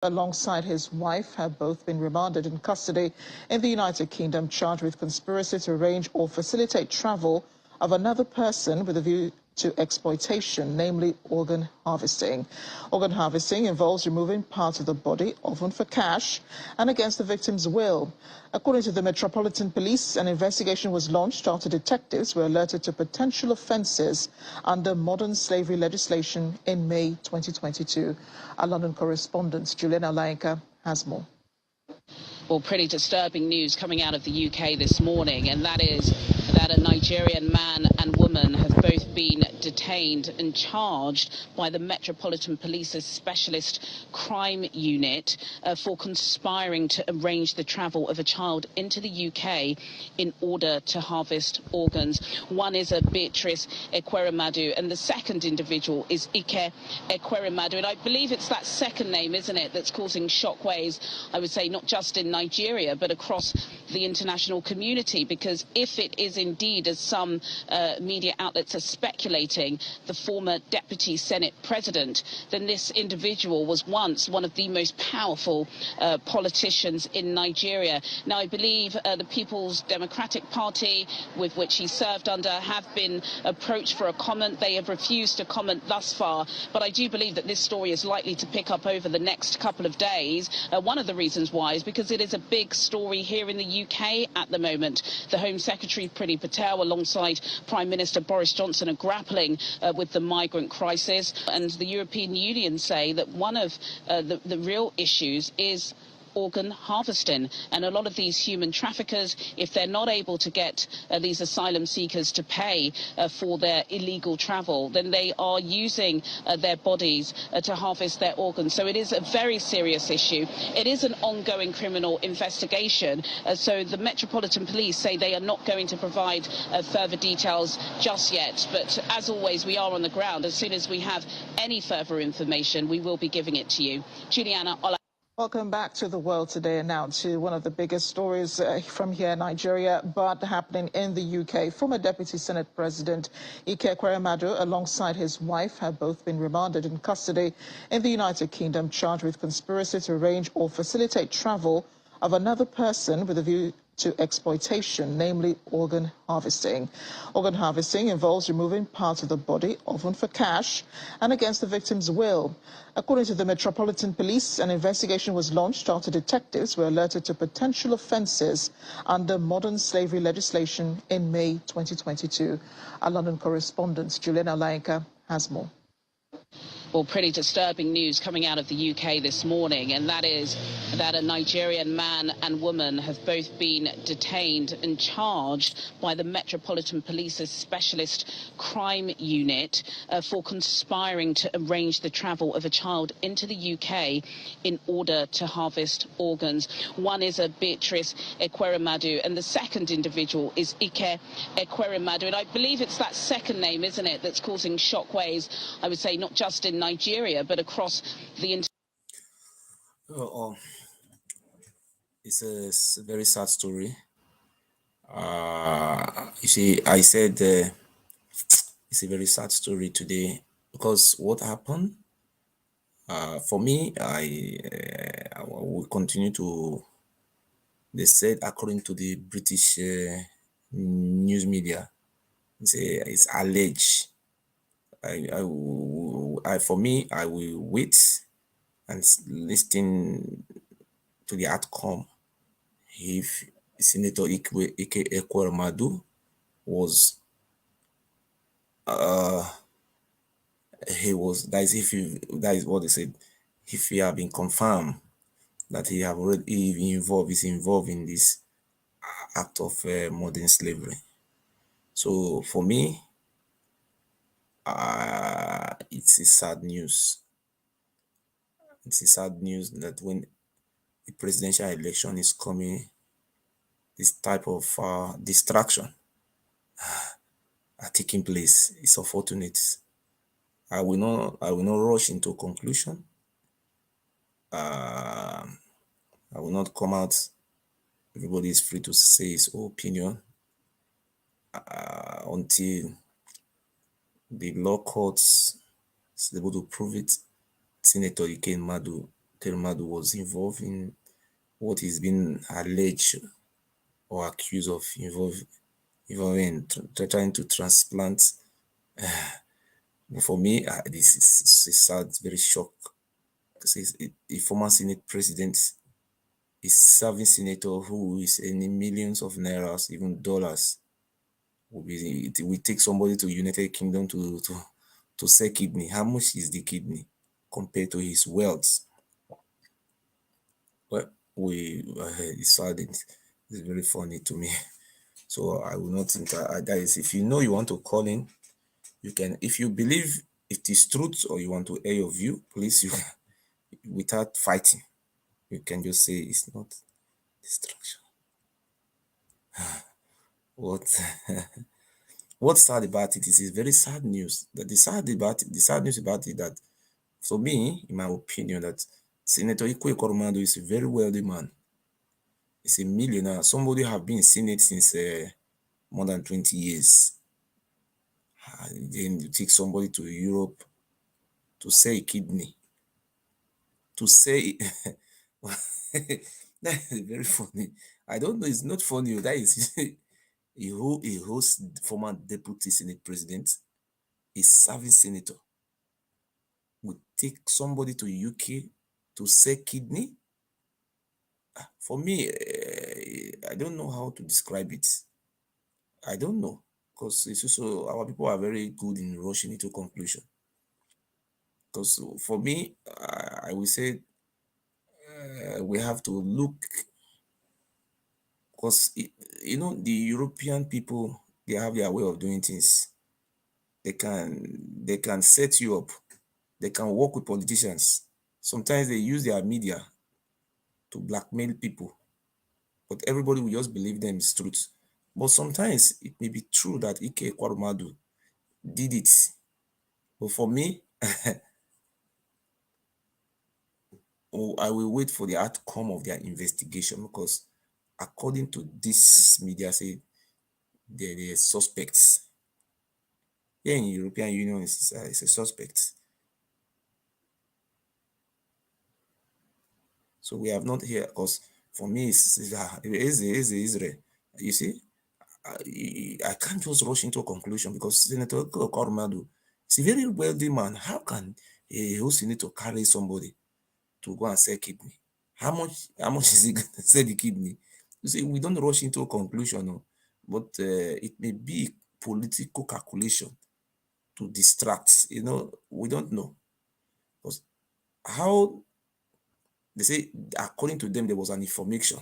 alongside his wife have both been remanded in custody in the United Kingdom, charged with conspiracy to arrange or facilitate travel of another person with a view to exploitation, namely organ harvesting. Organ harvesting involves removing parts of the body, often for cash, and against the victim's will. According to the Metropolitan Police, an investigation was launched after detectives were alerted to potential offences under modern slavery legislation in May 2022. Our London correspondent, Juliana Laika, has more. Well, pretty disturbing news coming out of the UK this morning, and that is that a Nigerian man and woman have both been detained and charged by the Metropolitan Police's Specialist Crime Unit for conspiring to arrange the travel of a child into the UK in order to harvest organs. One is a Ike Ekwarumadu, and the second individual is Ike Ekwarumadu. And I believe it's that second name, isn't it, that's causing shockwaves, I would say, not just in Nigeria, but across the international community, because if it is indeed, as some media outlets are speculating, the former Deputy Senate President, then this individual was once one of the most powerful politicians in Nigeria. Now, I believe the People's Democratic Party, with which he served under, have been approached for a comment. They have refused to comment thus far, but I do believe that this story is likely to pick up over the next couple of days. One of the reasons why is because it is a big story here in the UK at the moment. The Home Secretary, Priti Patel, alongside Prime Minister Boris Johnson, are grappling with the migrant crisis, and the European Union say that one of the real issues is organ harvesting, and a lot of these human traffickers, if they're not able to get these asylum seekers to pay for their illegal travel, then they are using their bodies to harvest their organs. So it is a very serious issue. It is an ongoing criminal investigation, so the Metropolitan Police say they are not going to provide further details just yet, but as always, we are on the ground. As soon as we have any further information, we will be giving it to you. Juliana. Welcome back to the world today, and now to one of the biggest stories from here in Nigeria, but happening in the UK. Former Deputy Senate President Ike Ekwarumadu, alongside his wife, have both been remanded in custody in the United Kingdom, charged with conspiracy to arrange or facilitate travel of another person with a view to exploitation, namely organ harvesting. Organ harvesting involves removing parts of the body, often for cash, and against the victim's will. According to the Metropolitan Police, an investigation was launched after detectives were alerted to potential offences under modern slavery legislation in May 2022. Our London correspondent, Juliana Laika, has more. Well, pretty disturbing news coming out of the UK this morning, and that is that a Nigerian man and woman have both been detained and charged by the Metropolitan Police's Specialist Crime Unit for conspiring to arrange the travel of a child into the UK in order to harvest organs. One is a Ike Ekwarumadu, and the second individual is Ike Ekwarumadu. And I believe it's that second name, isn't it, that's causing shockwaves, I would say, not just in Nigeria, but across the it's a very sad story. You see, I said it's a very sad story today because what happened, for me, I will continue to, they said, according to the British news media, it's alleged. For me, I will wait and listen to the outcome. If Senator Ike Ekwarumadu was, that is what they said. If he have been confirmed that he have already is involved in this act of modern slavery. So for me, it's a sad news. It's a sad news that when the presidential election is coming, this type of distraction are taking place. It's unfortunate. I will not rush into a conclusion. I will not come out. Everybody is free to say his opinion until the law courts is able to prove it. Senator Ike Ekwarumadu Ekwarumadu was involved in what is being alleged or accused of involving trying to transplant. For me, this is sad, very shock. Because a former Senate president is serving senator who is earning millions of nairas, even dollars. It will take somebody to United Kingdom to sell kidney. How much is the kidney compared to his wealth? Well, it's sad. It's very funny to me. So I will not that is, if you know you want to call in, you can. If you believe it is truth or you want to air your view, please, you can, without fighting, you can just say it's not distraction. What what's sad about it is very sad news. The sad news about it that, for me, in my opinion, that Senator Ike Ekwarumadu is a very wealthy man. He's a millionaire. Somebody have been in Senate since more than 20 years. Then you take somebody to Europe to sell a kidney. To say that is very funny. I don't know, it's not funny. That is a host former deputy Senate president, a serving senator, would take somebody to UK to sell kidney. For me, I don't know how to describe it. I don't know, because it's also our people are very good in rushing into conclusion. Because for me, I will say we have to look, because the European people, they have their way of doing things. They can set you up. They can work with politicians. Sometimes they use their media to blackmail people, but everybody will just believe them is truth. But sometimes it may be true that Ike Ekwarumadu did it. But for me, I will wait for the outcome of their investigation, because according to this media, say they're suspects. Here in European Union, is a suspect. So we have not here, because for me, it's Israel. You see, I can't just rush into a conclusion, because Senator Ekwarumadu is a very wealthy man. How can a whole senator carry somebody to go and sell kidney? How much is he going to sell the kidney? You see, we don't rush into a conclusion, no, but it may be political calculation to distract. We don't know. Because how they say, according to them, there was an information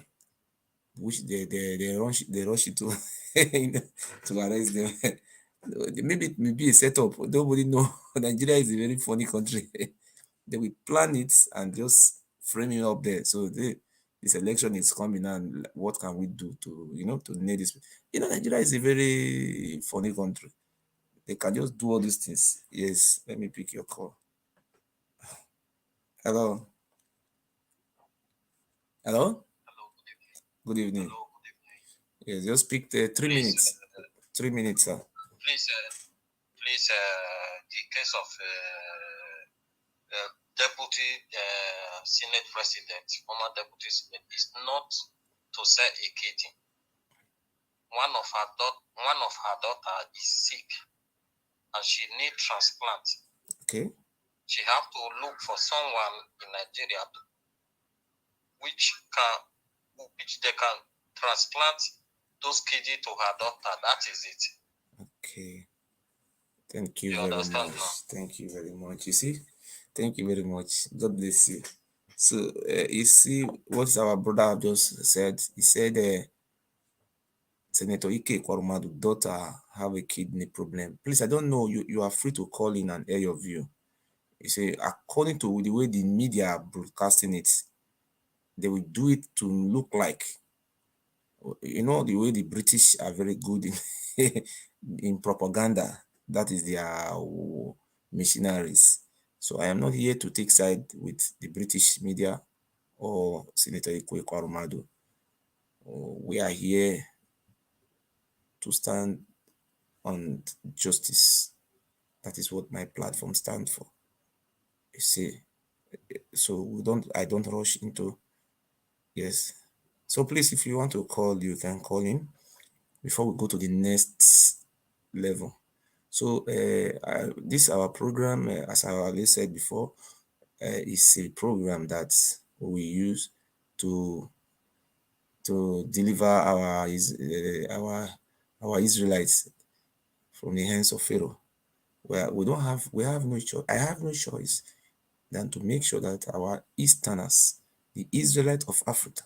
which they rush it to to arrest them. Maybe it may be a setup. Nobody know. Nigeria is a very funny country. They will plan it and just frame it up there. So this election is coming, and what can we do to nail this? Nigeria is a very funny country. They can just do all these things. Yes, let me pick your call. Hello. Hello. Good evening. Yes, just speak 3 minutes. 3 minutes, sir. Please, the case of deputy Senate president, former deputy Senate, is not to sell a kidney. One of her daughter is sick, and she need transplant. Okay. She have to look for someone in Nigeria which they can transplant those kidney to her daughter. That is it. Okay. Thank you very much. Now? Thank you very much. You see, thank you very much. God bless you. So you see what our brother just said. He said Senator Ike Ekwarumadu daughter have a kidney problem. Please, I don't know. You are free to call in and air your view. You see, according to the way the media are broadcasting it, they will do it to look like, the way the British are very good in propaganda. That is their missionaries. So I am not here to take side with the British media or Senator Ike Ekwarumadu. We are here to stand on justice. That is what my platform stands for. You see, So I don't rush into, yes. So please, if you want to call, you can call in before we go to the next level. So this our program, as I already said before, is a program that we use to deliver our Israelites from the hands of Pharaoh. Where we have no choice. I have no choice than to make sure that our Easterners, the Israelites of Africa,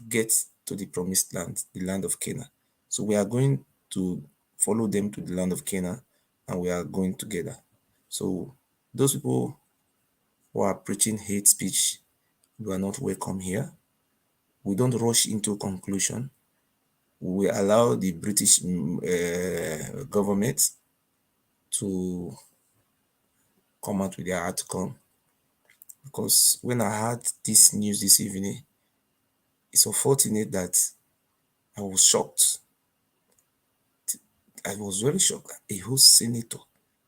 get to the promised land, the land of Canaan. So we are going to follow them to the land of Canaan, and we are going together. So those people who are preaching hate speech, you are not welcome here. We don't rush into conclusion. We allow the British government to come out with their outcome. Because when I heard this news this evening, it's unfortunate that I was shocked. I was very shocked. A whole senator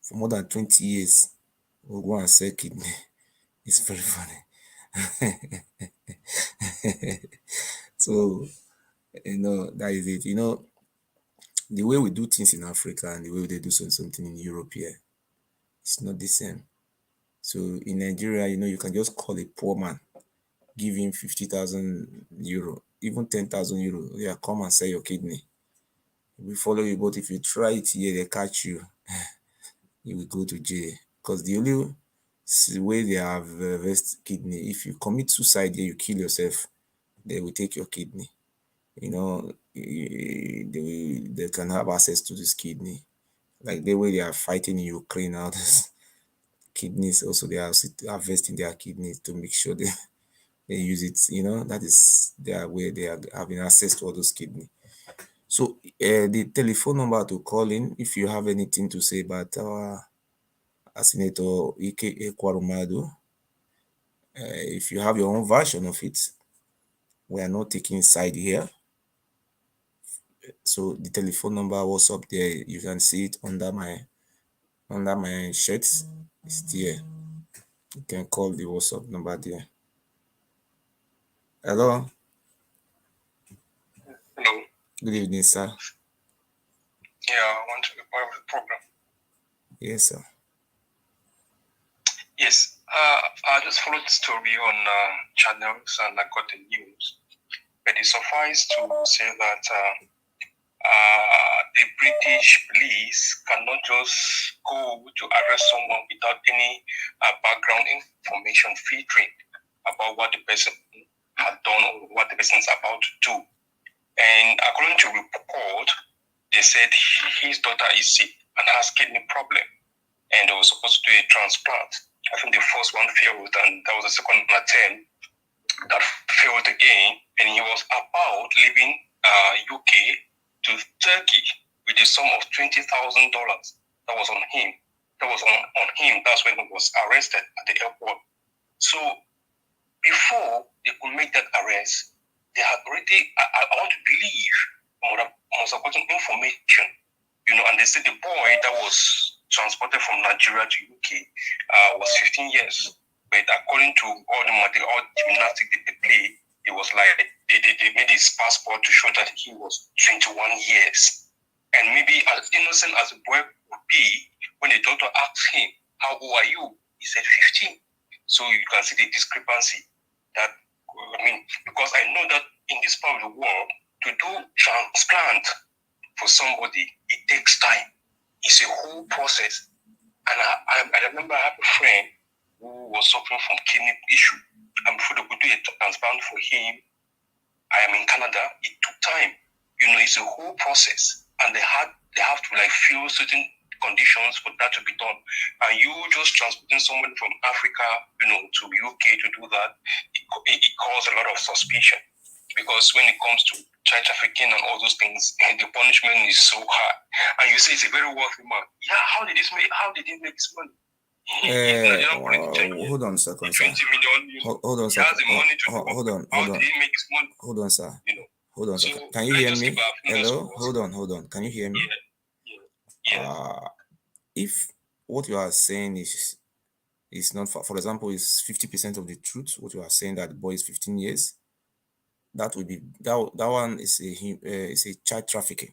for more than 20 years will go and sell kidney. It's very funny. So, that is it. The way we do things in Africa and the way they do something in Europe here, it's not the same. So in Nigeria, you can just call a poor man, give him 50,000 euro, even 10,000 euro. Yeah, come and sell your kidney. We follow you, but if you try it here, they catch you. You will go to jail. Because the only way they have harvest kidney, if you commit suicide here, you kill yourself, they will take your kidney. They can have access to this kidney. Like the way they are fighting in Ukraine now, kidneys also, they are harvesting their kidneys to make sure they use it. That is their way they are having access to all those kidneys. So the telephone number to call in if you have anything to say about our Senator Ike Ekwarumadu. If you have your own version of it, we are not taking side here. So the telephone number was up there. You can see it under my shirt. It's there. You can call the WhatsApp number there. Hello. Hello. Good evening, sir. Yeah, I want to be part of the program. Yes, sir. Yes, I just followed the story on channels and I got the news. But it suffices to say that the British police cannot just go to arrest someone without any background information filtering about what the person had done or what the person is about to do. And according to report, they said his daughter is sick and has kidney problem, and they were supposed to do a transplant. I think the first one failed, and that was the second attempt that failed again. And he was about leaving UK to Turkey with a sum of $20,000. That was on him. That's when he was arrested at the airport. So before they could make that arrest, they had already, I want to believe, must have gotten information, and they said the boy that was transported from Nigeria to UK was 15 years. But according to all the gymnastics they play, it was like they made his passport to show that he was 21 years. And maybe as innocent as the boy would be, when the doctor asked him, "How old are you?" he said 15. So you can see the discrepancy. Because I know that in this part of the world, to do transplant for somebody, it takes time. It's a whole process. And I remember I have a friend who was suffering from kidney issue. And before they could do a transplant for him, I am in Canada, it took time. It's a whole process. And they have to fill certain conditions for that to be done. And you just transporting someone from Africa, to UK to do that, it caused a lot of suspicion. Because when it comes to child trafficking and all those things, the punishment is so high. And you say it's a very wealthy man. Yeah, how did he make his money? Hold on a second, sir. 20 million. Hold on a second. How did he make his money? Hold on, sir. Hold on, sir. Can you hear me? Hello? Hold on. Can you hear me? Yeah. If what you are saying is It's not, for example, it's 50% of the truth, what you are saying, that the boy is 15 years. That would be, that one is a child trafficking.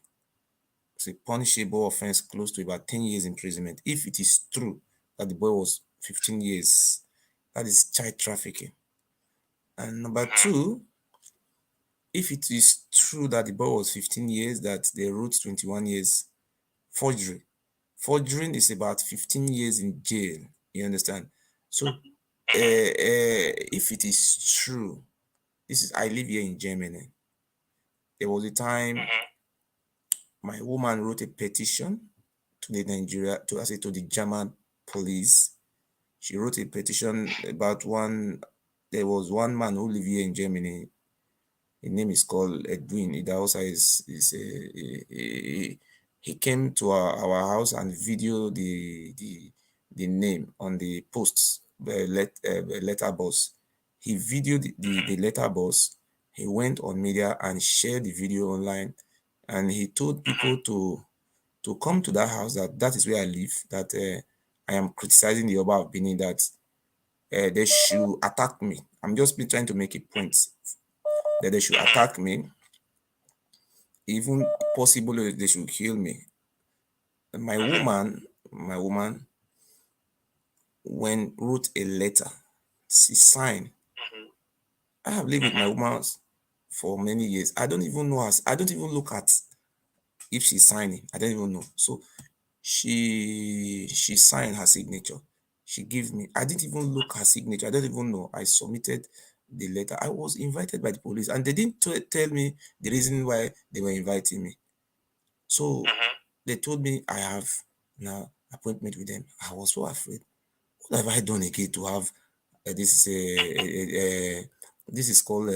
It's a punishable offense close to about 10 years imprisonment. If it is true that the boy was 15 years, that is child trafficking. And number two, if it is true that the boy was 15 years, that they wrote 21 years, forgery. Forging is about 15 years in jail. You understand? So if it is true, I live here in Germany. There was a time my woman wrote a petition to the to the German police. She wrote a petition about there was one man who lived here in Germany. His name is called Edwin. He came to our house and videoed the name on the posts, letter box. He videoed the letter box. He went on media and shared the video online, and he told people to come to that house, that is where I live, that I am criticizing the Oba of Benin, that they should attack me. I'm just trying to make a point that they should attack me, even possibly they should kill me. My woman, when wrote a letter, she signed. I have lived with my woman for many years. I don't even know I don't even look at if she's signing. I don't even know. So she signed her signature. She gave me. I didn't even look her signature. I don't even know. I submitted the letter. I was invited by the police, and they didn't tell me the reason why they were inviting me. So they told me I have now appointment with them. I was so afraid. What have I done again to have this is called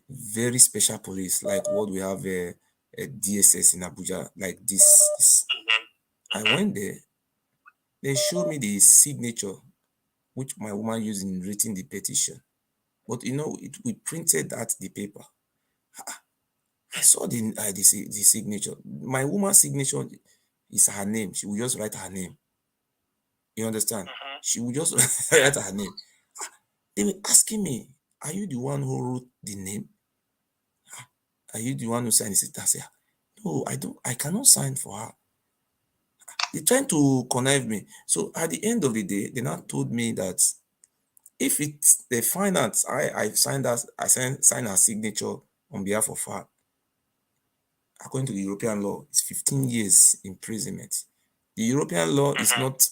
very special police, like what we have a DSS in Abuja, like this. I went there. They showed me the signature which my woman used in writing the petition. But we printed at the paper. I saw the signature. My woman's signature is her name. She will just write her name. You understand? She will just write her name. They were asking me, "Are you the one who wrote the name? Are you the one who signed it?" I said, "No, I don't. I cannot sign for her." They're trying to connive me. So at the end of the day, they now told me that if they find out I signed her signature on behalf of her, according to the European law, it's 15 years imprisonment. The European law is not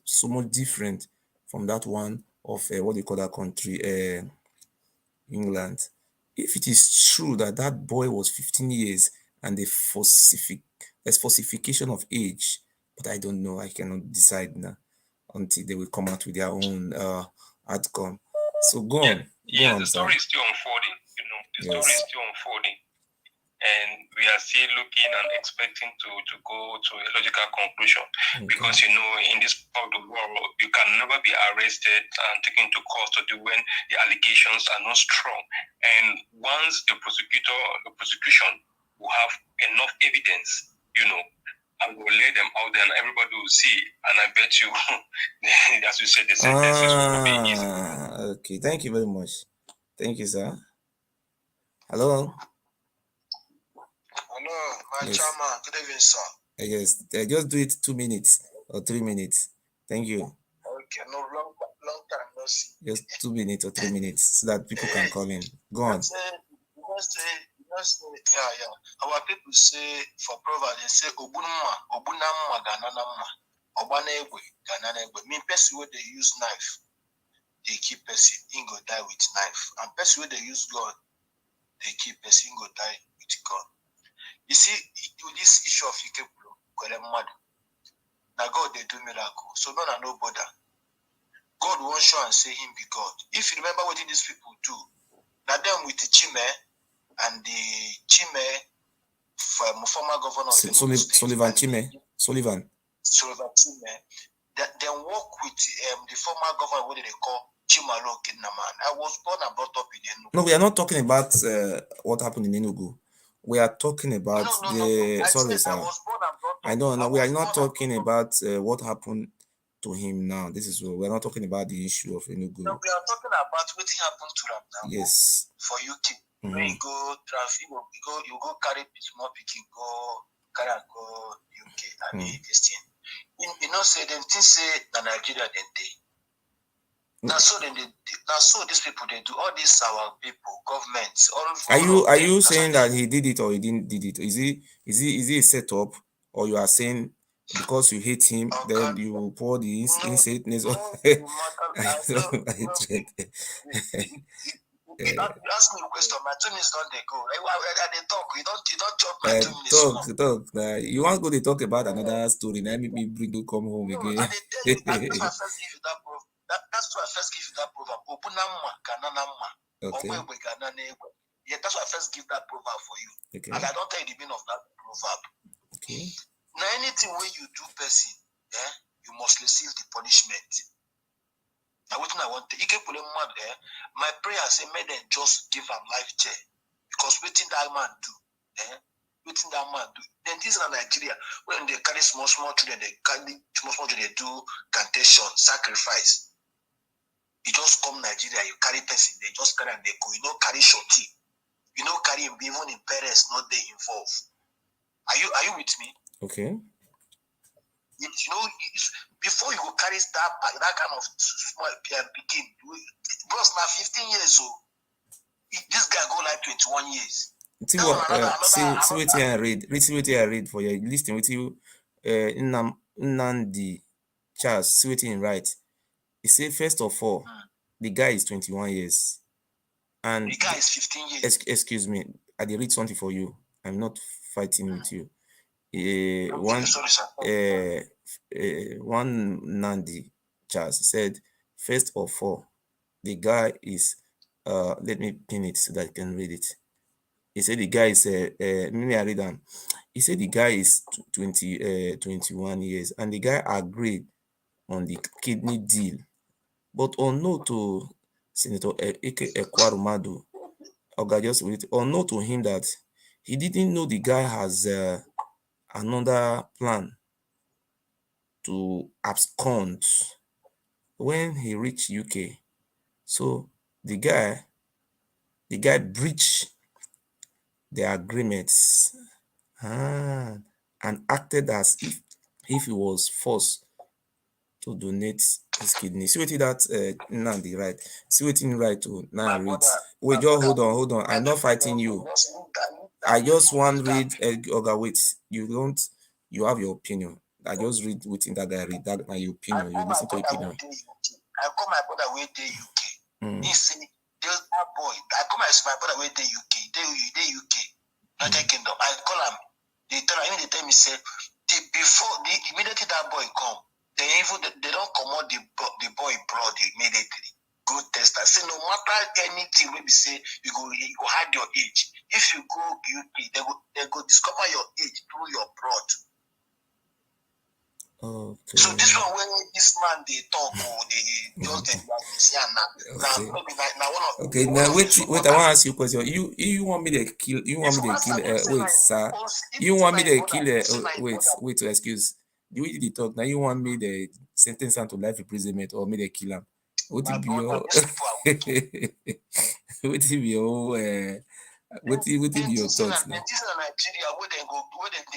so much different from that one of what they call that country, England. If it is true that that boy was 15 years and there's falsification of age, but I don't know, I cannot decide now until they will come out with their own outcome. So go on. The story is still unfolding. The story is still unfolding. And we are still looking and expecting to go to a logical conclusion. Okay. Because, in this part of the world, you can never be arrested and taken to custody when the allegations are not strong. And once the prosecution will have enough evidence, and will lay them out there and everybody will see. And I bet you, as you said, the sentences will be easy. Okay, thank you very much. Thank you, sir. Hello. Hello, my chairman. Good evening, sir. Yes, just do it 2 minutes or 3 minutes. Thank you. Okay, no long time, no see. Just 2 minutes or 3 minutes so that people can call in. Go on. Our people say for proverbs, they say obunamma gananamma, obanegwe gananegwe. Mean person where they use knife, they keep person, he go die with knife. And person where they use gun, they keep person, go die with gun. You see, this issue of Ike Ekwarumadu, now God they do miracle, so no bother. God won't show and say him be God. If you remember what these people do, now them with the Chime and the Chime, former governor of Sullivan Chime, then work with the former governor, what do they call Chimalo Kidnaman. I was born and brought up in Enugu. No, we are not talking about what happened in Enugu. We are talking about I know. We are not talking about what happened to him now. This is what we're not talking about the issue of Enugu. No, we are talking about what happened to them now. Yes. For UK. When you go traffic, you go carry small picking, go carry and go UK. I mean this thing. You know, say them things say that Nigeria then they. That's so these people they do all these our people, governments, all Are you saying that he did it or he didn't did it? Is he a setup, or you are saying because you hate him, then you pour the insaneness on? You ask me a question, my 2 minutes don't they go. They talk. You don't chop my 2 minutes. Talk. You want to go to talk about another story? Let me bring you come home again. And they tell you, that's why I first give you that proof. That's why I first give you that proverb. Okay. Yeah, that's why I first give that proverb for you. Okay. And I don't tell you the meaning of that proverb. Okay. Now anything where you do person, yeah, you must receive the punishment. Now what I want to my prayer say may they just give him life chair. Because waiting that man do, waiting that man do. Then this in Nigeria, when they carry small children, they do cantation, sacrifice. You just come Nigeria, you carry person, they just carry and they go. You know, carry shorty. You know, carry even in parents not they involved. Are you with me? Okay. You know, before you go carry that kind of small begin, bros now 15 years old. This guy go like 21 years. See what I read for you. Listen with you. Nnamdi Charles. See what he write. He say first of all, the guy is 21 years, and the guy is 15 years. Excuse me, I did read something for you. I'm not fighting with you. One Nandi Charles said, first of all, the guy is let me pin it so that I can read it. He said the guy is maybe I read them. He said the guy is 21 years, and the guy agreed on the kidney deal, but unknown to Senator Ike Ekwarumadu, unknown to him that he didn't know the guy has another plan to abscond when he reached UK. So the guy breached the agreements and acted as if he was forced to donate his kidney. See what that Nandi right? See what he right to now read. Wait, just hold on. I'm not fighting you. I just want to read wait. You have your opinion. I just read within that guy read that my opinion. You listen to opinion. I call my brother where they UK. He say there's that boy. I call my brother where they UK. They UK. United Kingdom. I call him. They tell me say immediately that boy come. They don't come out the boy abroad immediately. Go test. I say no matter anything, maybe say you go hide your age. If you go UK, they go discover your age through your blood. Okay. So this one when this man they talk or they just okay. Now wait. I want to ask you a question. You want me to kill? You want me to kill? Wait, sir. You want me to kill? Wait. Excuse. The way you talk now, you want me to sentence him to life imprisonment or me to kill him? What it be your? What it be your? What it be your thoughts now? This is Nigeria where they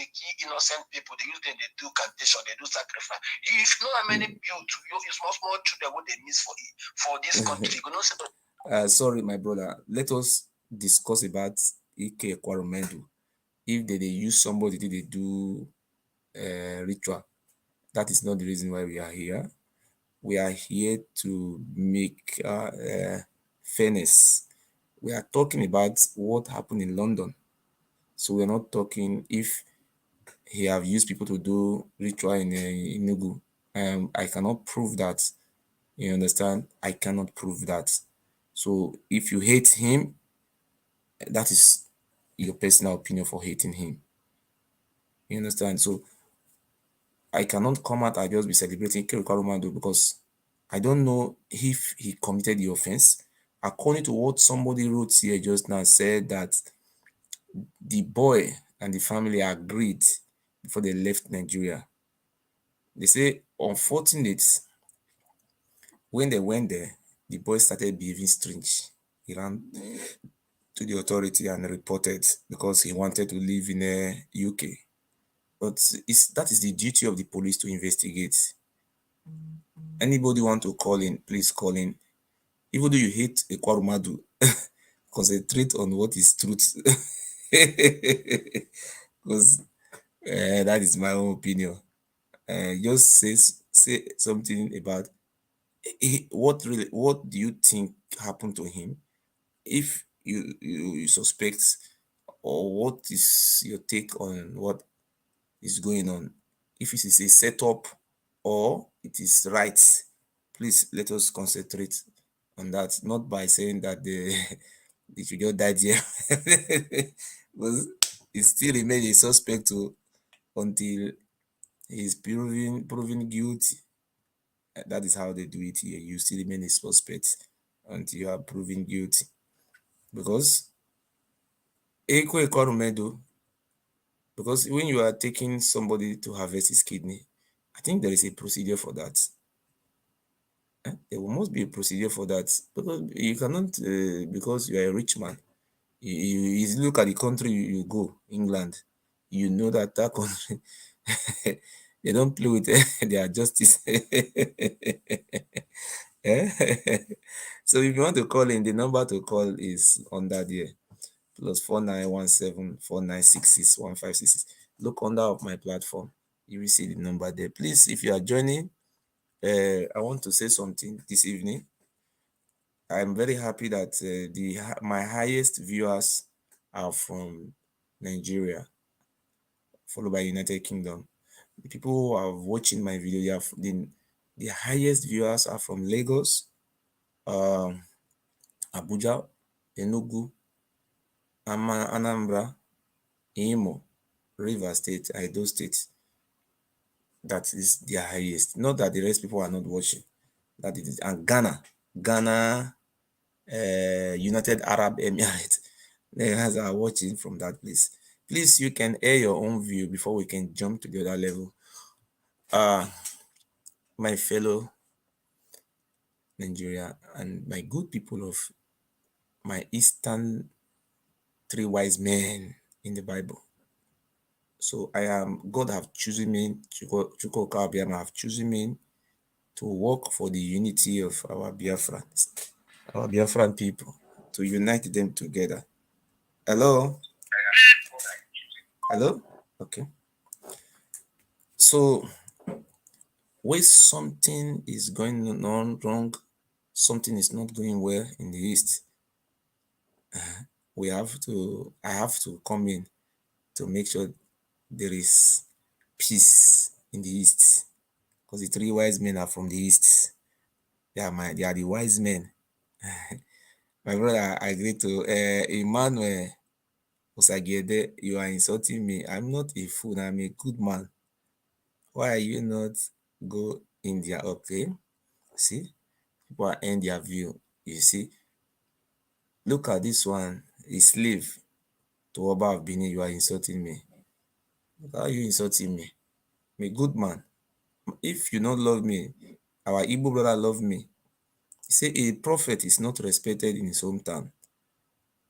kill innocent people. They use them. They do cantation. They do sacrifice. If you know how many small children what they miss for this country, you know. Sorry, my brother. Let us discuss about Ike Ekwarumadu. If they use somebody, they do ritual. That is not the reason why we are here. We are here to make fairness. We are talking about what happened in London. So we're not talking if he have used people to do ritual in Enugu. I cannot prove that. You understand? I cannot prove that. So if you hate him, that is your personal opinion for hating him. You understand? So I cannot come out and just be celebrating Ike Ekwarumadu because I don't know if he committed the offense. According to what somebody wrote here just now, said that the boy and the family agreed before they left Nigeria. They say unfortunate, when they went there, the boy started behaving strange. He ran to the authority and reported because he wanted to live in the UK. But that is the duty of the police to investigate. Anybody want to call in, please call in. Even though you hate Ekwarumadu, concentrate on what is truth. Because that is my own opinion. Just say something about what do you think happened to him? If you suspect, or what is your take on what is going on? If it is a setup or it is right, please let us concentrate on that, not by saying that they should just die there. Because it still remains a suspect until he's proven guilty. That is how they do it here. You still remain a suspect until you are proven guilty. Because Ike Ekwarumadu, because when you are taking somebody to harvest his kidney, I think there is a procedure for that. There must be a procedure for that. Because you cannot, because you are a rich man, you look at the country you go, England, you know that country, they don't play with their justice. So if you want to call in, the number to call is under there, +4917 4966 1566. Look under of my platform, you will see the number there. Please, if you are joining, I want to say something this evening. I'm very happy that my highest viewers are from Nigeria, followed by United Kingdom. The people who are watching my video, the highest viewers are from Lagos, Abuja, Enugu, Anambra, Imo, River State, Edo State. That is their highest. Not that the rest people are not watching. That it is. And Ghana, United Arab Emirates, they guys are watching from that place. Please, you can air your own view before we can jump to the other level. My fellow Nigeria and my good people of my Eastern three wise men in the Bible. So God have chosen me, Chukwuka have chosen me to work for the unity of our Biafran people, to unite them together. Hello? Hello? Okay. So, when something is going on wrong, something is not going well in the East, I have to come in to make sure there is peace in the East. Because the three wise men are from the East. They are the wise men. My brother, I agree to Emmanuel Osagede, you are insulting me. I'm not a fool, I'm a good man. Why are you not go India? Okay. See, people are in their view. You see, look at this one, a slave to Oba of Benin. You are insulting me. How are you insulting me? I'm a good man. If you don't love me, our Igbo brother love me. He say a prophet is not respected in his hometown.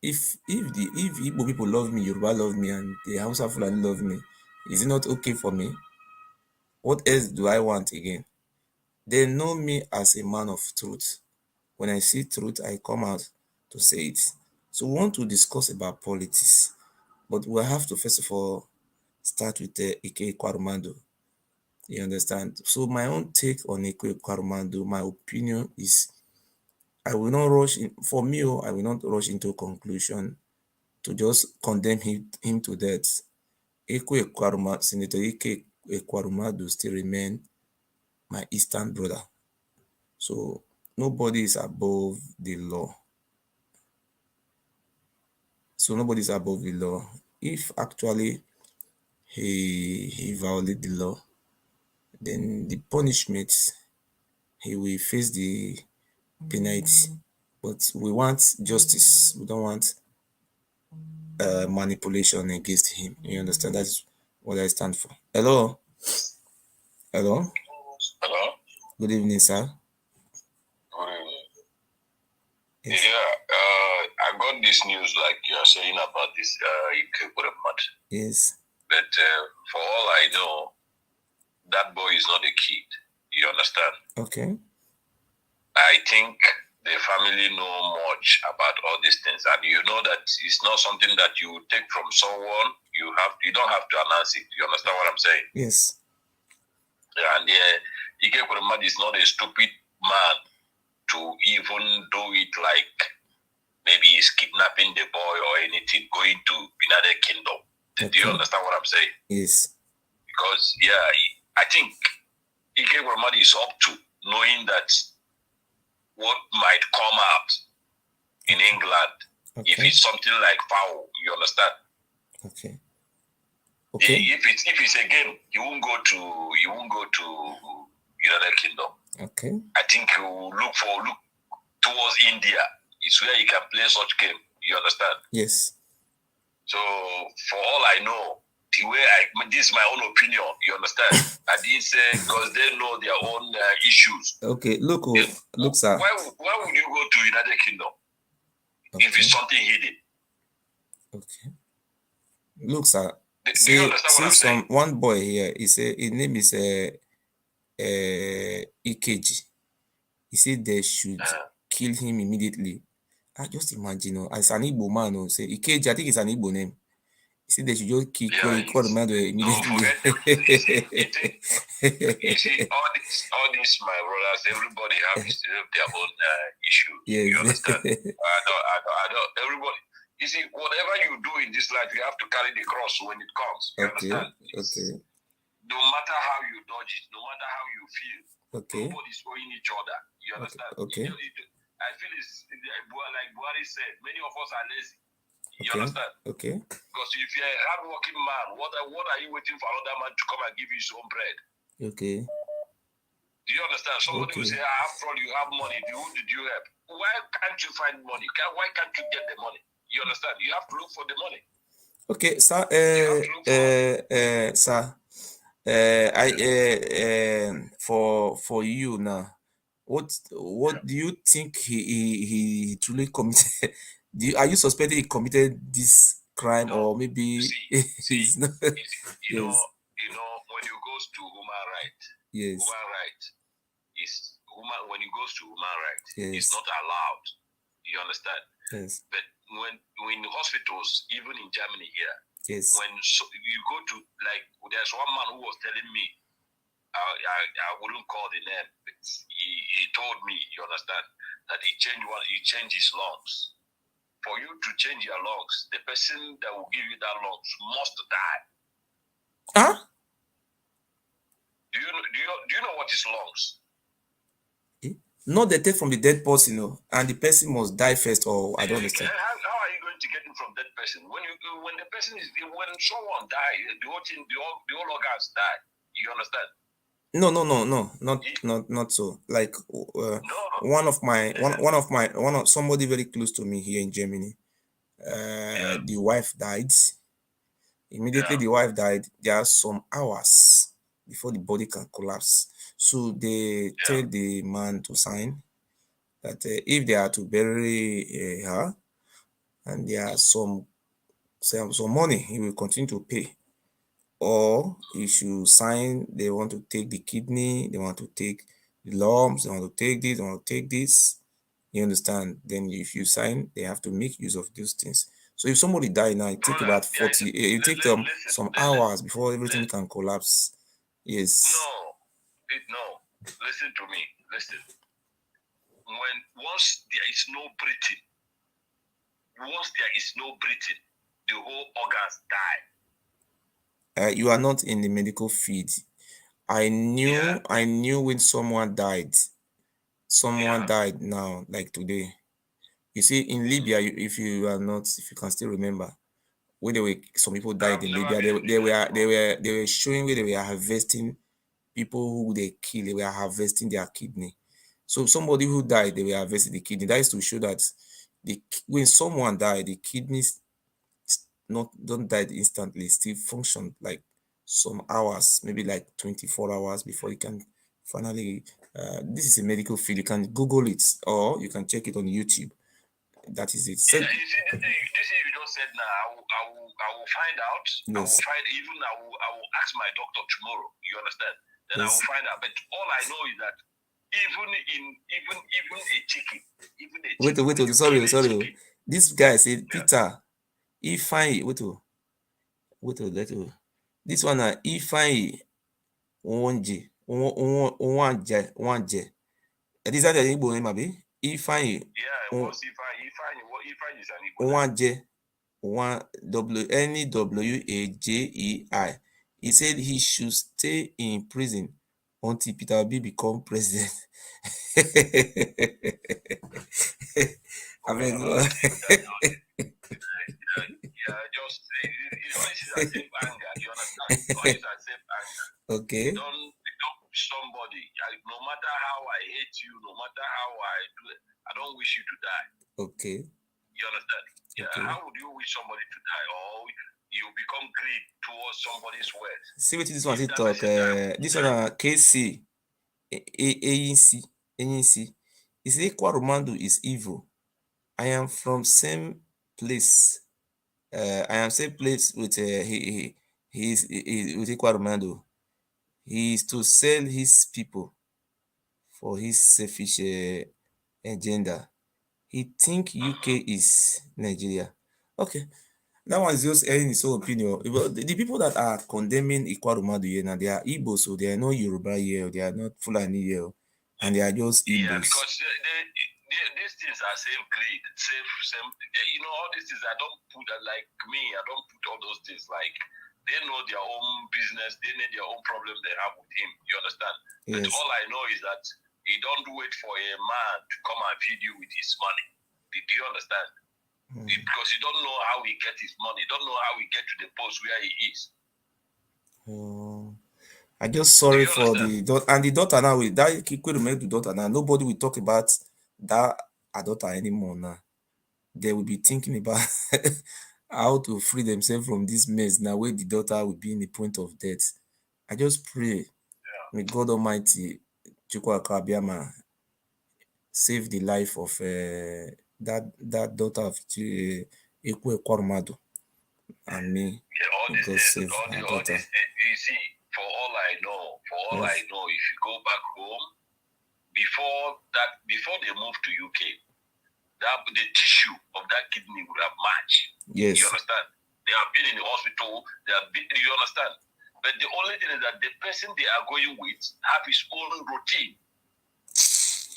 If Igbo people love me, Yoruba love me, and the Hausa Fulani love me, is it not okay for me? What else do I want again? They know me as a man of truth. When I see truth, I come out to say it. So we want to discuss about politics, but we have to first of all start with Ike Ekwarumadu. You understand? So my own take on Ike Ekwarumadu, my opinion is, I will not rush in. For me, I will not rush into a conclusion to just condemn him to death. Senator Ike Ekwarumadu still remain my Eastern brother. So nobody is above the law. So nobody is above the law. If actually he violates the law, then the punishment, he will face the penalty. But we want justice. We don't want manipulation against him. You understand? That's what I stand for. Hello? Hello? Good evening, sir. Yes. Yeah, I got this news like you're saying about this Ike Ekwarumadu. Yes. But for all I know, that boy is not a kid. You understand? Okay. I think the family know much about all these things, and you know that it's not something that you take from someone. You don't have to announce it. You understand what I'm saying? Yes. And Ike Ekwarumadu is not a stupid man to even do it like maybe he's kidnapping the boy or anything, going to United Kingdom. Okay. Do you understand what I'm saying? Yes. Because I think Ike Ekwarumadu is up to knowing that what might come out in England if it's something like foul. You understand? Okay. Okay. If it's a game, you won't go to United Kingdom. Okay. I think you look towards India. It's where you can play such game. You understand? Yes. So for all I know, the way this is my own opinion. You understand? I didn't say because they know their own issues. Okay. Look, sir. Why would you go to United Kingdom if it's something hidden? Okay. Look, sir. Do you understand what I'm saying? One boy here. His name is EKG. He said they should kill him immediately. I just imagine, as an Igbo man, say EKG. I think it's an Igbo name. He said they should just kill Ekwarumadu immediately. You see, all this, my brothers, everybody have their own issue. Yes. You understand? I don't. Everybody. You see, whatever you do in this life, you have to carry the cross when it comes. You understand? Okay. No matter how you dodge it, no matter how you feel, nobody's owing each other. You understand? Okay. I feel it's like Buhari said, many of us are lazy. You understand? Okay. Because if you're a hardworking man, what are you waiting for another man to come and give you his own bread? Okay. Do you understand? Somebody will say, after all, you have money. Who did you help? Why can't you find money? Why can't you get the money? You understand? You have to look for the money. Okay, sir. Sir. For you now, what do you think he truly committed? Are you suspecting he committed this crime, or maybe he's not? You know, when you goes to human right, yes, human right is when it goes to human right, yes, it's not allowed. You understand? Yes. But when hospitals, even in Germany here, yes, when you go to, like, there's one man who was telling me, I wouldn't call the name, but he told me, you understand, that he changed his lungs. For you to change your lungs, the person that will give you that lungs must die. Huh? Do you know what is lungs? Not they take from the dead person, and the person must die first, or I don't understand. How are you going to get it from that person? When someone dies, the whole organs die. You understand? No, not so. Like somebody very close to me here in Germany. The wife died. Immediately the wife died, there are some hours before the body can collapse. So they tell the man to sign that if they are to bury her, and there are some money he will continue to pay, or he should sign they want to take the kidney, they want to take the lumps, they want to take this, they want to take this. You understand? Then if you sign, they have to make use of those things. So if somebody die now, it take about 40. It take them some hours before everything can collapse. Yes. No. Listen to me. Listen. Once there is no breathing, the whole organs die. You are not in the medical field. I knew when someone died. Someone died now, like today. You see, in Libya, if you can still remember, when some people died in Libya, they were showing where they were harvesting people who they kill. They were harvesting their kidney. So somebody who died, they were harvesting the kidney. That is to show that when someone died, the kidneys don't die instantly, still function like some hours, maybe like 24 hours before it can finally, this is a medical field. You can Google it or you can check it on YouTube. That is it. Yeah, you see, this thing you just said now, I will find out. Yes. I will ask my doctor tomorrow. You understand? Then Yes. I will find out. But all I know is that even a chicken, Wait, sorry. This guy said, yeah. Peter, if I wait, this one, if I one J. Is that the Igbo name, abi? Ifeanyi. Yeah, what's Ifeanyi? Ifeanyi is an Igbo name. One J, one Nwajei. He said he should stay in prison until Peter Obi become president. I mean, just this is as if anger. You understand? All is as if anger. Okay. Don't somebody. No matter how I hate you, no matter how I do it, I don't wish you to die. Okay. You understand? Yeah. Okay. How would you wish somebody to die, or you become greed towards somebody's words? See what this one say talk. This one KC ANC. He say Ekwarumadu is evil. I am from same place. I am same place with he is with Ekwarumadu. He is to sell his people for his selfish agenda. He think UK is Nigeria. Okay, that one is just airing his own opinion. The people that are condemning Ekwarumadu here now, they are Igbo, so they are not Yoruba here, they are not Fulani here, and they are just Igbos. Yeah, because these things are same creed, same. You know, all these things. I don't put like me. I don't put all those things like. They know their own business. They know their own problem they have with him. You understand? Yes. But all I know is that he don't wait for a man to come and feed you with his money. Do you understand? Because you don't know how he get his money. You don't know how he get to the post where he is. I just sorry for the daughter, and the daughter now with that Ekwarumadu daughter now. Nobody will talk about that daughter anymore now. They will be thinking about how to free themselves from this mess now where the daughter will be in the point of death. I just pray, may God Almighty Chukwuka save the life of that daughter of Ike Ekwarumadu and me. God save her daughter. You see, for all I know, if you go back home, before they moved to UK, the tissue of that kidney would have matched. Yes. You understand? They have been in the hospital. You understand? But the only thing is that the person they are going with have his own routine.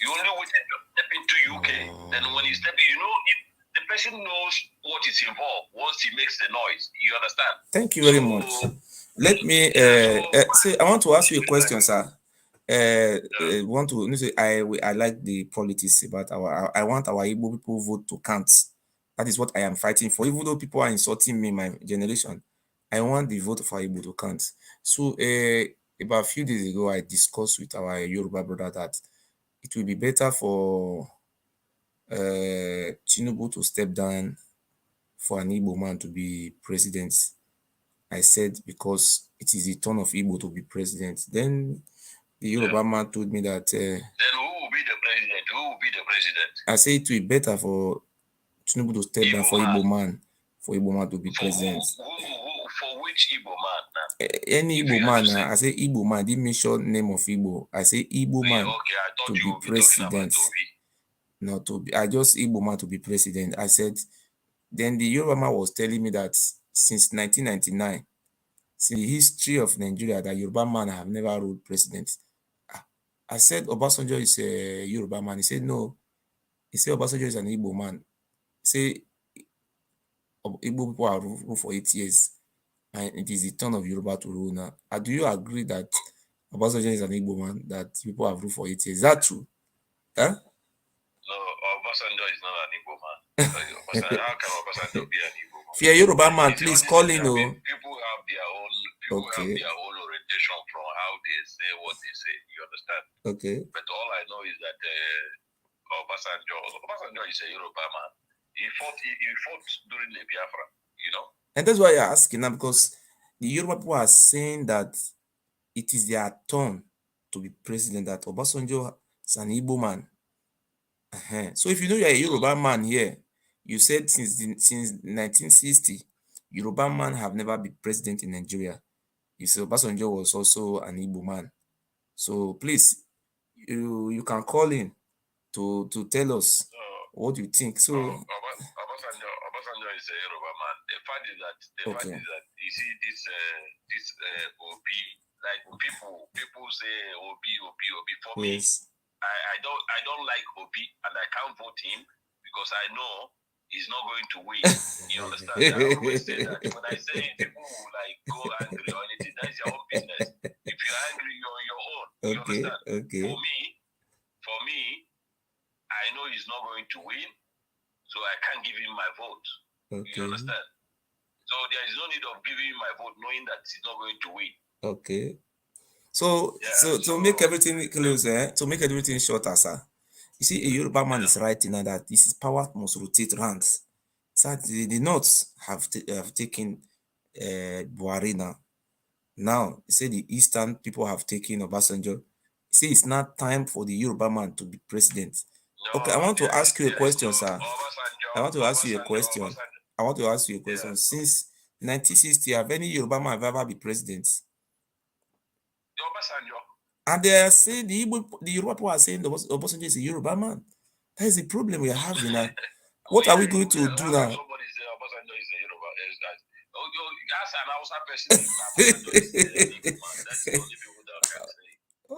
You only wait to step into UK. Then when you step, the person knows what is involved once he makes the noise. You understand? Thank you very much. Let me say. I want to ask you a question, sir. I like the politics about I want our Igbo people vote to count. That is what I am fighting for. Even though people are insulting me, my generation, I want the vote for Igbo to count. So about a few days ago, I discussed with our Yoruba brother that it will be better for Tinubu to step down for an Igbo man to be president. I said because it is the turn of Igbo to be president. Then the Yoruba man told me that. Then who will be the president? Who will be the president? I say it will be better for Tinubu to step down for Igbo man to be president. For which Igbo man? Any Igbo man. I say Igbo man. Didn't mention name of Igbo. I say Igbo man to be president. Not to be. I just Igbo man to be president. I said. Then the Yoruba man was telling me that since 1999, since the history of Nigeria, that Yoruba man have never ruled president. I said Obasanjo is a Yoruba man. He said no. He said Obasanjo is an Igbo man. He said Igbo people have ruled for 8 years, and it is the turn of Yoruba to rule now. Do you agree that Obasanjo is an Igbo man, that people have ruled for 8 years? Is that true? Huh? No, Obasanjo is not an Igbo man. How can Obasanjo be an Igbo man? If you're a Yoruba man, please call in. People have their own. Have their own orientation from how they say what they say. You understand? Okay. But all I know is that Obasanjo is a Yoruba man. He fought during the Biafra. And that's why you're asking now, because the Yoruba people are saying that it is their turn to be president, that Obasanjo is an Igbo man. So if you know you're a Yoruba man here, you said since 1960, Yoruba man have never been president in Nigeria. You said Obasanjo was also an Igbo man. So please, you can call in to tell us what you think. So Obasanjo is a Yoruba man. The fact is that you see this OB, like people say OB. For me, I don't like OB, and I can't vote him because I know he's not going to win. You understand? I always say that. When I say people like go angry or anything, that's your own business. If you're angry, you're on your own. You understand? Okay. For me, I know he's not going to win, so I can't give him my vote. Okay. You understand? So there is no need of giving him my vote knowing that he's not going to win. Okay. So to make everything close, to make everything shorter, sir. You see, a Yoruba man is right in that this power must rotate rounds. So the North have taken Buhari now. Now, you say the Eastern people have taken Obasanjo. You see, it's not time for the Yoruba man to be president. No, okay, I want to ask you a question, sir. I want to ask you a question. Since 1960, have any Yoruba man ever been president? And they are saying the Yoruba people are saying the Obasanjo is a Yoruba man. That is the problem we are having now. What are we going to do now? Somebody say Obasanjo is a Yoruba. That's an Hausa person. That's the only people that can say.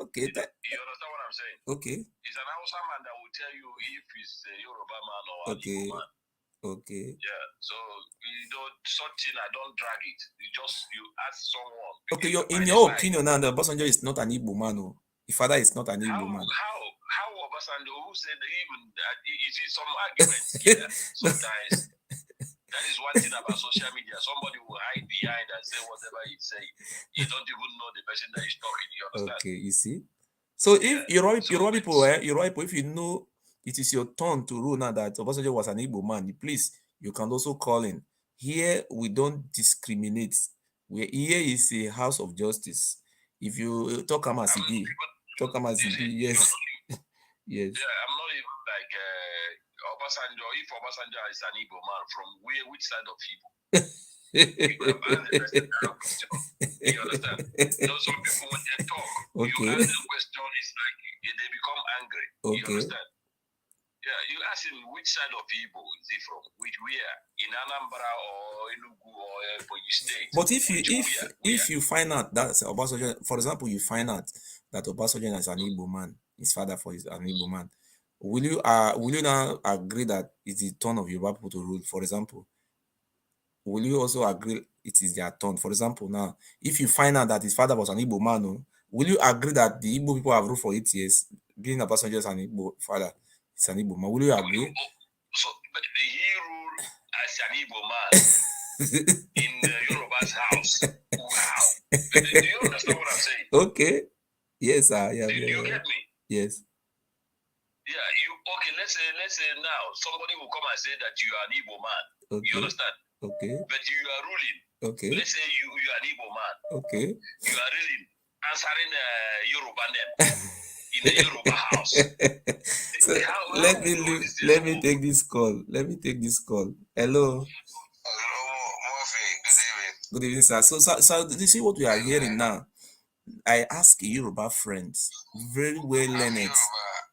Okay. You understand what I'm saying? Okay. It's an Hausa man that will tell you if he's a Yoruba man or an Igbo man. Okay. Yeah. So something I don't drag it. You ask someone. Okay. In your opinion, now the Obasanjo is not an Igbo man. Oh. His father is not an Igbo man. How Obasanjo? Who said even that? You see some arguments here sometimes. That is one thing about social media. Somebody will hide behind and say whatever he's saying. You don't even know the person that is talking. You understand? Okay, you see. So if Yoruba people, if you know it is your turn to rule now that Obasanjo was an Igbo man, please, you can also call in. Here we don't discriminate. Here is a house of justice. If you talk as yes. Yes. Yeah, I'm not even like Obasanjo. If Obasanjo is an Igbo man, from which side of Igbo? You understand? Some people when they talk, you ask the question, it's like they become angry. Okay. You understand? Yeah, you ask him which side of Igbo is he from? Where? In Anambra or Enugu or Ebonyi State? But if you find out that Obasanjo, for example, you find out that Obasanjo is an Igbo man, his father is an Igbo man, will you now agree that it's the turn of Yoruba people to rule? For example, will you also agree it is their turn? For example, now, if you find out that his father was an Igbo man, will you agree that the Igbo people have ruled for 8 years, being Obasanjo as an Igbo father? It's an Igbo man. Will you agree? So, but he ruled as an Igbo man in Yoruba's house. Wow. Do you understand what I'm saying? Okay. Yes, sir. Yeah, do you get me? Yes. Yeah. Okay. Let's say now somebody will come and say that you are an Igbo man. Okay. You understand? Okay. But you are ruling. Okay. Let's say you are an Igbo man. Okay. You are ruling, answering Yoruba name. In the Yoruba house. So let me take this call. Hello. Hello, Murphy. Good evening, sir. So you see what we are hearing now? I ask a Yoruba friend, very well learned.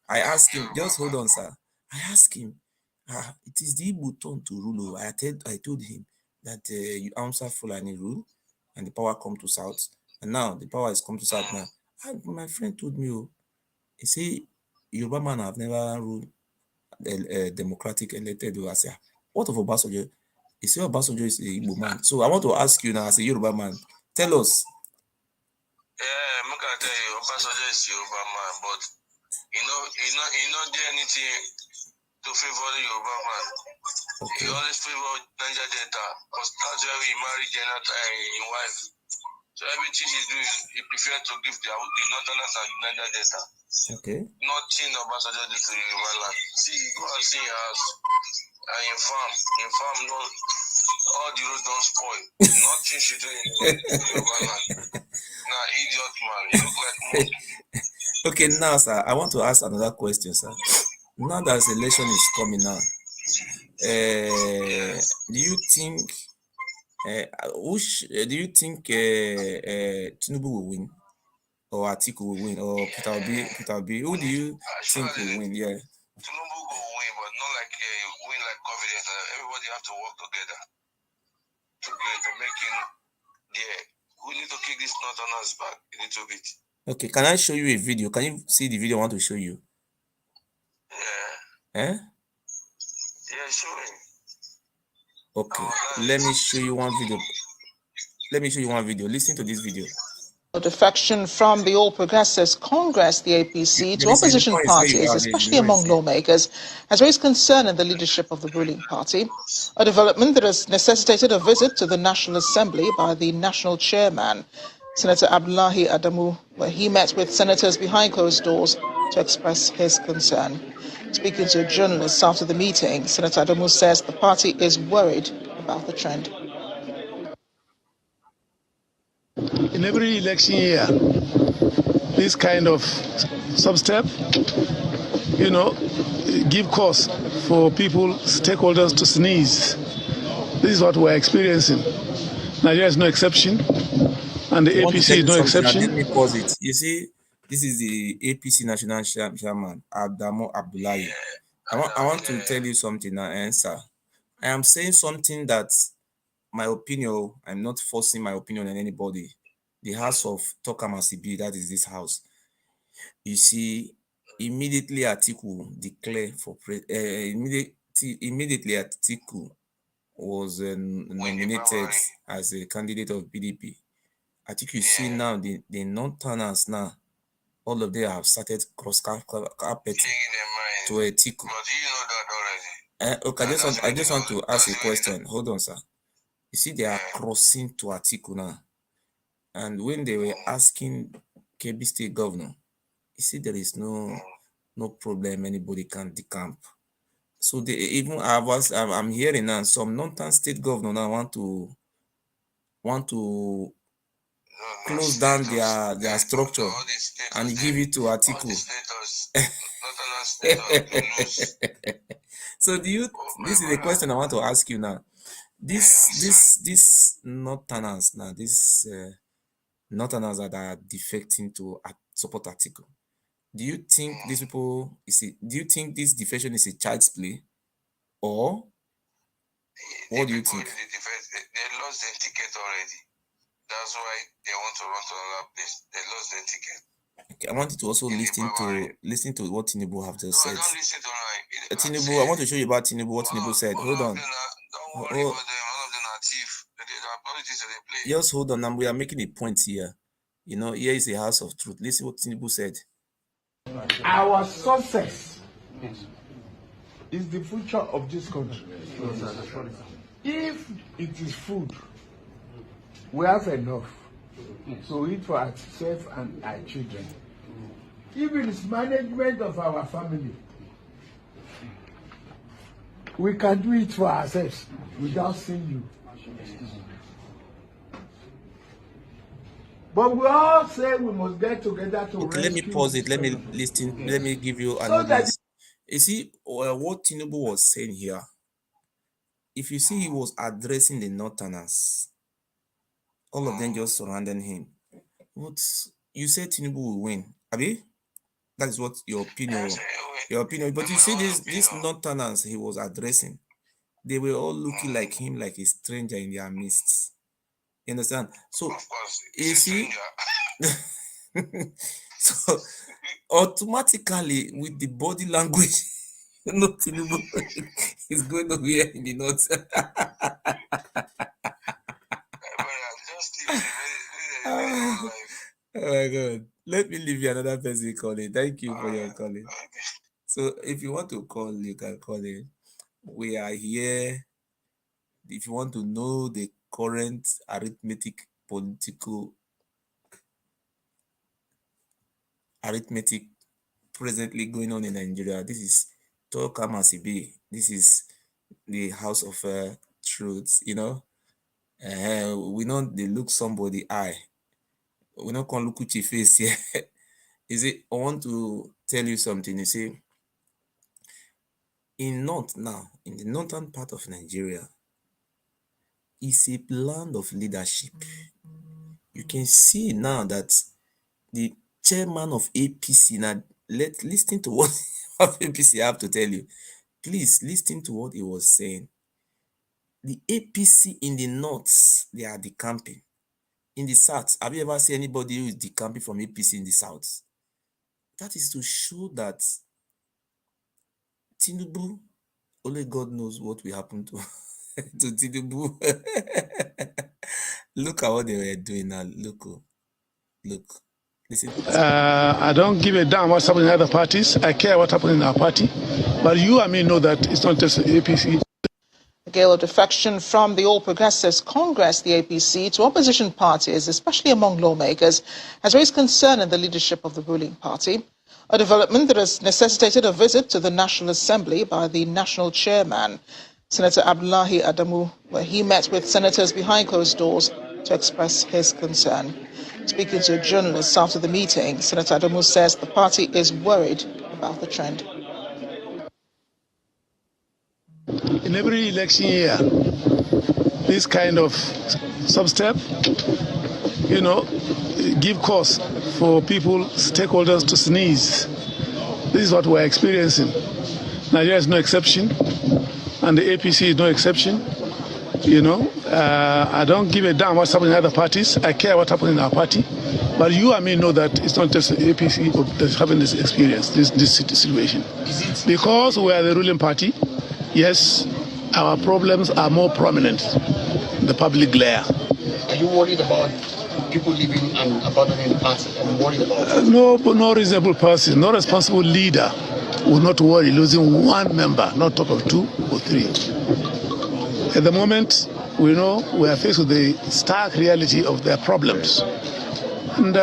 I ask him, just hold on, sir. I ask him, it is the Igbo turn to rule. I told him that you answer Fulani rule and the power come to South. And now the power has come to South now. And my friend told me, he said, Yoruba man have never ruled a democratic elected. I say, what of Obasanjo? He said, Obasanjo is a Igbo man. So I want to ask you now, as a Yoruba man, tell us. Yeah, I'm gonna tell you, Obasanjo is a Yoruba man, but he not do anything to favor the Yoruba man. Okay. He always favor Niger Delta, because that's where he married his wife. So everything he do, he prefer to give the Northerners and Niger Delta. Okay. Nothing Obasanjo do to Yoruba land. See, go and see your house. And in farm, no, all the roads don't spoil. Nothing she do in Yoruba land. Nah, idiot man. You look like Okay, now, sir, I want to ask another question, sir. Now that election is coming now, do you think do you think Tinubu will win, or ATIKU will win, or Peter Obi? Who do you think will win? Yeah. Tinubu go win, but not like win like confidence. Everybody have to work together to make him there. We need to kick this knot on us back a little bit. Okay, can I show you a video? Can you see the video I want to show you? Yeah. Eh? Yeah, show me. Okay, let me show you one video. Let me show you one video. Listen to this video. Defection from the All Progressives Congress, the APC, to opposition parties, especially among lawmakers, has raised concern in the leadership of the ruling party. A development that has necessitated a visit to the National Assembly by the national chairman, Senator Abdullahi Adamu, where he met with senators behind closed doors to express his concern. Speaking to journalists after the meeting, Senator Adamu says the party is worried about the trend. In every election year, this kind of sub-step, give cause for people, stakeholders to sneeze. This is what we're experiencing. Nigeria is no exception, and the APC is no exception. Let me pause it. You see, this is the APC National Chairman, Adamu Abdullahi. I want to tell you something now, sir. I am saying something that my opinion, I'm not forcing my opinion on anybody. The house of Tokamasibi, that is this house. You see, immediately ATIKU declared for immediately ATIKU was nominated as a candidate of PDP. ATIKU, you see now the non-turners now, all of them have started cross-carpeting to ATIKU. Okay, I just want to ask a question. Hold on, sir. You see, they are crossing to ATIKU now. And when they were asking KB State Governor, you see, there is no problem. Anybody can decamp. So they even I'm hearing now some non-town state governor now want to close down their structure and give it to ATIKU. So this is the question I want to ask you now. This northerners now, this northerners that are defecting to support ATIKU. Do you think these people do you think this defection is a child's play? Or what do you think? They lost their ticket already. That's why they want to run to another place. They lost their ticket. Okay, I want you to also listen to what Tinubu have just said. I don't listen to Tinubu, I want to show you about Tinubu, what Tinubu said. Hold on. Don't worry about them. All of them are thief. Politics they play. Just hold on, and we are making a point here. Here is a house of truth. Listen what Tinubu said. Our success is the future of this country. If it is food, we have enough to eat for ourselves and our children. If it is management of our family, we can do it for ourselves without seeing you. But we all say we must get together to okay, let me pause it. Let me listen. Let me give you another. You see, what Tinubu was saying here, if you see, he was addressing the northerners. All of them just surrounding him. What you said Tinubu will win, Abi? That is what your opinion. But you see, these northerners he was addressing, they were all looking like him, like a stranger in their midst. You understand? So you see, so automatically with the body language, Tinubu is going to be in the north. Oh my God. Let me leave you another person calling. Thank you for your calling. So if you want to call, you can call in. We are here. If you want to know the current political arithmetic presently going on in Nigeria, this is Toka Masibi. This is the house of truth, we know they look somebody eye. We not can look at your face here. You see, I want to tell you something. You see, in the northern part of Nigeria, is a land of leadership. You can see now that the chairman of APC, now listen to what of APC I have to tell you. Please listen to what he was saying. The APC in the north, they are decamping. In the south, have you ever seen anybody who is decamping from APC in the south? That is to show that Tinubu, only God knows what will happen to, to Tinubu. Look at what they were doing now. Look. Listen. I don't give a damn what's happening in other parties. I care what happens in our party. But you and me know that it's not just the APC. A gale of defection from the All Progressives Congress, the APC, to opposition parties, especially among lawmakers, has raised concern in the leadership of the ruling party. A development that has necessitated a visit to the National Assembly by the national chairman, Senator Abdullahi Adamu, where he met with senators behind closed doors to express his concern. Speaking to journalists after the meeting, Senator Adamu says the party is worried about the trend. In every election year, this kind of sub-step, give cause for people, stakeholders to sneeze. This is what we're experiencing. Nigeria is no exception, and the APC is no exception. I don't give a damn what's happening in other parties. I care what happens in our party. But you and me know that it's not just the APC that's having this experience, this situation. Because we are the ruling party, yes, our problems are more prominent in the public glare. Are you worried about people leaving and abandoning the party? I'm worried about that. No reasonable person, no responsible leader will not worry losing one member, not talk of 2 or 3. At the moment, we know we are faced with the stark reality of their problems. And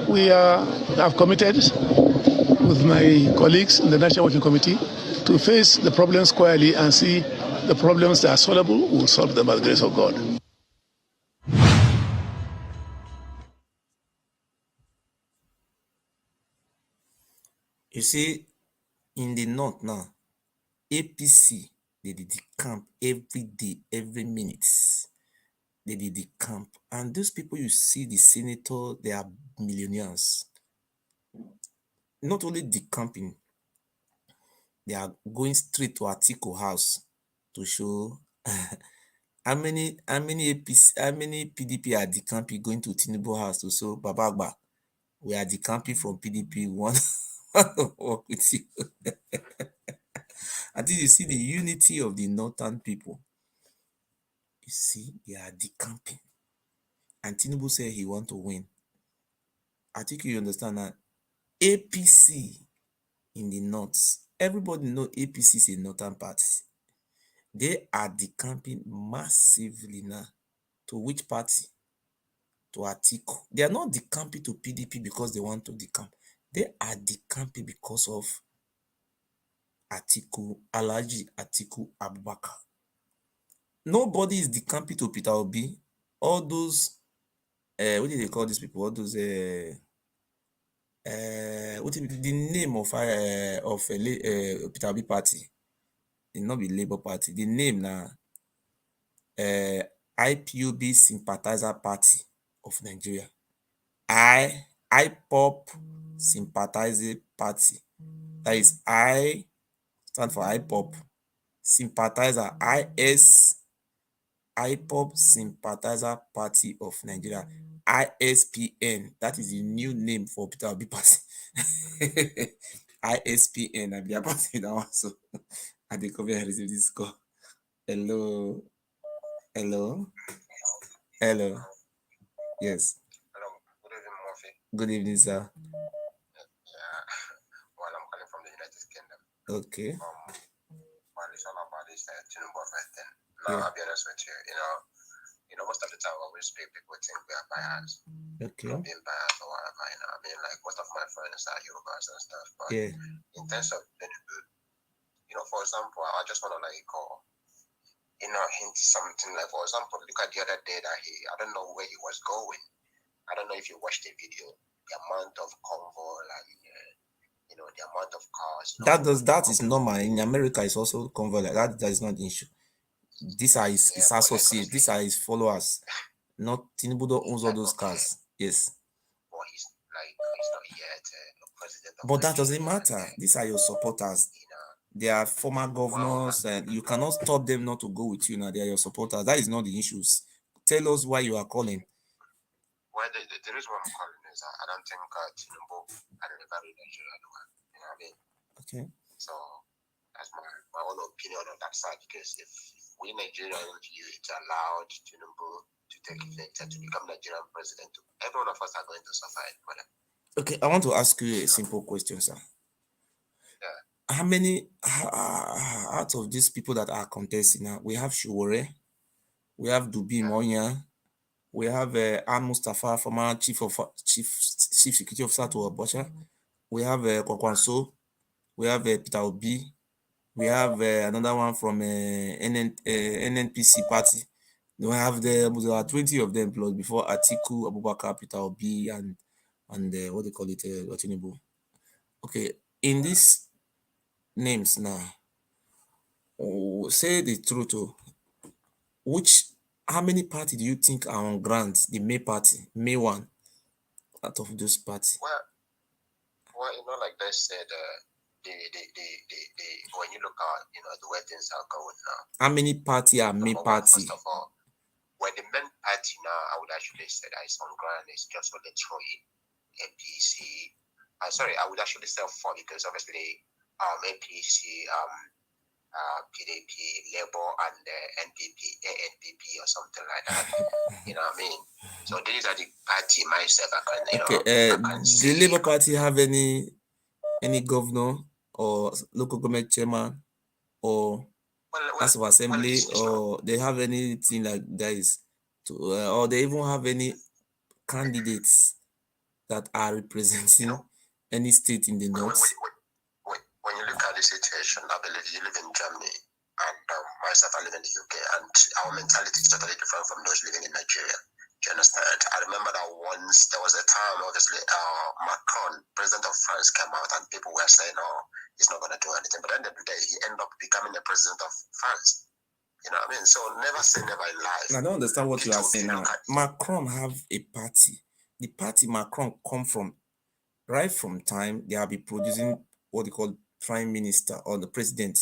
we have committed with my colleagues in the National Working Committee to face the problems squarely and see the problems that are solvable, we'll solve them by the grace of God. You see, in the north now, APC, they did the camp every day, every minute. They did the camp. And those people you see, the senator, they are millionaires. Not only the camping, they are going straight to ATIKU house to show how many PDP are decamping going to Tinubu house to show Babagba. We are decamping from PDP. One work with you. I think you see the unity of the northern people. You see, they are decamping. And Tinubu said he want to win. I think you understand that. APC in the north. Everybody know APC is a northern party. They are decamping massively now. To which party? To ATIKU. They are not decamping to PDP because they want to decamp. They are decamping because of ATIKU, Alhaji Atiku Abubakar. Nobody is decamping to Peter Obi. All those, what do they call these people? All those, what is the name of Peter Obi party? It not be Labour Party. The name now, IPOB Sympathizer Party of Nigeria. IPOB Sympathizer Party. That is I stand for IPOB Sympathizer. IPOB Sympathizer Party of Nigeria. ISPN. That is the new name for Peter Obi Party. ISPN. And their party now also. And they come here and receive this call. Hello. Yes. Hello. Good evening, Murphy. Good evening, sir. Well, I'm calling from the United Kingdom. Okay. Well, it's all about this Tinubu thing. Now, I'll be honest with you. Most of the time when we speak, people think we are biased. Okay. Not being biased or whatever. Like most of my friends are Yorubas and stuff. But in terms of Tinubu, for example, I just want to hint something like, for example, look at the other day that I don't know where he was going. I don't know if you watched the video. the amount of convoy and the amount of cars. That is normal in America. It's also convoy like that. That is not the issue. These are his associates. These are his followers. Not Tinubu owns all those cars. Yes. Well, he's not yet a president. But that doesn't matter. These are your supporters. They are former governors, and you cannot stop them not to go with you now. They are your supporters. That is not the issues. Tell us why you are calling. Well, the reason why I'm calling is I don't think Tinubu had a very Nigeria. You know what I mean? Okay. So that's my own opinion on that side. Because if we Nigerians youth allowed Tinubu to take effect and to become Nigerian president, every one of us are going to suffer it. Okay, I want to ask you a simple question, sir. Yeah. How many out of these people that are contesting now? We have Shuwore, we have Dubi Monya, we have An Mustafa, former chief security officer to Abacha. We have Kwakwanso, we have Peter Obi, we have another one from NNPC party. We have there are 20 of them plus before ATIKU, Abubakar, Peter Obi, and what they call it, Tinubu. Okay, in these names now, say the truth. How many parties do you think are on grants? The May party, May one, out of those parties. Well, like they said, when you look at the way things are going now. How many parties are May party? First of all, when the main party now, I would actually say that it's on ground is just for the throwing APC. Sorry, I would actually say 4 because obviously APC, PDP, Labour, and NPP, ANPP or something like that. You know what I mean? So these are the party myself. The Labour Party have any governor or local government chairman or House of Assembly, or they have anything like that is or they even have any candidates that are representing any state in the north? When you look at the situation, I believe you live in Germany, and myself, I live in the UK, and our mentality is totally different from those living in Nigeria. Do you understand? I remember that once there was a time, obviously, Macron, president of France, came out and people were saying, "Oh, he's not going to do anything." But at the end of the day, he ended up becoming the president of France. You know what I mean? So never say never in life. I don't understand what you are saying now. Macron have a party. The party Macron come from, right from time they have been producing what they call prime minister or the president.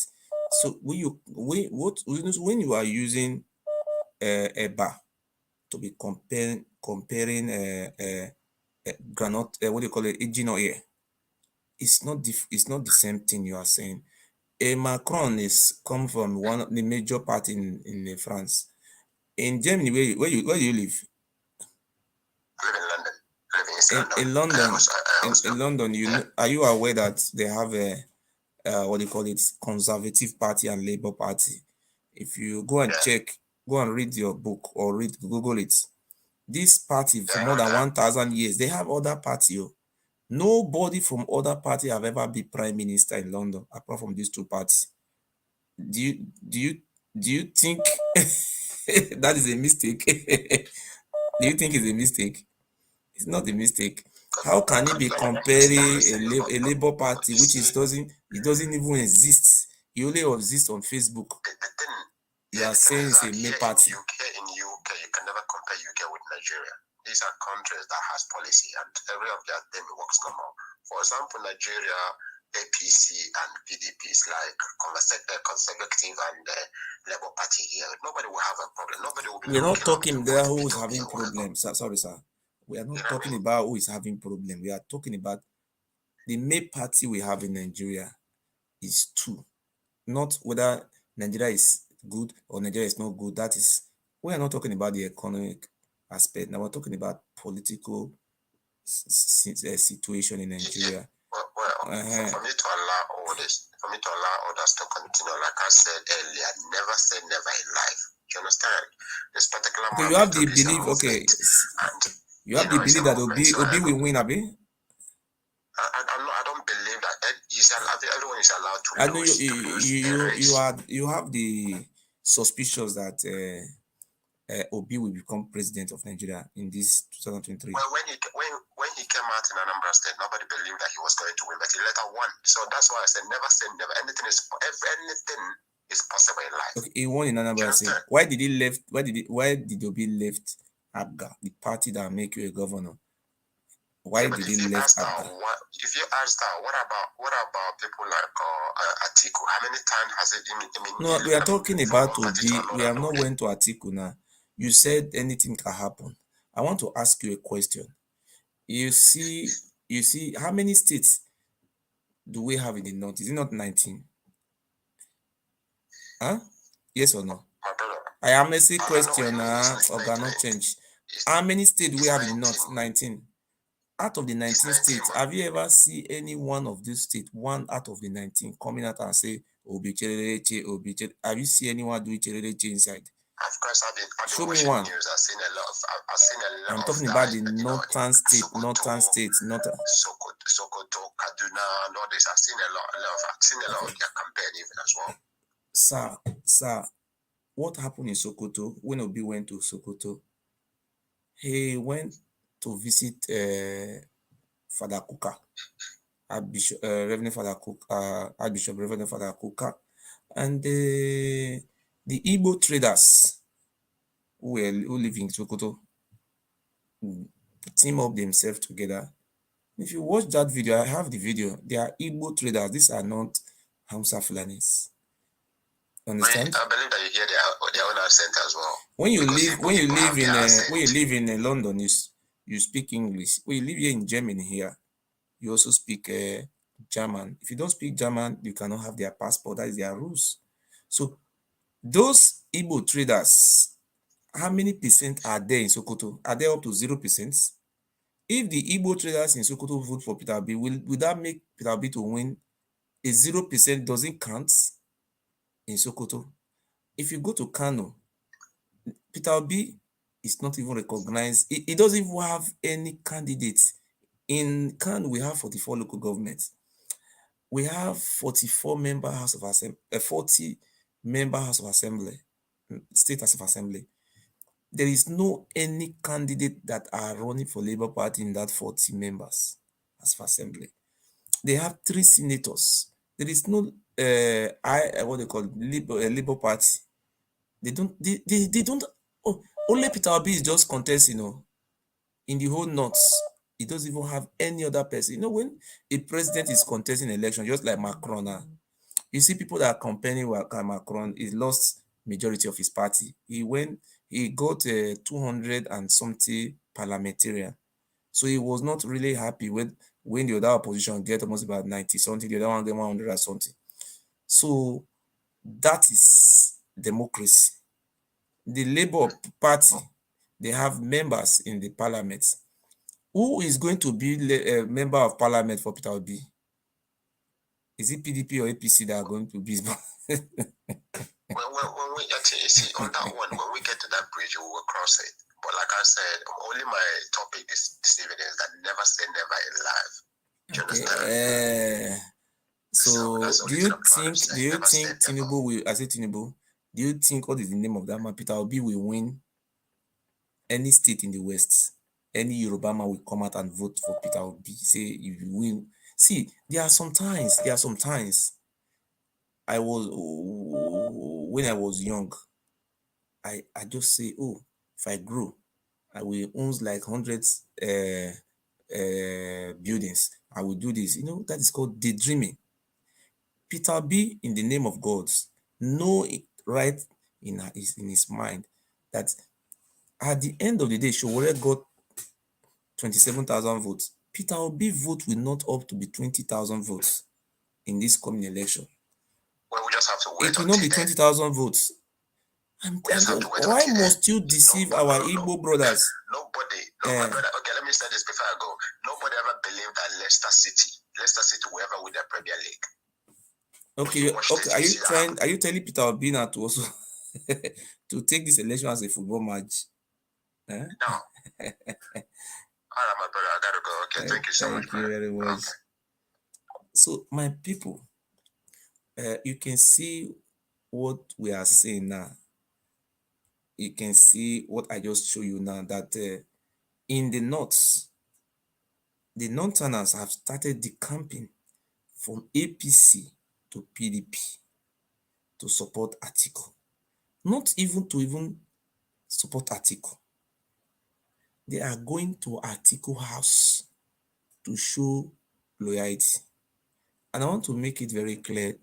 So when you are using a bar to be comparing granite, what do you call it, engine oil, it's not the same thing you are saying. Macron is come from one of the major party in France. In Germany, where do you live? I live in London. In London, are you aware that they have a what do you call it, Conservative Party and Labour Party? If you go and go and read your book or Google it. This party for more than 1,000 years, they have other party. Nobody from other party have ever been prime minister in London apart from these two parties. Do you think that is a mistake? Do you think it's a mistake? It's not a mistake. How can it be comparing a Labour Party which doesn't even exist? It only exists on Facebook. You are saying it's a May party. In UK, you can never compare UK with Nigeria. These are countries that has policy, and every of their thing works normal. For example, Nigeria, APC and PDP is like conservative and Labour Party here. Nobody will have a problem. Nobody will be. We're not talking there who is having problems. Sorry, sir. We are not talking about who is having problem. We are talking about the May party we have in Nigeria is two. Not whether Nigeria is good or Nigeria is not good. That is, we are not talking about the economic aspect. Now we're talking about political situation in Nigeria. For me to allow all this, for me to allow others to continue, like I said earlier, never say never in life. Do you understand? This particular okay, you have the belief, okay. You have the belief that Obi will win, Abi? I don't believe that everyone is allowed to lose. I know you have the suspicions that Obi will become president of Nigeria in this 2023. Well, when he came out in Anambra State, nobody believed that he was going to win, but he later won. So that's why I said never say never. Anything is possible in life. Okay, he won in Anambra State. Why did he left? Why did Obi left ABGA, the party that make you a governor? Why did he left ABGA? If you ask that, what about people like ATIKU? How many times has it been? No, we are talking about Obi. We have not went to ATIKU now. You said anything can happen. I want to ask you a question. You see, how many states do we have in the north? Is it not 19? Huh? Yes or no? I am asking question or cannot change. How many states do we have in the north? 19. Out of the 19 states, have you ever seen any one of these states, one out of the 19, coming out and say, Obi Cherereche, Obi Cherereche? Have you seen anyone doing Cherereche inside? Of course, I've Show been me one. News. I've seen a lot. I'm talking about the northern states, northern states, not Sokoto, Kaduna, and all this. I've seen a lot of their campaign even as well. Sir, what happened in Sokoto when Obi went to Sokoto? He went to visit Father Kuka, Archbishop Reverend Father Kuka, Archbishop Reverend Father Kuka, and the Igbo traders who live in Sokoto team up themselves together. If you watch that video, I have the video. They are Igbo traders. These are not Hausa Fulanis. Understand? I believe that you hear their own accent as well. When you live in London, you speak English. When you live here in Germany here, you also speak German. If you don't speak German, you cannot have their passport. That is their rules. So those Igbo traders, how many percent are there in Sokoto? Are they up to 0%? If the Igbo traders in Sokoto vote for Peter Obi, will that make Peter Obi to win? A 0% doesn't count in Sokoto. If you go to Kano, Peter Obi is not even recognized. He doesn't even have any candidates. In Kano, we have 44 local governments. We have 44 member House of Assembly, 40 member House of Assembly, State House of Assembly. There is no any candidate that are running for Labour Party in that 40 members House of Assembly. They have 3 senators. There is no what they call Labour Party. They don't. Oh, only Peter Obi is just contesting, in the whole north. He doesn't even have any other person. When a president is contesting election, just like Macron now, you see people that are campaigning with Macron, he lost majority of his party. He got 200 and something parliamentarian. So he was not really happy when the other opposition get almost about 90 something, the other one get 100 or something. So that is democracy. The Labour Party, they have members in the parliament. Who is going to be a member of parliament for Peter Obi? Is it PDP or APC that are going to be? when we actually see on that one, when we get to that bridge, we will cross it. But like I said, only my topic this evening is that never say never in life. Do you understand? So do you think Tinubu will? I say Tinubu. Do you think what is the name of that man? Peter Obi will win any state in the West? Any Yoruba man will come out and vote for Peter Obi. Say you win. See, there are some times. When I was young, I just say, oh, if I grow, I will own like hundreds buildings. I will do this. That is called daydreaming. Peter Obi, in the name of God, know it right in his mind that at the end of the day, Showore got 27,000 votes. Peter Obi vote will not up to be 20,000 votes in this coming election. Well, we just have to wait. It will not be 20,000 votes. Why must you deceive our Igbo brothers? Nobody. My brother, okay, let me say this before I go. Nobody ever believed that Leicester City will ever win the Premier League. Okay. Are you telling Peter Obi now to also to take this election as a football match? No. All right, my brother, I gotta go. Okay, thank you so much. Thank you very much. Okay. So, my people, you can see what we are saying now. You can see what I just show you now, that in the north, the Northerners have started decamping from APC to PDP to support ATIKU. Not even to support ATIKU. They are going to ATIKU house to show loyalty. And I want to make it very clear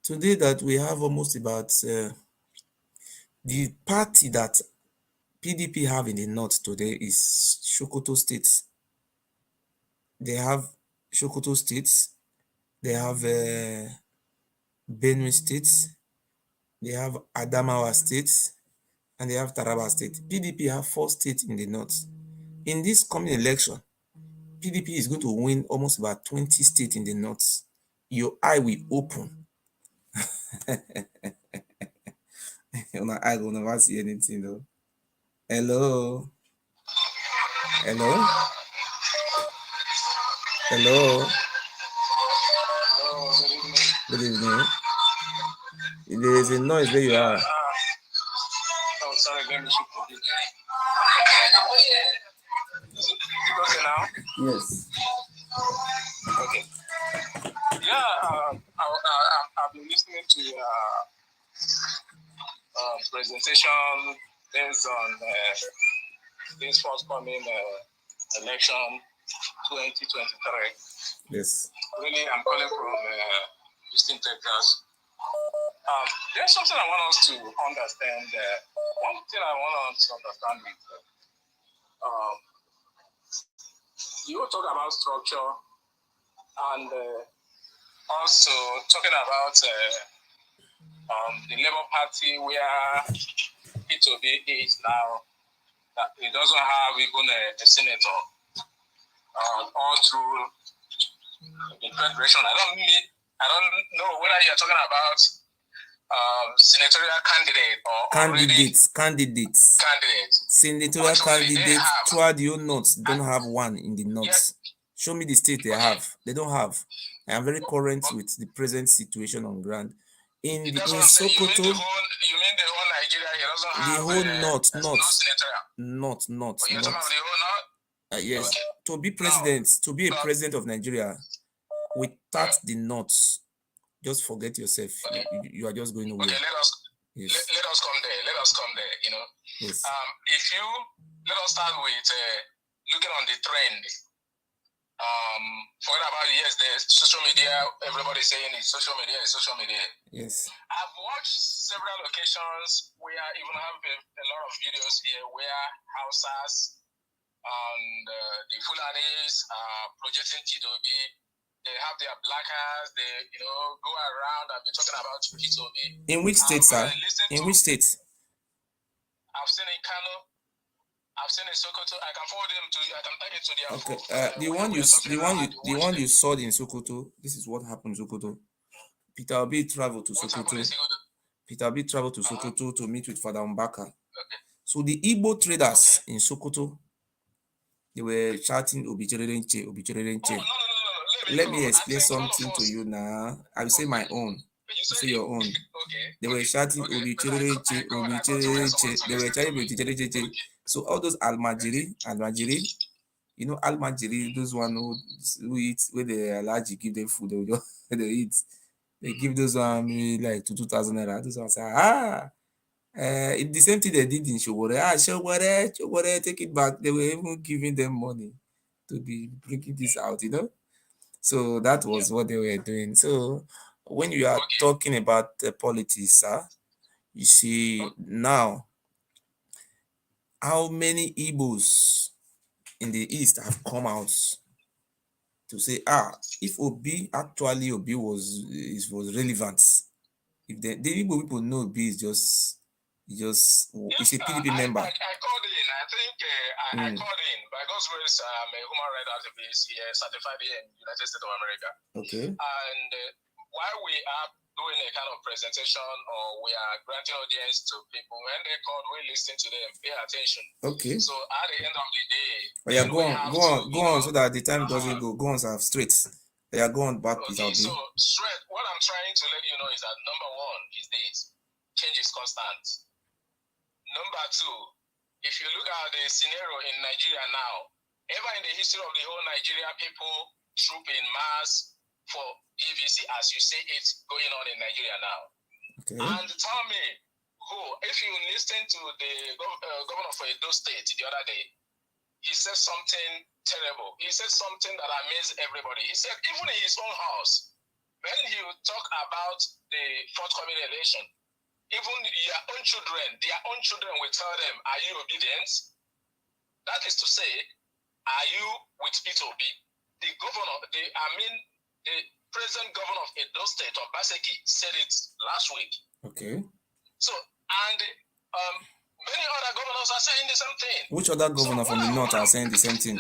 today that we have almost about the party that PDP have in the north today is Sokoto State. They have Sokoto State, they have Benue State, they have Adamawa State, and they have Taraba State. PDP have 4 states in the north. In this coming election, PDP is going to win almost about 20 states in the north. Your eye will open. My eye will never see anything though. Hello. Hello. Hello. Good evening. There is a noise where you are. Oh, sorry, let me shift a bit. Is it okay now? Yes. Okay. Yeah, I've been listening to presentation based on this forthcoming election 2023. Yes. Really, I'm calling from Houston, Texas. There's something I want us to understand. One thing I want us to understand is you talk about structure and also talking about the Labour Party where P2B is now, that it doesn't have even a senator all through the federation. I don't know whether you're talking about senatorial candidate or candidates. Senatorial candidates throughout the whole north don't have one in the north. Yes. Show me the state they have. They don't have. I am very current with the present situation on ground. In Sokoto, you mean the whole Nigeria? It doesn't have the whole north. Oh, you're talking about the whole north? Yes. Okay. To be president, to be a president of Nigeria, without the north, just forget yourself. You are just going nowhere. Okay, let us come there. Let us come there. You know. Yes. Let us start with looking on the trend. Forget about the social media. Everybody's saying it's social media. Yes. I've watched several occasions where I even have a lot of videos here where Hausas and the Fulanis are projecting P2B. They have their blackers. They go around and be talking about P2B. In which state, sir? In which state? I've seen in Kano. I've seen in Sokoto. I can forward them to you. I can tag it to their phone. Okay. The one you saw in Sokoto. This is what happened in Sokoto. Peter Obi traveled to Sokoto. Peter Obi traveled to Sokoto to meet with Father Mbaka. Okay. So the Igbo traders in Sokoto, they were shouting Obicherenche, Obicherenche. Let me explain something to you now. I will say my own. You say your own. Okay. They were shouting Obicherenche, Obicherenche. They were shouting Obicherenche. So all those Almajiri, you know Almajiri, those one who eat where the allergy give them food, they eat. They give those one like 2,000 naira. Those ones say, it's the same thing they did in Showore. Showore, take it back. They were even giving them money to be bringing this out, So that was what they were doing. So when you are talking about politics, you see now how many Igbos in the East have come out to say, if Obi was relevant, if the Igbo people know Obi is just it's a PDP member. I called in. I think I called in. By God's grace, I'm a human rights activist here, certified here in the United States of America. Okay. And while we are doing a kind of presentation or we are granting audience to people, when they call, we listen to them, pay attention. Okay. So at the end of the day, go on, so that the time doesn't go. Go on, sir, straight. Go on back. Okay, so straight. What I'm trying to let you know is that number one is this: change is constant. Number two, if you look at the scenario in Nigeria now, Ever in the history of the whole Nigeria, people troop in mass for EVC, as you say it's going on in Nigeria now. Okay. And tell me, if you listen to the governor of Edo State the other day, he said something terrible. He said something that amazed everybody. He said even in his own house, when he would talk about the forthcoming election, even their own children will tell them, are you obedient? That is to say, are you with P2B? The present governor of Edo State, Obaseki, said it last week. Okay. So, and many other governors are saying the same thing. Which other governor from the north are saying the same thing?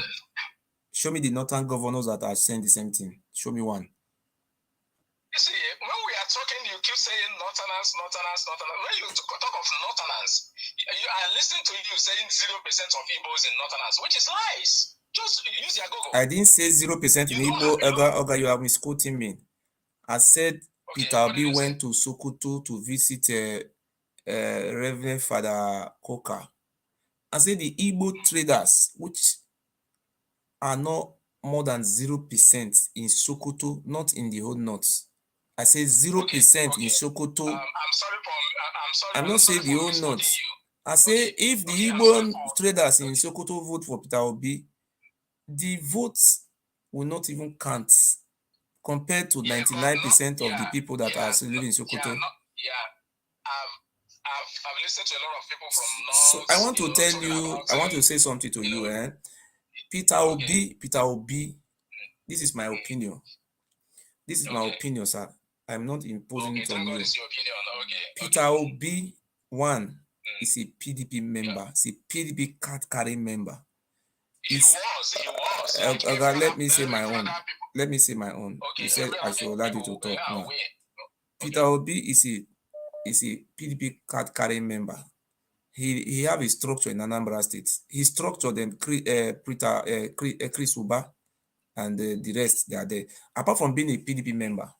Show me the northern governors that are saying the same thing. Show me one. You see, when we are talking, you keep saying northerners. When you talk of northerners, I listen to you saying 0% of Igbos in northerners, which is lies. Just use your Google. I didn't say 0% in Igbo. Oga, you are misquoting me. I said Peter Obi went to Sokoto to visit Reverend Father Koka. I said the Igbo traders, which are not more than 0% in Sokoto, not in the whole north. I say 0% in Sokoto. I'm not saying the whole north. I say if the Igbo traders in Sokoto vote for Peter Obi, the votes will not even count compared to 99% of the people that are still living in Sokoto. I've listened to a lot of people from north. So I want to tell you, I want to say something to you. Peter Obi, this is my opinion. This is my opinion, sir. I'm not imposing it on you. Peter Obi, one, is a PDP member. He's a PDP card-carrying member. He was. Let me say my own. Let me say my own. You said I should allow you to talk now. Peter Obi is a PDP card-carrying member. He have a structure in Anambra State. He structured them, Chris Uba, and the rest, they are there. Apart from being a PDP member.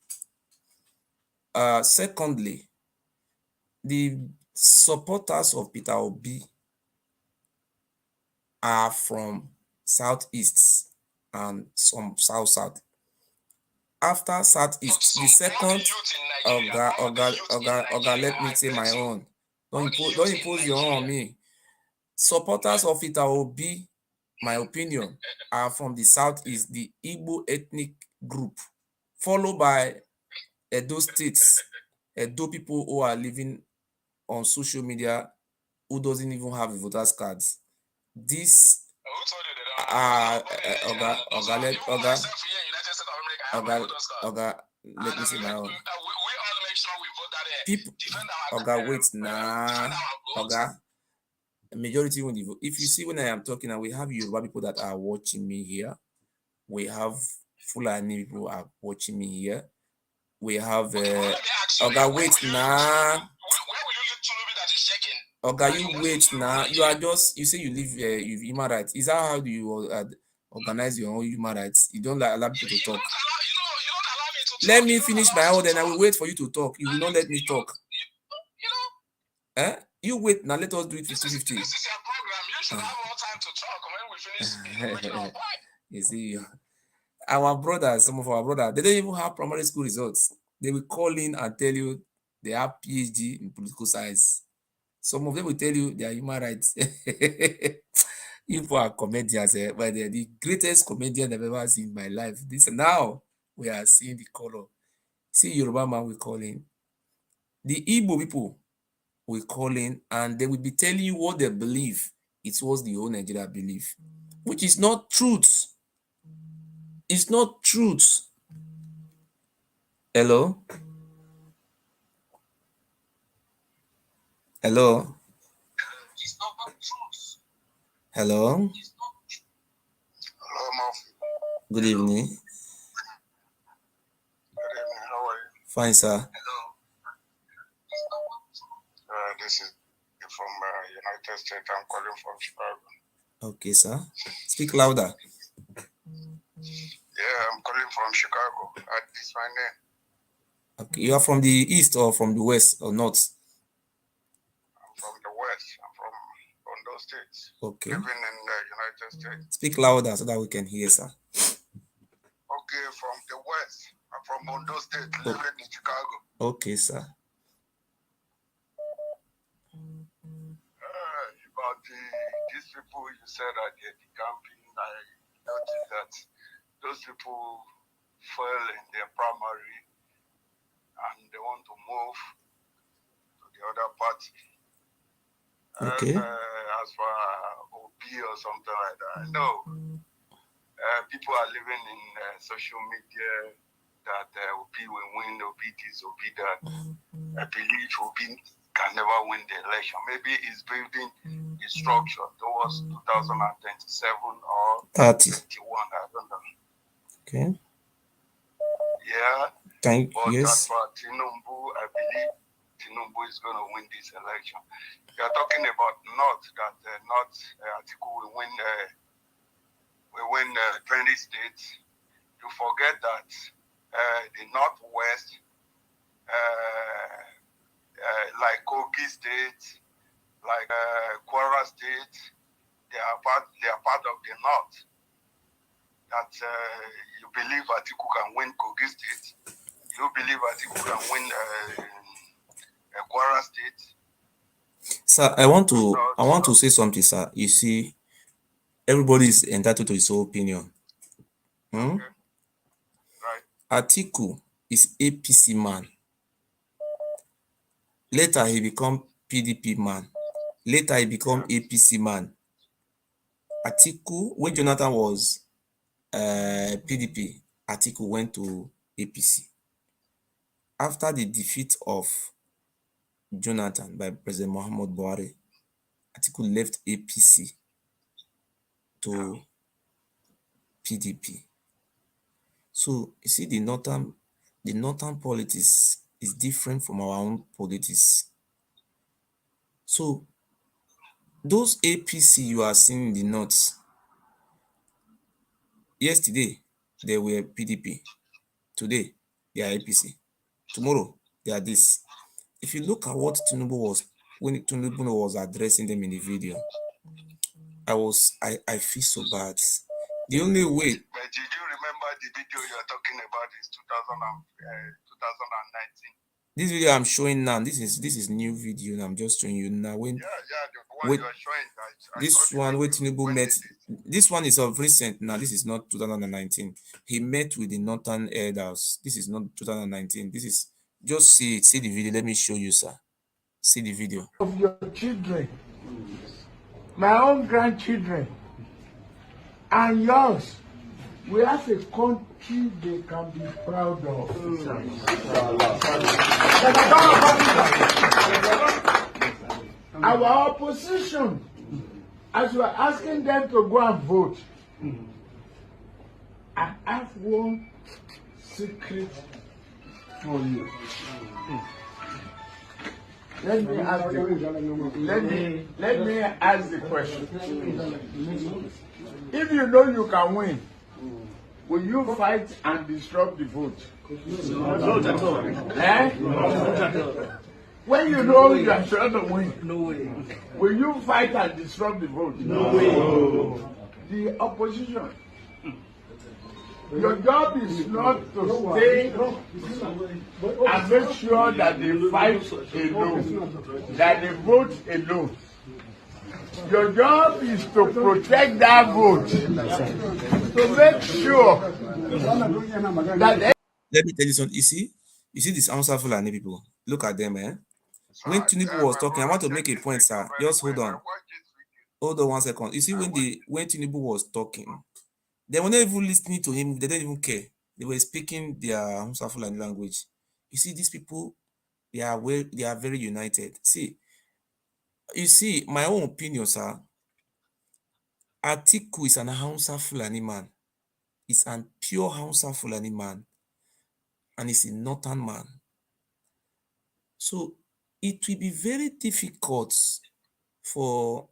Secondly, the supporters of Peter Obi are from Southeast and some South. After Southeast, the second, Oga, let me say my own. Don't impose your own on me. Supporters of Peter Obi, my opinion, are from the Southeast, the Igbo ethnic group, followed by Edo states, Edo people who are living on social media who doesn't even have voters cards. This let me say my own. People, wait now, majority won't vote. If you see when I am talking, and we have Yoruba people that are watching me here, we have Fulani people are watching me here. We have wait now. You wait now. You are just, you say you live you human rights. Is that how you organize your own human rights? You don't allow people to talk. Let me finish my own, and I will wait for you to talk. You will not let me talk. You wait now. Let us do it 50-50. This is your program. You should have more time to talk when we finish. You see, our brothers, some of our brothers, they don't even have primary school results. They will call in and tell you they have PhD in political science. Some of them will tell you they are human rights. People are comedians, but they're the greatest comedian I've ever seen in my life. This now we are seeing the color. See, Yoruba man will call in. The Igbo people will call in, and they will be telling you what they believe. It was the whole Nigeria belief, which is not truth. It's not truth. Hello? Hello? Hello? Hello, good evening. Good evening. How are you? Fine, sir. This is from United States. I'm calling from Chicago. Okay, sir. Speak louder. Yeah, I'm calling from Chicago. That is my name. Okay, you are from the east or from the west or north? I'm from the west. West. I'm from Ondo State. Okay. Living in the United States. Speak louder so that we can hear, sir. Okay, from the West. I'm from Ondo State, living in Chicago. Okay, sir. About these people you said that they're camping, I noticed that those people fell in their primary and they want to move to the other party. Okay. As for OP or something like that. I know people are living in social media that OP will win, OP this, OP that. I believe OP can never win the election. Maybe he's building his structure towards 2027 or 30. 21. I don't know. Okay. Yeah. But Yes. as for Tinubu, I believe Tinubu is going to win this election. You are talking about North, that North ATIKU will win 20 states. You forget that the Northwest, like Kogi State, like Kwara State, they are part of the North. That you believe ATIKU can win Kogi State. You believe ATIKU can win Kwara State. Sir, I want to say something, sir. You see, everybody is entitled to his own opinion. Okay. Right. ATIKU is APC man. Later he become PDP man. Later he become APC man. ATIKU, when Jonathan was PDP, ATIKU went to APC. After the defeat of Jonathan by President Muhammad Buhari, ATIKU left APC to PDP. So you see, the northern politics is different from our own politics. So those APC you are seeing in the north, yesterday they were PDP, today they are APC, tomorrow they are this. If you look at what Tinubu was addressing them in the video, I feel so bad. The only way. But did you remember the video you are talking about is 2019? This video I'm showing now, this is new video, and I'm just showing you now. When the one you are showing. This one where Tinubu met. This one is of recent. Now this is not 2019. He met with the northern elders. This is not 2019. This is just see it. See the video. Let me show you, sir. See the video. Of your children, my own grandchildren, and yours. We have a country they can be proud of. Our opposition, as we are asking them to go and vote, I have one secret for you. Let me ask the question. If you know you can win, will you fight and disrupt the vote? Not at all. Eh? When you know you are sure to win, No way. will you fight and disrupt the vote? No way. The opposition. Your job is not to stay and make sure that they fight alone, that they vote alone. Your job is to protect that vote, to make sure that. Let me tell you something. You see this answer Fulani people. Look at them, eh? When Tinubu was talking, I want to make a point, sir. Just hold on. Hold on 1 second. You see, when Tinubu was talking, they were not even listening to him. They didn't even care. They were speaking their Hausa Fulani language. You see, these people, they are very united. See, you see, my own opinion, sir. ATIKU is an Hausa Fulani man. He's a pure Hausa Fulani man. And he's a northern man. So it will be very difficult for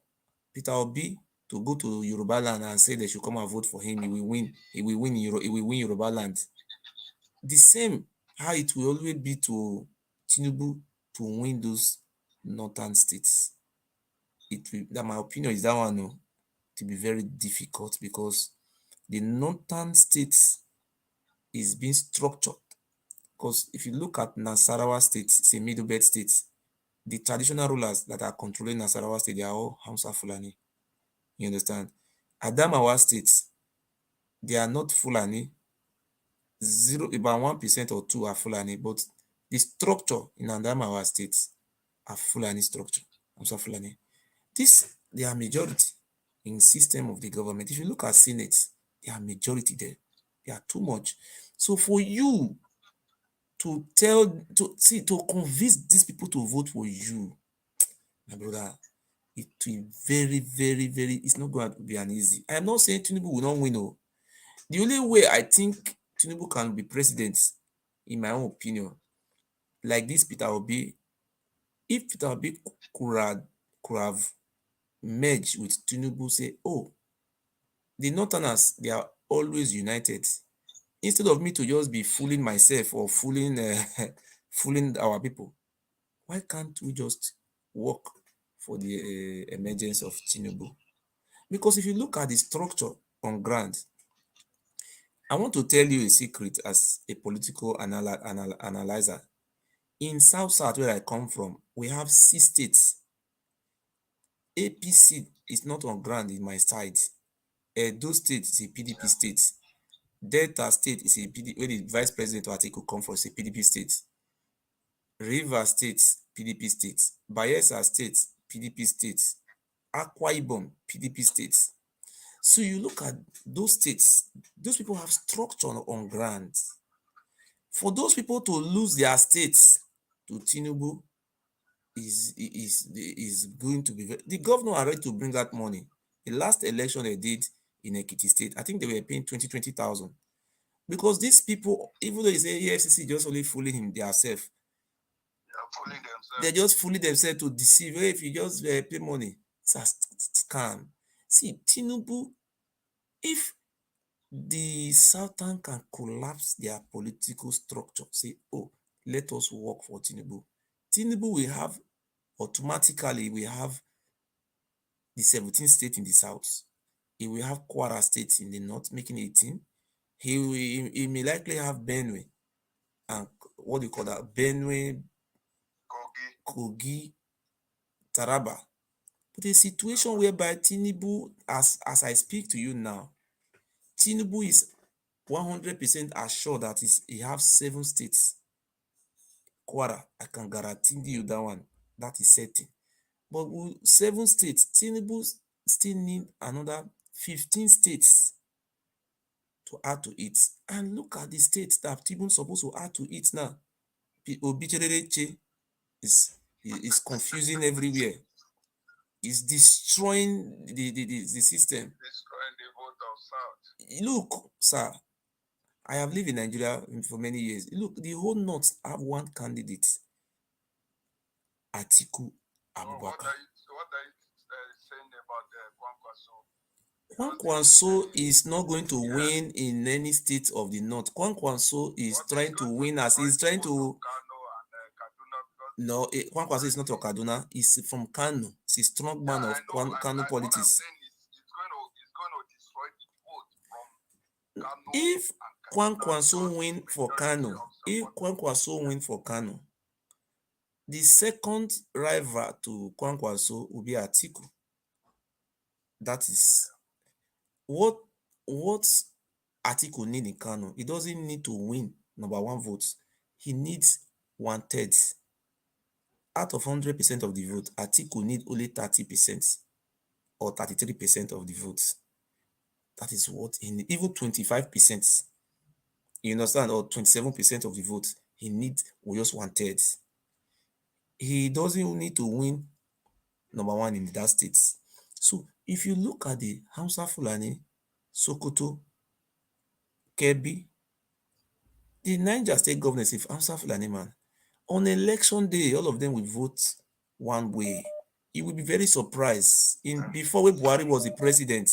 Peter Obi to go to Yoruba land and say they should come and vote for him. He will win. He will win Yoruba land. The same how it will always be to Tinubu to win those northern states. that my opinion is that one to be very difficult, because the northern states is being structured. Because if you look at Nasarawa state, it's a middle belt state. The traditional rulers that are controlling Nasarawa state, they are all Hausa Fulani. You understand? Adamawa state, they are not Fulani. About 1% or 2% are Fulani, but the structure in Adamawa state are Fulani structure. Hausa Fulani. They are majority in system of the government. If you look at Senate, they are majority there. They are too much. So for you to convince these people to vote for you, my brother, it will very, very, very, it's not going to be an easy. I am not saying Tinubu will not win. No. The only way I think Tinubu can be president, in my own opinion, like this Peter Obi, if Peter Obi could have merged with Tinubu, say, oh, the Northerners, they are always united. Instead of me to just be fooling myself or fooling our people, why can't we just work for the emergence of Tinubu? Because if you look at the structure on ground, I want to tell you a secret as a political analyzer. In South where I come from, we have 6 states. APC is not on ground in my side. Edo State is a PDP state. Delta State is a PDP, where the Vice President of ATIKU come from, is a PDP state. River State, PDP state. Bayelsa State, PDP state. Akwa Ibom, PDP state. So you look at those states, those people have structure on ground. For those people to lose their states to Tinubu is going to be the governor are ready to bring that money. The last election they did in Ekiti State, I think they were paying 20,000. Because these people, even though they say EFCC just only fooling him themselves, they just fooling themselves to deceive. If you just pay money, it's a scam. See, Tinubu, if the Southern can collapse their political structure, say, oh, let us work for Tinubu. Tinubu will have, automatically, we have the 17th state in the South. He will have Kwara State in the North, making 18. He may likely have Benue, and what do you call that? Benue, Kogi, Taraba. But a situation whereby Tinubu, as I speak to you now, Tinubu is 100% assured that he has 7 states. Kwara, I can guarantee you that one. That is certain. But with 7 states, Tinubu still need another 15 states to add to it. And look at the states that Tinubu is supposed to add to it now. Obichereche is confusing everywhere. It's destroying the system. Destroying the vote of South. Look, sir, I have lived in Nigeria for many years. Look, the whole North have one candidate, ATIKU Abubakar. What are you saying about Kwankwaso? Kwankwaso is not going to win in any state of the North. Kwankwaso is trying to win as he's trying to. No, Kwankwaso is not from Kaduna. He's from Kano. He's a strong man of Kano politics. If Kwankwaso win for Kano, the second rival to Kwankwaso will be ATIKU. That is what ATIKU need in Kano. He doesn't need to win number 1 votes. He needs 1/3. Out of 100% of the vote, ATIKU need only 30% or 33% of the votes. That is what he need. Even 25%, you understand, or 27% of the vote, he needs just 1/3. He doesn't need to win number 1 in that state. So if you look at the Hausa Fulani, Sokoto, Kebbi, the Niger state governors, if Hausa Fulani man, on election day, all of them will vote one way. You will be very surprised. Before when Buhari was the president,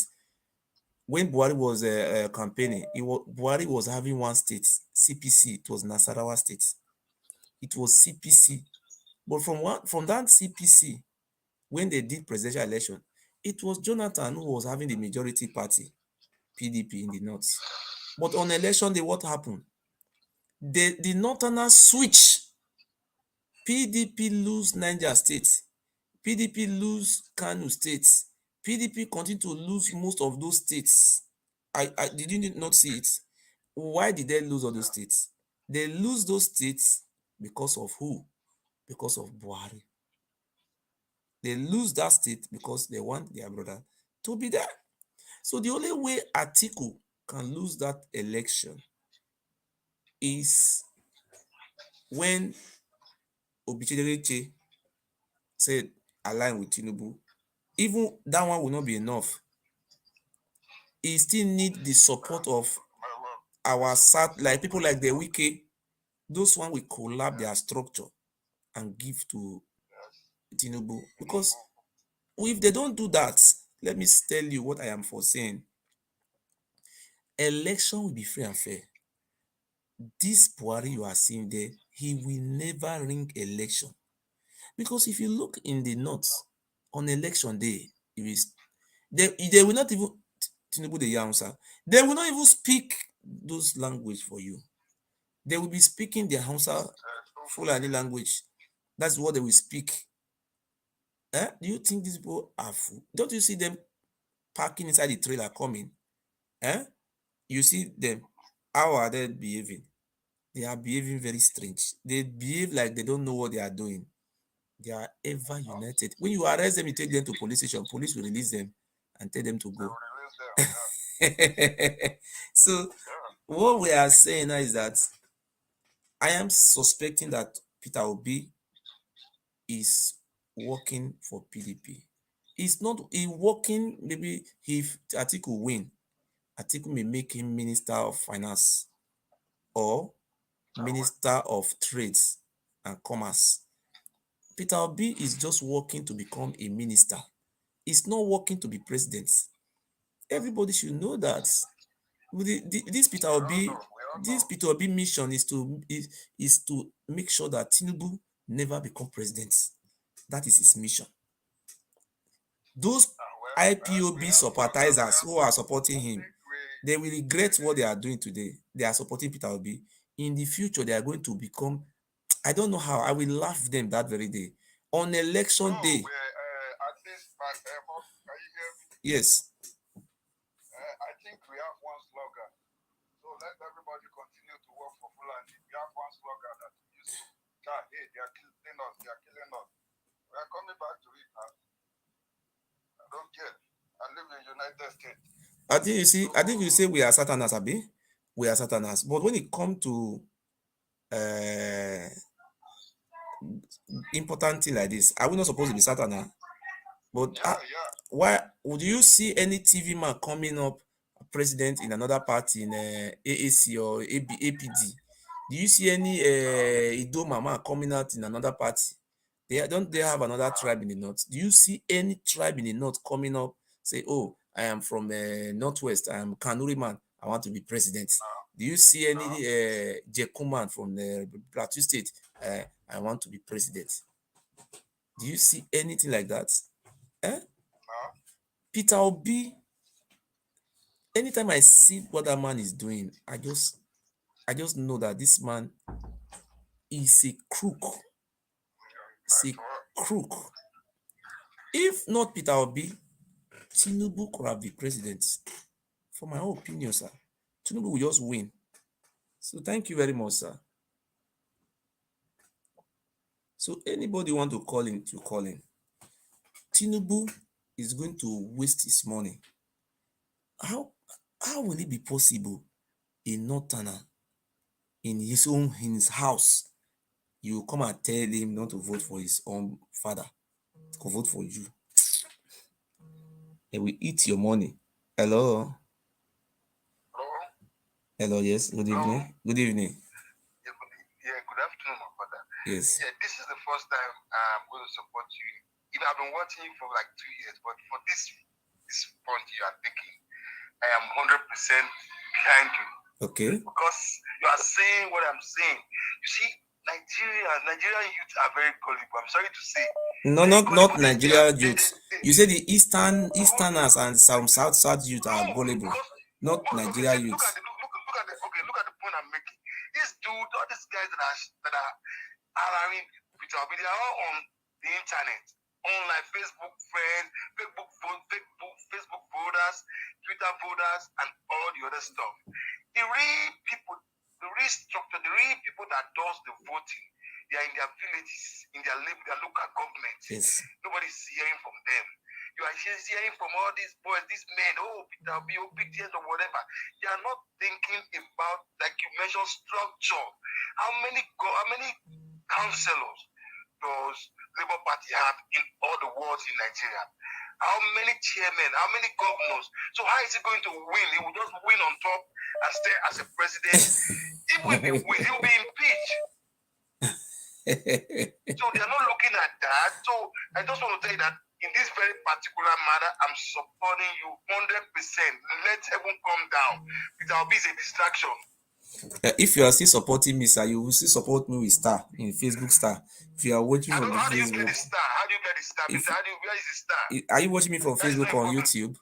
when Buhari was campaigning, Buhari was having one state, CPC. It was Nasarawa State. It was CPC. But from that CPC, when they did presidential election, it was Jonathan who was having the majority party, PDP in the north. But on election day, what happened? The northerners switch. PDP lose Niger State. PDP lose Kano State. PDP continue to lose most of those states. Did you not see it? Why did they lose all those states? They lose those states because of who? Because of Buhari. They lose that state because they want their brother to be there. So the only way ATIKU can lose that election is when Obichedereche said align with Tinubu. Even that one will not be enough. He still need the support of our like people like the Wike. Those one will collapse their structure and give to Tinubu. Because if they don't do that, let me tell you what I am foreseeing. Election will be free and fair. This Buhari you are seeing there, he will never ring election. Because if you look in the north, on election day, they will not even, Tinubu the Hausa, they will not even speak those language for you. They will be speaking their Hausa, Fulani language. That's what they will speak. Do you think these people are fool? Don't you see them parking inside the trailer coming? You see them. How are they behaving? They are behaving very strange. They behave like they don't know what they are doing. They are ever united. When you arrest them, you take them to police station. Police will release them and tell them to go. So what we are saying now is that I am suspecting that Peter Obi is working for PDP. He's not working. Maybe if ATIKU win, ATIKU may make him Minister of Finance or Minister of Trades and Commerce. Peter Obi is just working to become a minister. He's not working to be president. Everybody should know that. This Peter Obi mission is to make sure that Tinubu never become president. That is his mission. Those IPOB sympathizers who are supporting him, they will regret what they are doing today. They are supporting Peter Obi. In the future, they are going to become, I don't know how, I will laugh them that very day. On election day. Yes. I think we have one slogan. So let everybody continue to work for Fulani. We have one slogan that we use to tell, hey, they are killing us, they are killing us. We are coming back to it now. I don't care. I live in the United States. I think you say we are Satanas, Abi. We are Satanas. But when it comes to important thing like this, are we not supposed to be Satana? But why would you see any TV man coming up president in another party in AAC or APD? Do you see any Ido Mama coming out in another party? They have another tribe in the north? Do you see any tribe in the north coming up, say, oh, I am from Northwest, I am Kanuri man, I want to be president? Do you see any Jekuman from the Plateau State, I want to be president? Do you see anything like that? Peter Obi, anytime I see what that man is doing, I just know that this man is a crook. It's a crook. If not Peter Obi, Tinubu could have been president. For my own opinion, sir, Tinubu will just win. So thank you very much, sir. So anybody want to call in, Tinubu is going to waste his money. How will it be possible a northerner in his house, you come and tell him not to vote for his own father, to vote for you? They will eat your money. Hello. Hello, yes. Good evening. Good evening. Yeah, good afternoon, my brother. Yes. Yeah, this is the first time I'm going to support you. Even I've been watching you for like 2 years, but for this point you are taking, I am 100% behind you. Okay. Because you are saying what I'm saying. You see, Nigerian youth are very gullible. I'm sorry to say, No, not Nigeria youth. You say the Easterners and some South youth are gullible. Not Nigeria youth. Look at the point I'm making. These dudes, all these guys that are allowing Peter Obi, they are all on the internet, online Facebook friends, Facebook voters, Twitter voters, and all the other stuff. The real people, the real structure, the real people that does the voting, they are in their villages, in their local government. Yes. Nobody's hearing from them. You are just hearing from all these boys, these men, Peter Obi, BTS or whatever. They are not thinking about, like you mentioned, structure. How many councillors does Labour Party have in all the wards in Nigeria? How many chairmen? How many governors? So how is he going to win? He will just win on top and stay as a president. Even if he wins, he will be impeached. So they are not looking at that. So I just want to tell you that in this very particular matter, I'm supporting you 100%. Let heaven come down. Peter Obi is a distraction. If you are still supporting me, sir, you will still support me with star in Facebook star. If you are watching from the How do you Facebook, get the star? How do you get the star? Where is the star? Are you watching me from Facebook or YouTube?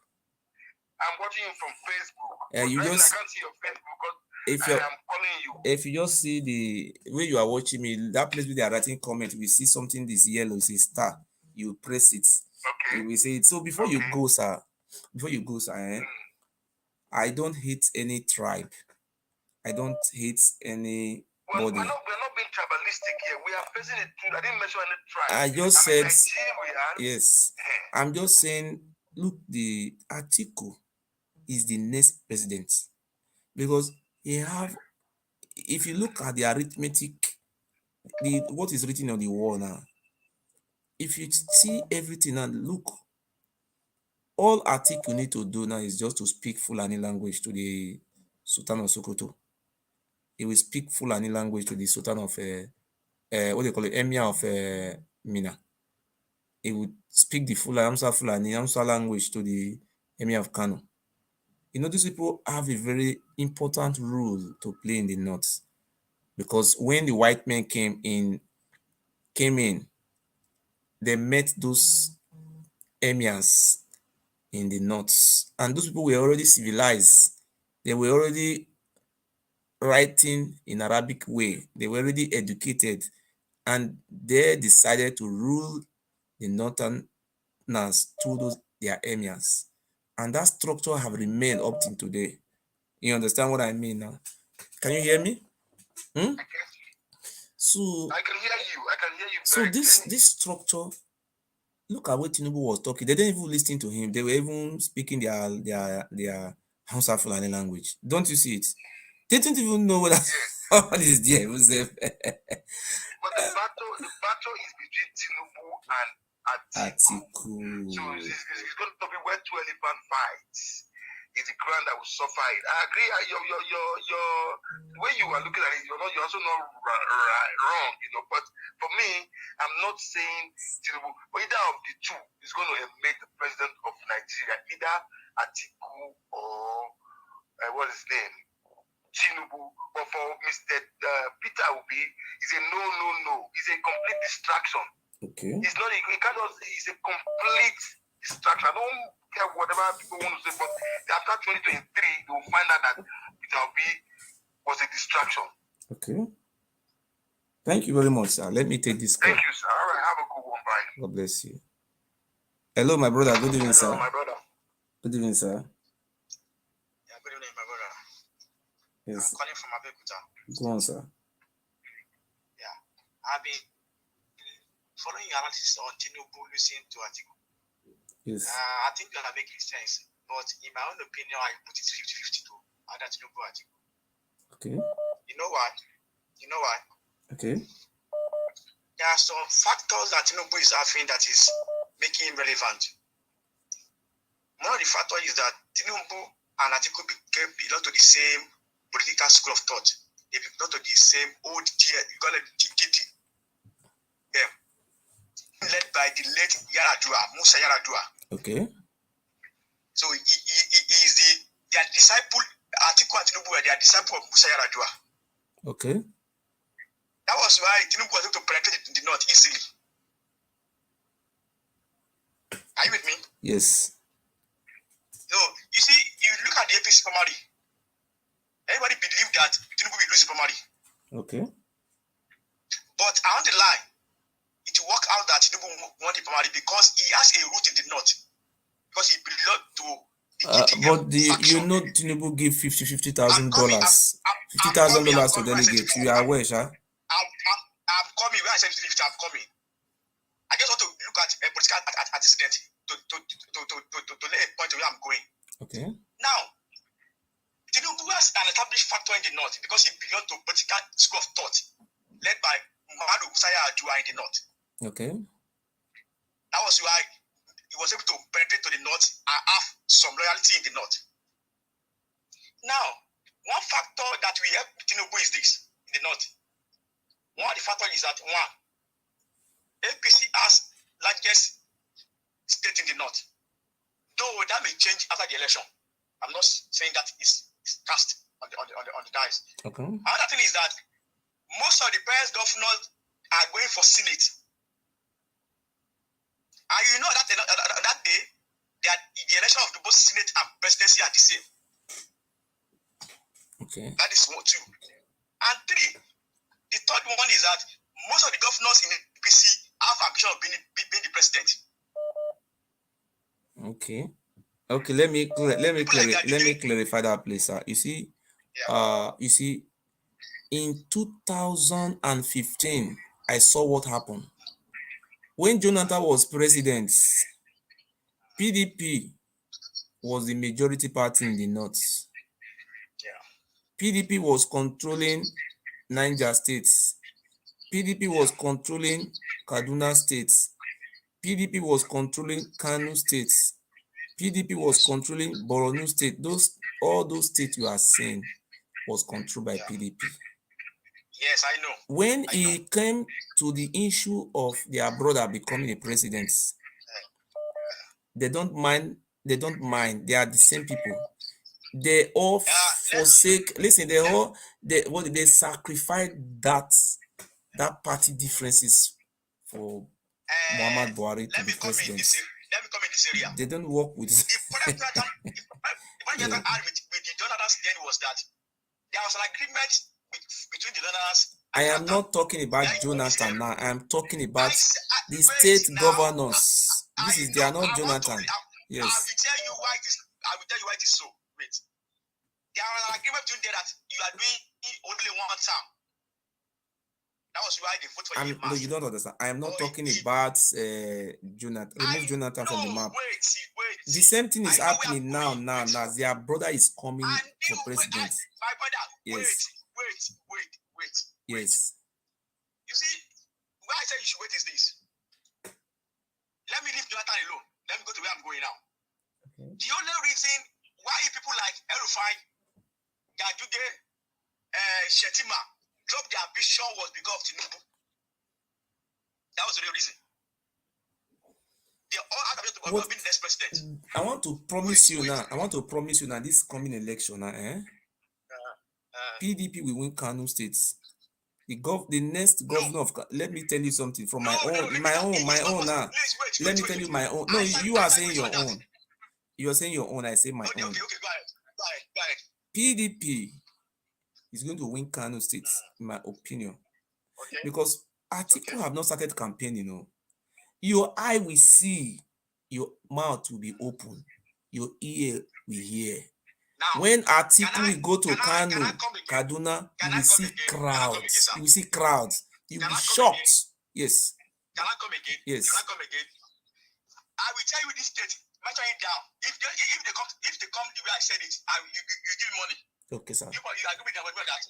I'm watching you from Facebook. You just, I can't see your Facebook because if I am calling you. If you just see the way you are watching me, that place where they are writing comment, we see something this yellow, it's a star. You press it. Okay. You will say it. So before you go, sir, I don't hate any tribe. I don't hate anybody. Well, we're not being tribalistic here. We are facing the truth. I didn't mention any tribe. I just said, Nigerian. Yes. I'm just saying, look, the ATIKU is the next president. Because if you look at the arithmetic, what is written on the wall now, if you see everything and look, all ATIKU need to do now is just to speak Fulani language to the Sultan of Sokoto. He will speak Fulani language to the Sultan of, what they call it, Emir of Mina. He would speak the Fulani language to the Emir of Kano. You know, these people have a very important role to play in the north. Because when the white men came in, they met those emirs in the north, and those people were already civilized. They were already writing in Arabic way. They were already educated, and they decided to rule the northerners through their emirs, and that structure have remained up till today. You understand what I mean now? Can you hear me? So I can hear you. So this structure, look at what Tinubu was talking. They didn't even listen to him. They were even speaking their Hausa Fulani language. Don't you see it? They didn't even know what all is there. But the battle is between Tinubu and ATIKU. So it's going to be where two elephant fights. It's the ground that will suffer it. I agree. The way you are looking at it, you're also not wrong, you know. But for me, I'm not saying Tinubu, but either of the two is going to make the president of Nigeria, either ATIKU or what is his name, Tinubu. But for Mr. Peter Obi, it's a no. It's a complete distraction. Okay. It's not. It's a complete distraction. I don't care whatever people want to say, but after 2023, they will find out that Peter Obi was a distraction. Okay. Thank you very much, sir. Let me take this call. Thank you, sir. All right, have a good one. Bye. God bless you. Hello, my brother. Good evening, sir. Hello, my brother. Good evening, sir. Yeah, good evening, my brother. Yes. I'm calling from Abeokuta. Go on, sir. Yeah. I've been following your analysis on Tinubu listening to ATIKU. Yes. I think that are making sense, but in my own opinion, I put it 50-50 to either Tinubu or ATIKU. Okay. You know why? Okay. There are some factors that Tinubu is having that is making him relevant. One of the factors is that Tinubu and ATIKU belong to the same political school of thought. They belong to the same old you call it GD. Yeah. Led by the late Musa Yar'Adua. Okay. So he is their disciple. ATIKU and Tinubu were their disciple of Musa Yar'Adua. Okay. That was why Tinubu was able to penetrate in the north easily. Are you with me? Yes. So, you see, you look at the APC primary. Everybody believed that Tinubu will lose the primary. Okay. But on the line, it will work out that Tinubu won the primary because he has a root in the north. Because he belonged to but you know Tinubu give $50,000 to delegates. You are aware, sir? I'm coming. Where I said 50, I'm coming. I just want to look at a political antecedent to lay a point to where I'm going. Okay. Now, Tinubu has an established factor in the north because he belonged to political school of thought led by Muhammadu Musaya Adua in the north. Okay. That was why he was able to penetrate to the north and have some loyalty in the north. Now, one factor that we help Tinubu is this in the north. One of the factors is that one, APC has largest state in the north. Though that may change after the election. I'm not saying that is cast on the dice. Okay. Another thing is that most of the parents governors are going for Senate. And you know that day, the election of the both Senate and presidency are the same. Okay. That is one, two. And three, the third one is that most of the governors in the APC have ambition of being the president. Okay. Okay, let me clarify that, please, sir. You see, in 2015, I saw what happened. When Jonathan was president, PDP was the majority party in the north. Yeah. PDP was controlling Niger states. PDP was controlling Kaduna states. PDP was controlling Kano states. PDP was controlling Borno state. All those states you are saying was controlled by PDP. Yes, I know. When it came to the issue of their brother becoming a president, they don't mind. They don't mind. They are the same people. They all forsake. Listen, they sacrifice that party differences for Muhammad Buhari to be president. Let me come in this area. They don't work with the problem that I had with the donors then was that there was an agreement between the donors. I am not talking about Jonathan now. I am talking about the state governors. They are not Jonathan. Yes. I will tell you why it is so. Wait. There was an agreement between them that you are doing only one term. That was why they vote for you. No, you don't understand. I am not talking about Jonathan. Remove Jonathan from the map. Wait. The same thing is happening now. Their brother is coming for president. My brother, yes. Wait. Yes. You see, why I say you should wait is this. Let me leave Jonathan alone. Let me go to where I'm going now. Okay. The only reason why people like El-Rufai, Gajude, Shetima dropped their ambition was because of Tinubu. That was the real reason. They all had to be the next president. I want to promise you now, this coming election now, PDP will win Kano states. The next governor of, let me tell you something from my own now. Let me tell you my own. No, you are saying your own. You are saying your own. I say my own. Okay, go ahead. PDP is going to win Kano states, in my opinion, because ATIKU have not started campaigning. Your eye will see, your mouth will be open, your ear will hear. Now, when ATIKU will go to Kano, Kaduna, you will see crowds. You will see crowds. You will be shocked. Yes. Can I come again? Yes. Can I come again? I will tell you this state, mention it down. If they come the way I said it, you give me money. Okay, sir. You agree with that.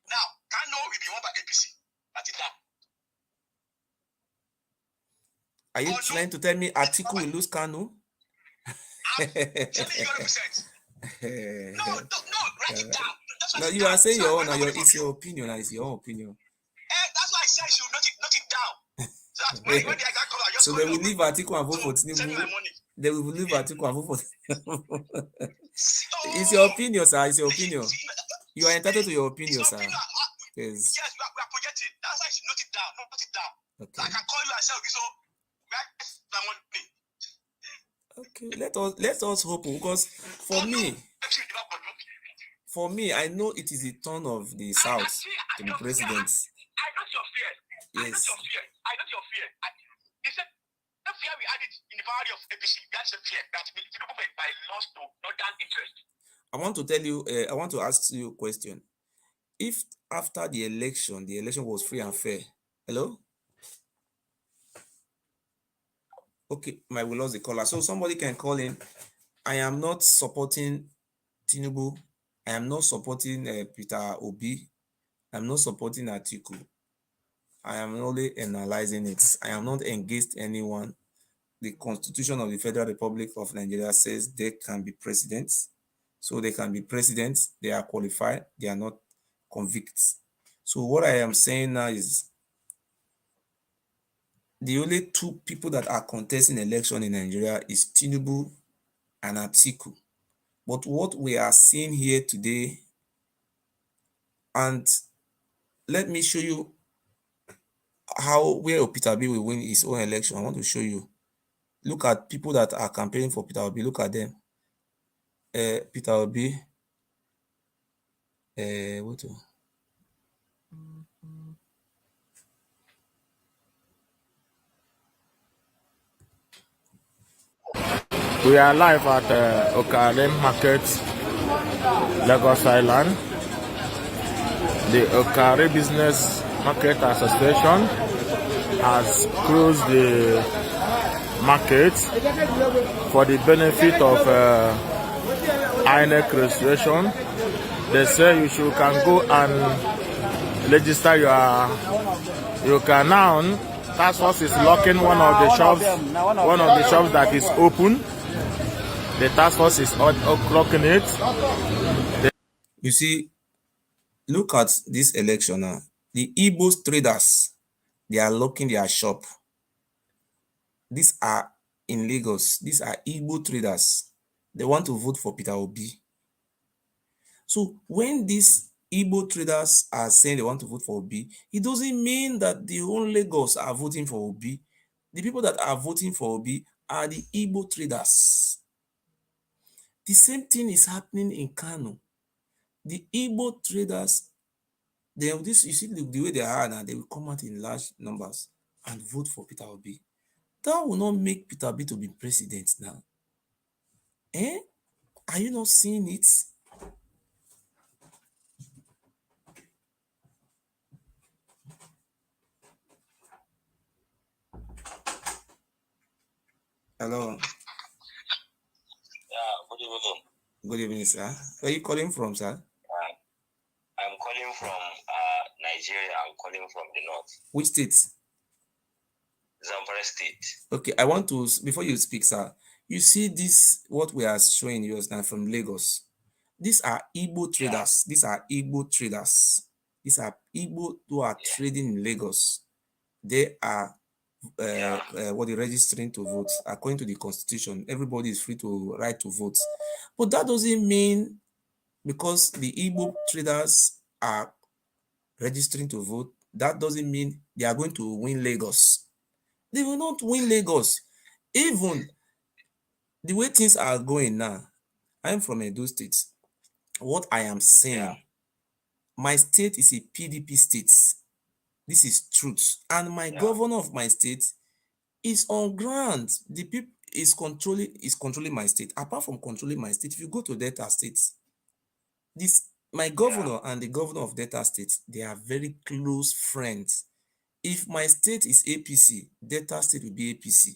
Now, Kano will be won by APC. That's it now. Are you trying to tell me ATIKU will lose Kano? I'm telling you 100%. No, write it down. No, you are saying your own. It's your opinion. It's your own opinion. That's why I said you note it down. So when the guy comes out, so they will leave ATIKU and vote for Tinubu. They will leave ATIKU and vote for Tinubu. It's your opinion, sir. It's your opinion. You are entitled to your opinion, sir. Yes. Yes, we are projecting. That's why you note it down. Okay. I can call you and say, so write my money. Okay, let us hope, because for me, I know it is the turn of the South to be president. I know your fear. Yes. I know your fear. The fear we had it in the valley of APC. That's the fear that people by lost to northern interest. I want to tell you, I want to ask you a question. If after the election was free and fair, hello? Okay, we lost the caller. So somebody can call in. I am not supporting Tinubu. I am not supporting Peter Obi. I'm not supporting ATIKU. I am only analyzing it. I am not engaged anyone. The Constitution of the Federal Republic of Nigeria says they can be presidents. So they can be presidents. They are qualified. They are not convicts. So what I am saying now is the only two people that are contesting election in Nigeria is Tinubu and ATIKU. But what we are seeing here today, and let me show you where Peter Obi will win his own election. I want to show you. Look at people that are campaigning for Peter Obi. Look at them. Peter Obi. What? We are live at Okare Market, Lagos Island. The Okare Business Market Association has closed the market for the benefit of INEC registration. They say you can go and register you can now. Task Force is locking one of the shops that is open. The task force is locking it. You see, look at this election now. The Igbo traders, they are locking their shop. These are in Lagos. These are Igbo traders. They want to vote for Peter Obi. So when these Igbo traders are saying they want to vote for Obi, it doesn't mean that the whole Lagos are voting for Obi. The people that are voting for Obi are the Igbo traders. The same thing is happening in Kano. The Igbo traders, you see the way they are now, they will come out in large numbers and vote for Peter Obi. That will not make Peter Obi to be president now. Are you not seeing it? Hello. Yeah, good evening. Good evening, sir. Where are you calling from, sir? I'm calling from Nigeria. I'm calling from the north. Which state? Zamfara State. Okay, I want to, before you speak, sir, you see this, what we are showing you now from Lagos. These are Igbo traders. Yeah. These are Igbo traders. These are Igbo who are trading in Lagos. They are what they're registering to vote. According to the Constitution, everybody is free to right to vote. But that doesn't mean because the Igbo traders are registering to vote, that doesn't mean they are going to win Lagos. They will not win Lagos. Even the way things are going now, I'm from Edo State. What I am saying, my state is a PDP state. This is truth. And my governor of my state is on ground. The people is controlling my state. Apart from controlling my state, if you go to Delta State, my governor and the governor of Delta State, they are very close friends. If my state is APC, Delta State will be APC.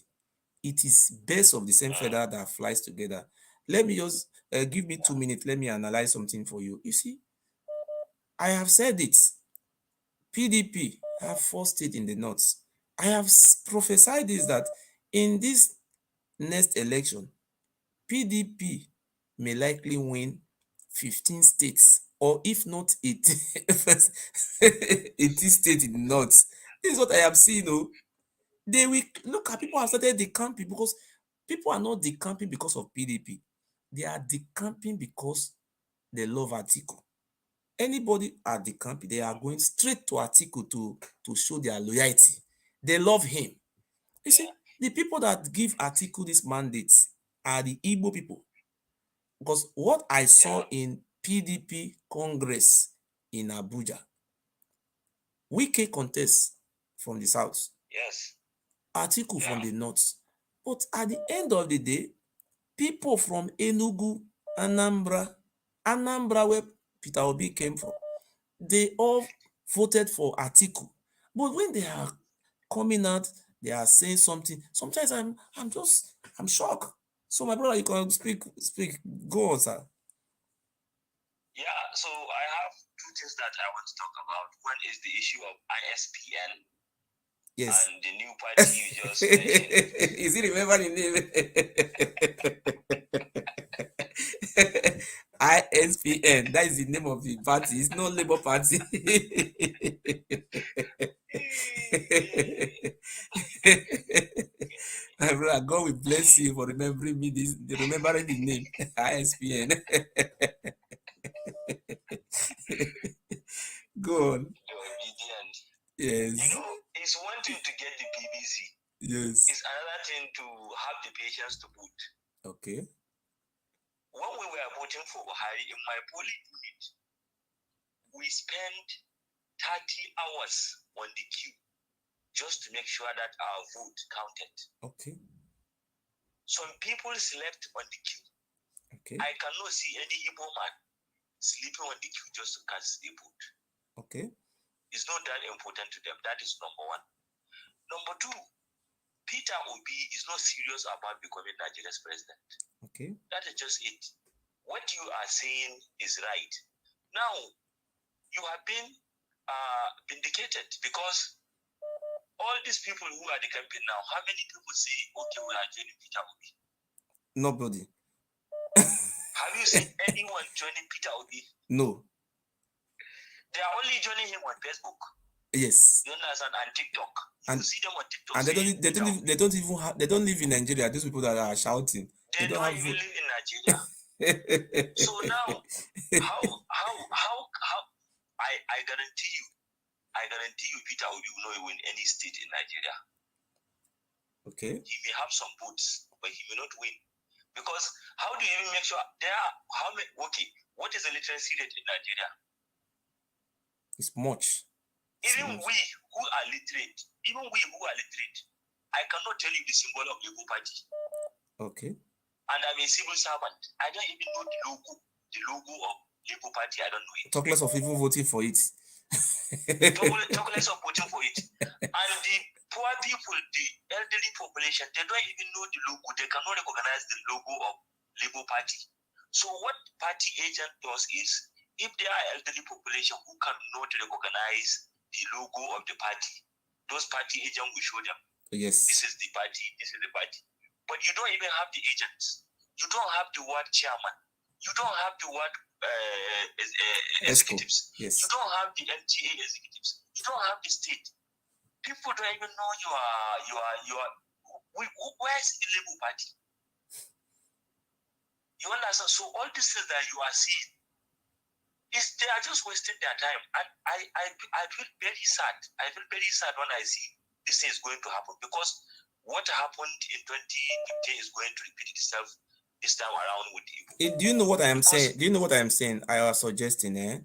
It is best of the same feather that flies together. Let me just give me 2 minutes. Let me analyze something for you. You see, I have said it. PDP have 4 states in the north. I have prophesied this, that in this next election, PDP may likely win 15 states, or if not 18 states in the north. This is what I have seen. They will look at, people have started decamping because people are not decamping because of PDP. They are decamping because they love ATIKU. Anybody at the camp, they are going straight to ATIKU to show their loyalty. They love him. You see, the people that give ATIKU this mandate are the Igbo people. Because what I saw in PDP Congress in Abuja, Wike contest from the south. Yes. ATIKU from the north. But at the end of the day, people from Enugu, Anambra, where Peter Obi came from, they all voted for ATIKU. But when they are coming out, they are saying something. Sometimes I'm shocked. So my brother, you can speak. Go on, sir. Yeah, so I have two things that I want to talk about. One is the issue of ISPN. Yes. And the new party you just mentioned. Is he remember the name? ISPN. That is the name of the party. It's not Labour Party. My brother, God will bless you for remembering me remembering the name. ISPN. Go on. Obedient. Yes. You know, it's one thing to get the BBC. Yes. It's another thing to have the patience to vote. Okay. When we were voting for Buhari in my polling unit, we spent 30 hours on the queue just to make sure that our vote counted. Okay. Some people slept on the queue. Okay. I cannot see any Igbo man sleeping on the queue just to cast a vote. Okay. It's not that important to them. That is number one. Number two, Peter Obi is not serious about becoming Nigeria's president. Okay. That is just it. What you are saying is right. Now, you have been vindicated because all these people who are the campaign now, how many people say, okay, we are joining Peter Obi? Nobody. Have you seen anyone joining Peter Obi? No. They are only joining him on Facebook. Yes. You understand? And TikTok. You see them on TikTok. And they don't live in Nigeria. These people that are shouting. They don't even live in Nigeria. So now, how I guarantee you, Peter Obi will not win any state in Nigeria. Okay. He may have some votes, but he may not win. Because how do you even make sure there are what is the literacy rate in Nigeria? It's much. Even we who are literate, I cannot tell you the symbol of Labour Party. Okay. And I'm a civil servant. I don't even know the logo of Labour Party. I don't know it. Talk less of even voting for it. Talk less of voting for it. And the poor people, the elderly population, they don't even know the logo. They cannot recognize the logo of Labour Party. So what party agent does is, if there are elderly population who cannot recognize the logo of the party, those party agents will show them. Yes. This is the party, this is the party. But you don't even have the agents. You don't have the word chairman. You don't have the word executives. Yes. You don't have the MTA executives. You don't have the state. People don't even know where is the Labour Party? You understand? So all these things that you are seeing, they are just wasting their time. And I feel very sad. I feel very sad when I see this thing is going to happen, because what happened in 2015 is going to repeat itself this time around with Igbo. Do you know what I am saying? Do you know what I am saying? I was suggesting,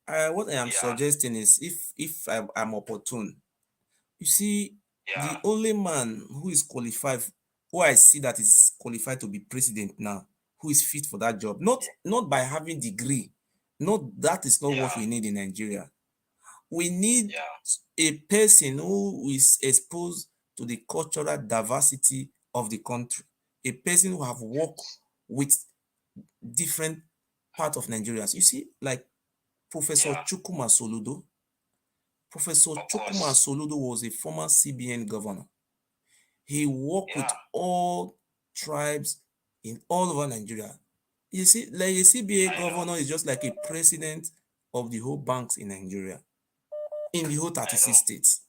what I am suggesting is, if I'm opportune, you see, the only man who is qualified, who I see that is qualified to be president now, who is fit for that job, not by having degree, that is not what we need in Nigeria. We need a person who is exposed to the cultural diversity of the country, a person who have worked with different parts of Nigerians. You see, like Professor Chukwuma Soludo. Professor Chukwuma Soludo was a former CBN governor. He worked with all tribes in all over Nigeria. You see, like a CBA governor is just like a president of the whole banks in Nigeria, in the whole 36 states.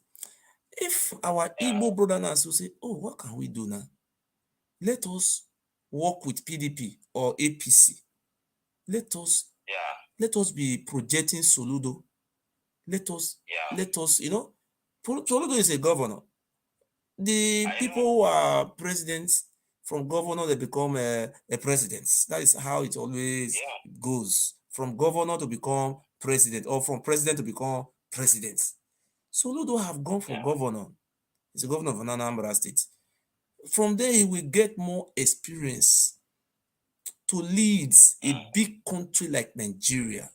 If our Igbo brother now will say, oh, what can we do now? Let us work with PDP or APC. Let us be projecting Soludo. Let us, Soludo is a governor. The people who are presidents From governor, they become a president. That is how it always goes. From governor to become president, or from president to become president. Soludo have gone for governor. He's a governor of Anambra State. From there, he will get more experience to lead a big country like Nigeria.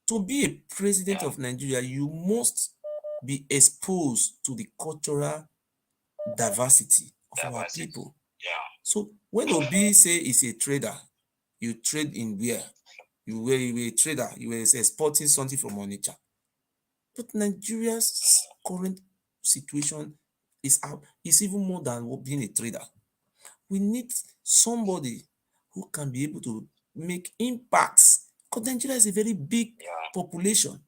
To be a president of Nigeria, you must be exposed to the cultural diversity of our people. So when Obi say he's a trader, you trade in where? You were a trader, you were exporting something from Onitsha. But Nigeria's current situation is even more than being a trader. We need somebody who can be able to make impacts, because Nigeria is a very big population,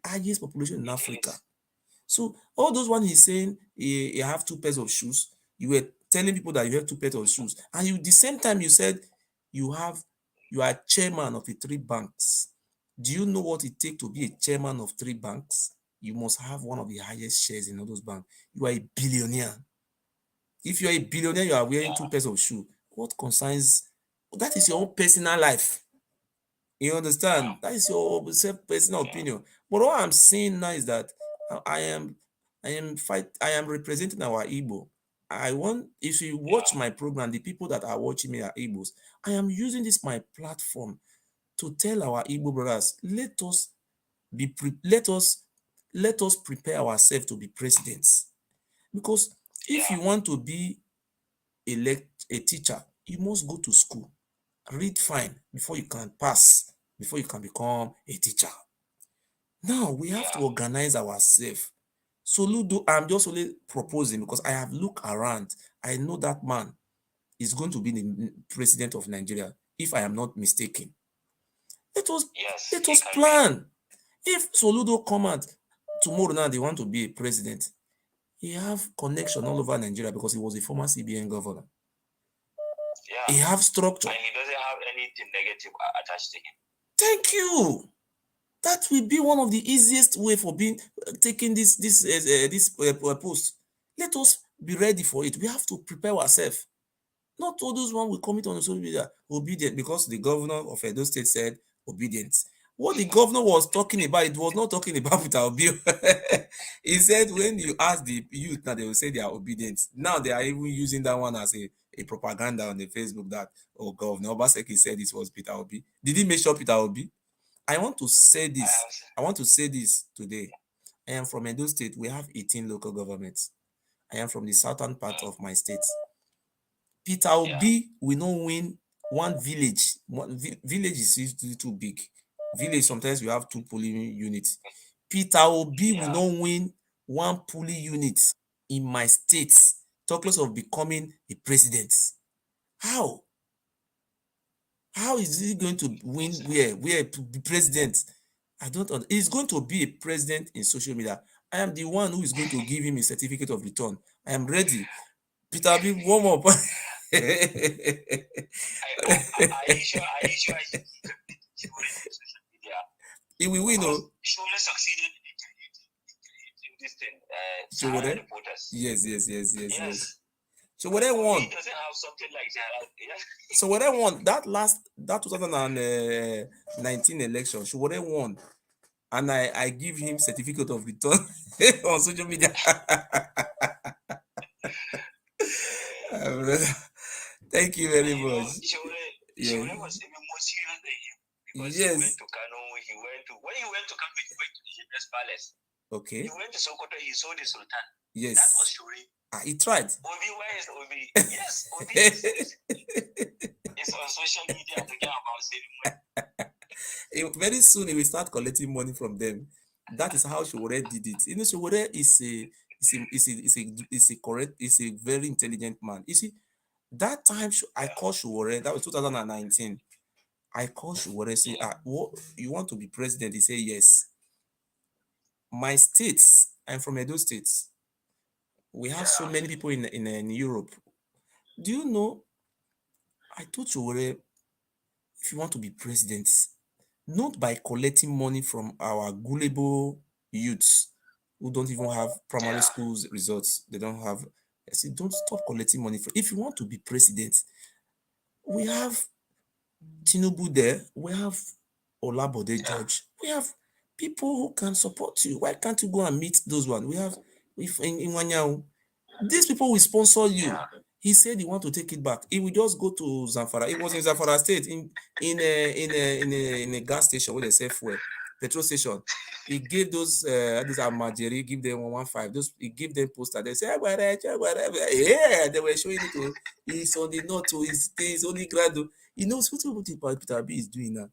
highest population in Africa. So all those ones he's saying, you have 2 pairs of shoes. You were telling people that you have 2 pairs of shoes, and you, the same time you said you are chairman of the 3 banks. Do you know what it takes to be a chairman of 3 banks? You must have one of the highest shares in all those banks. You are a billionaire. If you are a billionaire, you are wearing 2 pairs of shoes. What concerns? That is your own personal life. You understand? That is your personal opinion. But what I'm saying now is that I am representing our Igbo. I want, if you watch my program, the people that are watching me are Igbos. I am using this my platform to tell our Igbo brothers, let us prepare ourselves to be presidents. Because if you want to be a teacher, you must go to school, read fine before you can pass, before you can become a teacher. Now we have to organize ourselves. Soludo, I'm just only proposing because I have looked around. I know that man is going to be the president of Nigeria, if I am not mistaken. Let us plan. If Soludo come out tomorrow now, they want to be a president, he have connection all over Nigeria because he was a former CBN governor. He have structure. And he doesn't have anything negative attached to him. Thank you. That will be one of the easiest way for taking this post. Let us be ready for it. We have to prepare ourselves. Not all those one will commit on social media obedient because the governor of Edo State said obedient. What the governor was talking about, it was not talking about Peter Obi. He said when you ask the youth now, they will say they are obedient. Now they are even using that one as a propaganda on the Facebook that, oh, Governor Obaseki said it was Peter Obi. Did he make sure Peter Obi? I want to say this today. I am from Edo State. We have 18 local governments. I am from the southern part of my state. Peter Obi will not win one village. Village is usually too big. Village, sometimes you have 2 polling units. Peter Obi will not win one polling unit in my state. Talk less of becoming a president. How? How is he going to win where to be president? I don't know. He's going to be a president in social media. I am the one who is going to give him a certificate of return. I am ready. Peter Obi, warm up. Are you sure he will win, no? She only succeeded in this thing. Sowore? Reporters. Yes. So what I want? He doesn't have something like that. So what I want, that 2019 election, so what I want, and I give him certificate of return on social media. Thank you very much. Sowore was even more serious than him because he went to Kano. When he went to Kano, he went to the Egypt's palace. Okay. He went to Sokoto. He saw the Sultan. Yes. That was Sowore. He tried. Obi, where is Obi? Yes, Obi is on social media talking about saving money. Very soon he will start collecting money from them. That is how Sowore did it. You know, Sowore is a very intelligent man. You see, that time I called Sowore, that was 2019. I called Sowore, say, what, you want to be president? He said, yes. My states, I'm from Edo State. We have so many people in Europe. Do you know, I told Sowore, if you want to be president, not by collecting money from our gullible youths who don't even have primary schools results, they don't have I said, don't stop collecting money. If you want to be president, we have Tinubu there, we have Olabode George, we have people who can support you. Why can't you go and meet those ones? We have in Wanyao. These people will sponsor you. He said he want to take it back. He will just go to Zamfara. It was in Zamfara State in a gas station where they sell fuel, petrol station. He gave those Amajeri, give them 115. Those he gave them poster. They say, yeah, they were showing it to. He's on the north to his only grad. He knows what Peter B is doing now.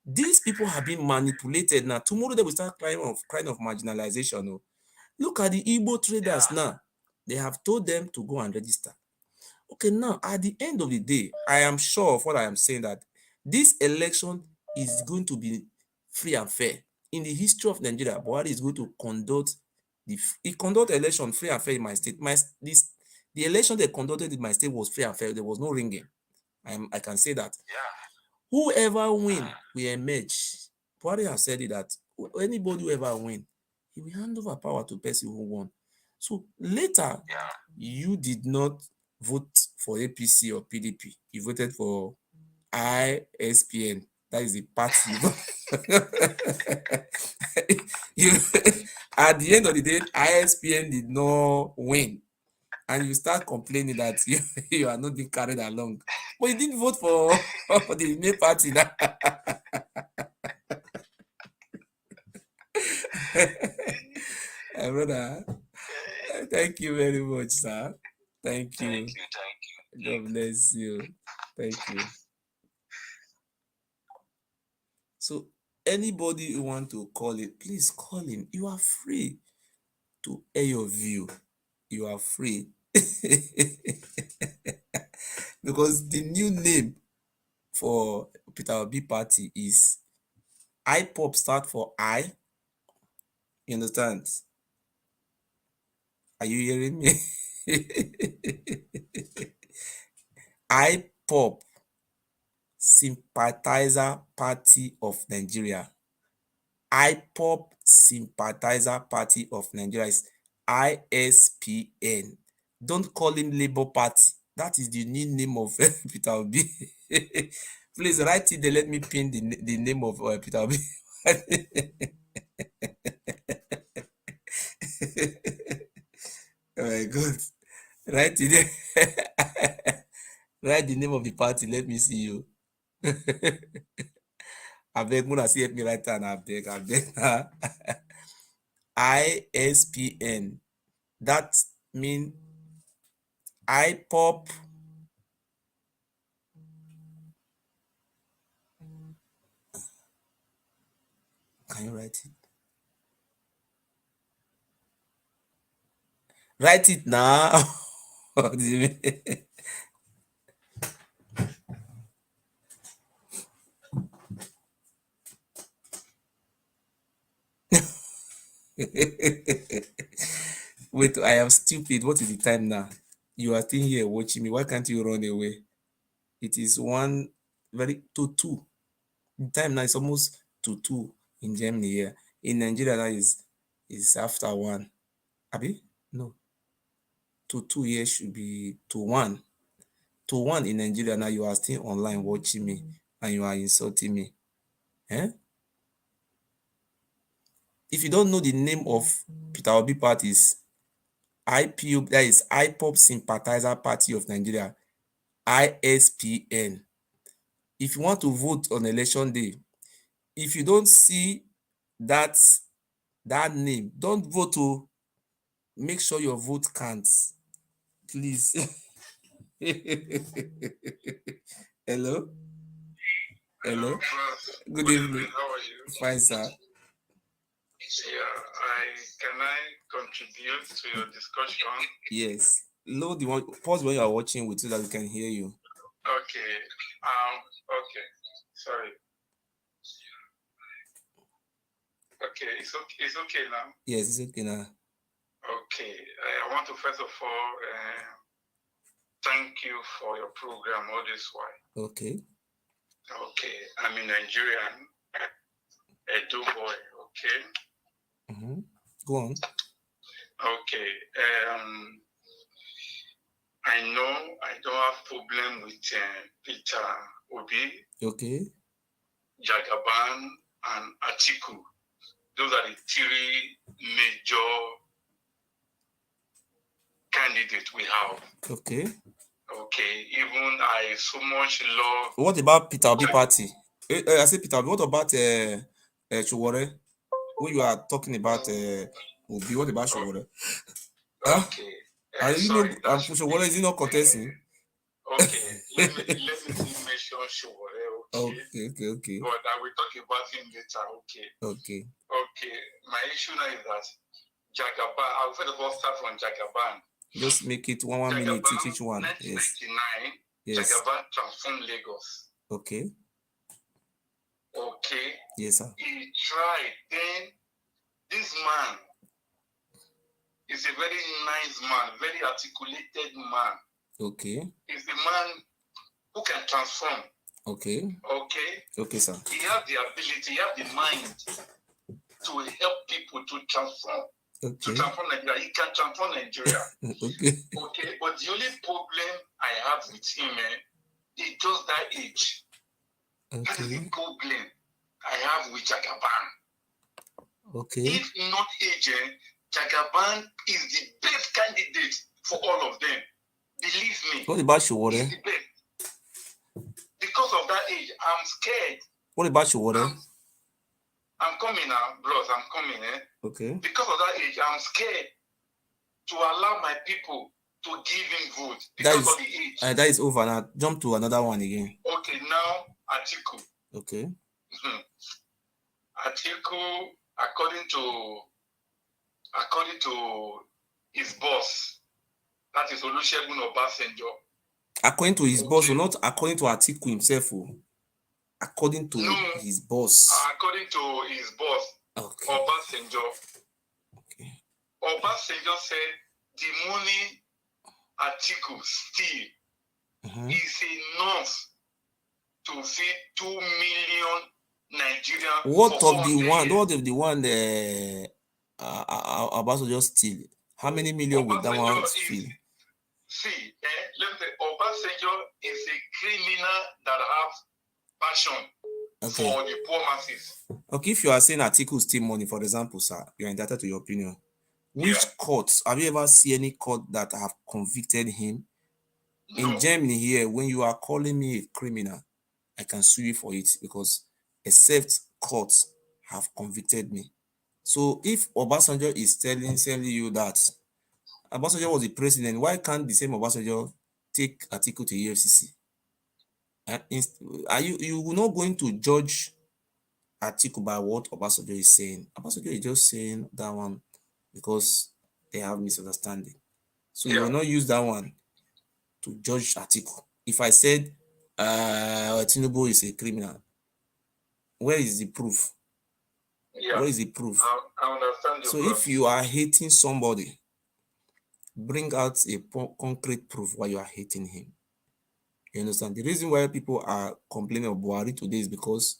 These people have been manipulated now. Tomorrow they will start crying of marginalization. No? Look at the Igbo traders now. They have told them to go and register. Okay, now at the end of the day, I am sure of what I am saying, that this election is going to be free and fair. In the history of Nigeria, Buhari is going to conduct election free and fair in my state. The election they conducted in my state was free and fair. There was no ringing. I can say that. Whoever win will emerge. Buhari has said it that anybody who ever win, he will hand over power to the person who won. So later, you did not vote for APC or PDP. You voted for ISPN. That is the party. At the end of the day, ISPN did not win. And you start complaining that you are not being carried along. But you didn't vote for the main party. Brother, thank you very much, sir. Thank you. God bless you. Thank you. So anybody who want to call it, please call him. You are free to air your view. You are free. Because the new name for Peter Obi party is IPOP, start for I. You understand? Are you hearing me? IPOP, Sympathizer Party of Nigeria. IPOP Sympathizer Party of Nigeria is ISPN. Don't call him Labour Party. That is the new name of Peter Obi. Please write it. They let me pin the name of Peter Obi. Oh my God. Write it. Write the name of the party. Let me see you. I beg, Muna, see help me write down. I beg. ISPN. That means IPOP. Can you write it? Write it now. What do you mean? Wait, I am stupid. What is the time now? You are still here watching me. Why can't you run away? It is 2:1. The time now is almost 2:2 in Germany here. In Nigeria, that is after 1. Abi? No. 2:2 here should be 2:1. 2:1 in Nigeria now. You are still online watching me and you are insulting me. If you don't know the name of Peter Obi parties, IPO, that is IPOP Sympathizer Party of Nigeria, ISPN. If you want to vote on election day, if you don't see that name, don't vote. To make sure your vote counts, please. Hello. Good evening. How are you? Fine, sir. Yeah, can I contribute to your discussion? Yes. Load the one. Pause when you are watching with so that we can hear you. Okay. Okay. Sorry. Okay. It's okay now. Yes, it's okay now. Okay. I want to first of all thank you for your program all this while. Okay. Okay. I'm a Nigerian, Edo boy. Okay. Go on. Okay. I know I don't have problem with Peter Obi. Okay. Jagaban and ATIKU. Those are the three major candidates we have. Okay. Okay. Even I so much love. What about Peter Obi party? I say Peter Obi. What about Showore? When you are talking about Obi, what about Showore? Okay. You know, Showore is not contesting. Okay. let me mention Showore. Okay. But I will talk about him later. Okay. My issue now is that Jagaban. I'll first of all start from Jagaban. Just make it one minute each one. 1999, yes. Jagaban transformed Lagos. Okay. Yes, sir. He tried. Then this man is a very nice man, very articulated man. Okay. He's a man who can transform. Okay, sir. He has the ability, he has the mind to help people to transform. To transform Nigeria. He can transform Nigeria. Okay. But the only problem I have with him is just that age. That is the problem I have with Jagaban. If not age, Jagaban is the best candidate for all of them. Believe me. What about Showore? Because of that age, I'm scared. What about Showore? I'm coming now, bros. I'm coming. Okay. Because of that age, I'm scared to allow my people to give him vote because of the age. That is over now. Jump to another one again. Okay, now ATIKU. Okay. ATIKU, according to his boss, that is Olusegun Obasanjo. According to his boss, or not according to ATIKU himself. According to his boss. According to his boss, Obasanjo. Okay. Obasanjo said the money ATIKU steal is enough to feed 2 million Nigerians. What of the one Obasanjo steal? How many million would that one steal? See, let me say, Obasanjo is a criminal that has passion for the poor masses. Okay, if you are saying ATIKU steal money, for example, sir, you are entitled to your opinion. Which courts, have you ever seen any court that have convicted him? No. In Germany here, when you are calling me a criminal, I can sue you for it because except courts have convicted me. So if Obasanjo is telling you that Obasanjo was the president, why can't the same Obasanjo take ATIKU to EFCC? Are you not going to judge ATIKU by what Obasanjo is saying? Obasanjo is just saying that one because they have misunderstanding. So you will not use that one to judge ATIKU. If I said Tinubu is a criminal, where is the proof? Where is the proof? I understand. So if you are hating somebody, bring out a concrete proof why you are hating him. You understand? The reason why people are complaining of Buhari today is because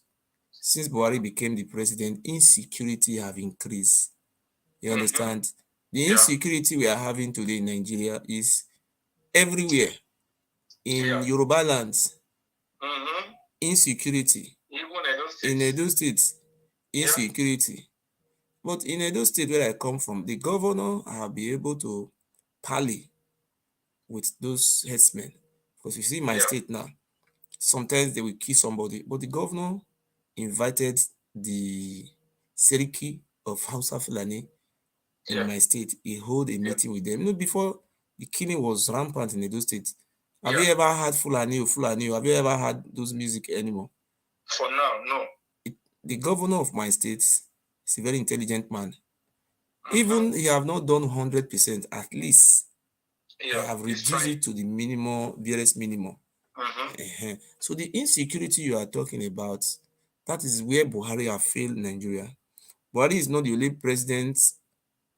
since Buhari became the president, insecurity have increased. You understand? The insecurity we are having today in Nigeria is everywhere. In Yoruba lands, insecurity. In Edo State, insecurity. But in Edo State, where I come from, the governor have been able to parley with those herdsmen. Because you see my state now, sometimes they will kill somebody, but the governor invited the Seriki of Hausa Fulani in my state. He held a meeting with them. You know, before the killing was rampant in Edo State. Have you ever had Fulani? Have you ever had those music anymore? For now, no. The governor of my state is a very intelligent man. Even he have not done 100%, at least they have reduced it to the minimum, barest minimum. So the insecurity you are talking about, that is where Buhari have failed Nigeria. Buhari is not the only president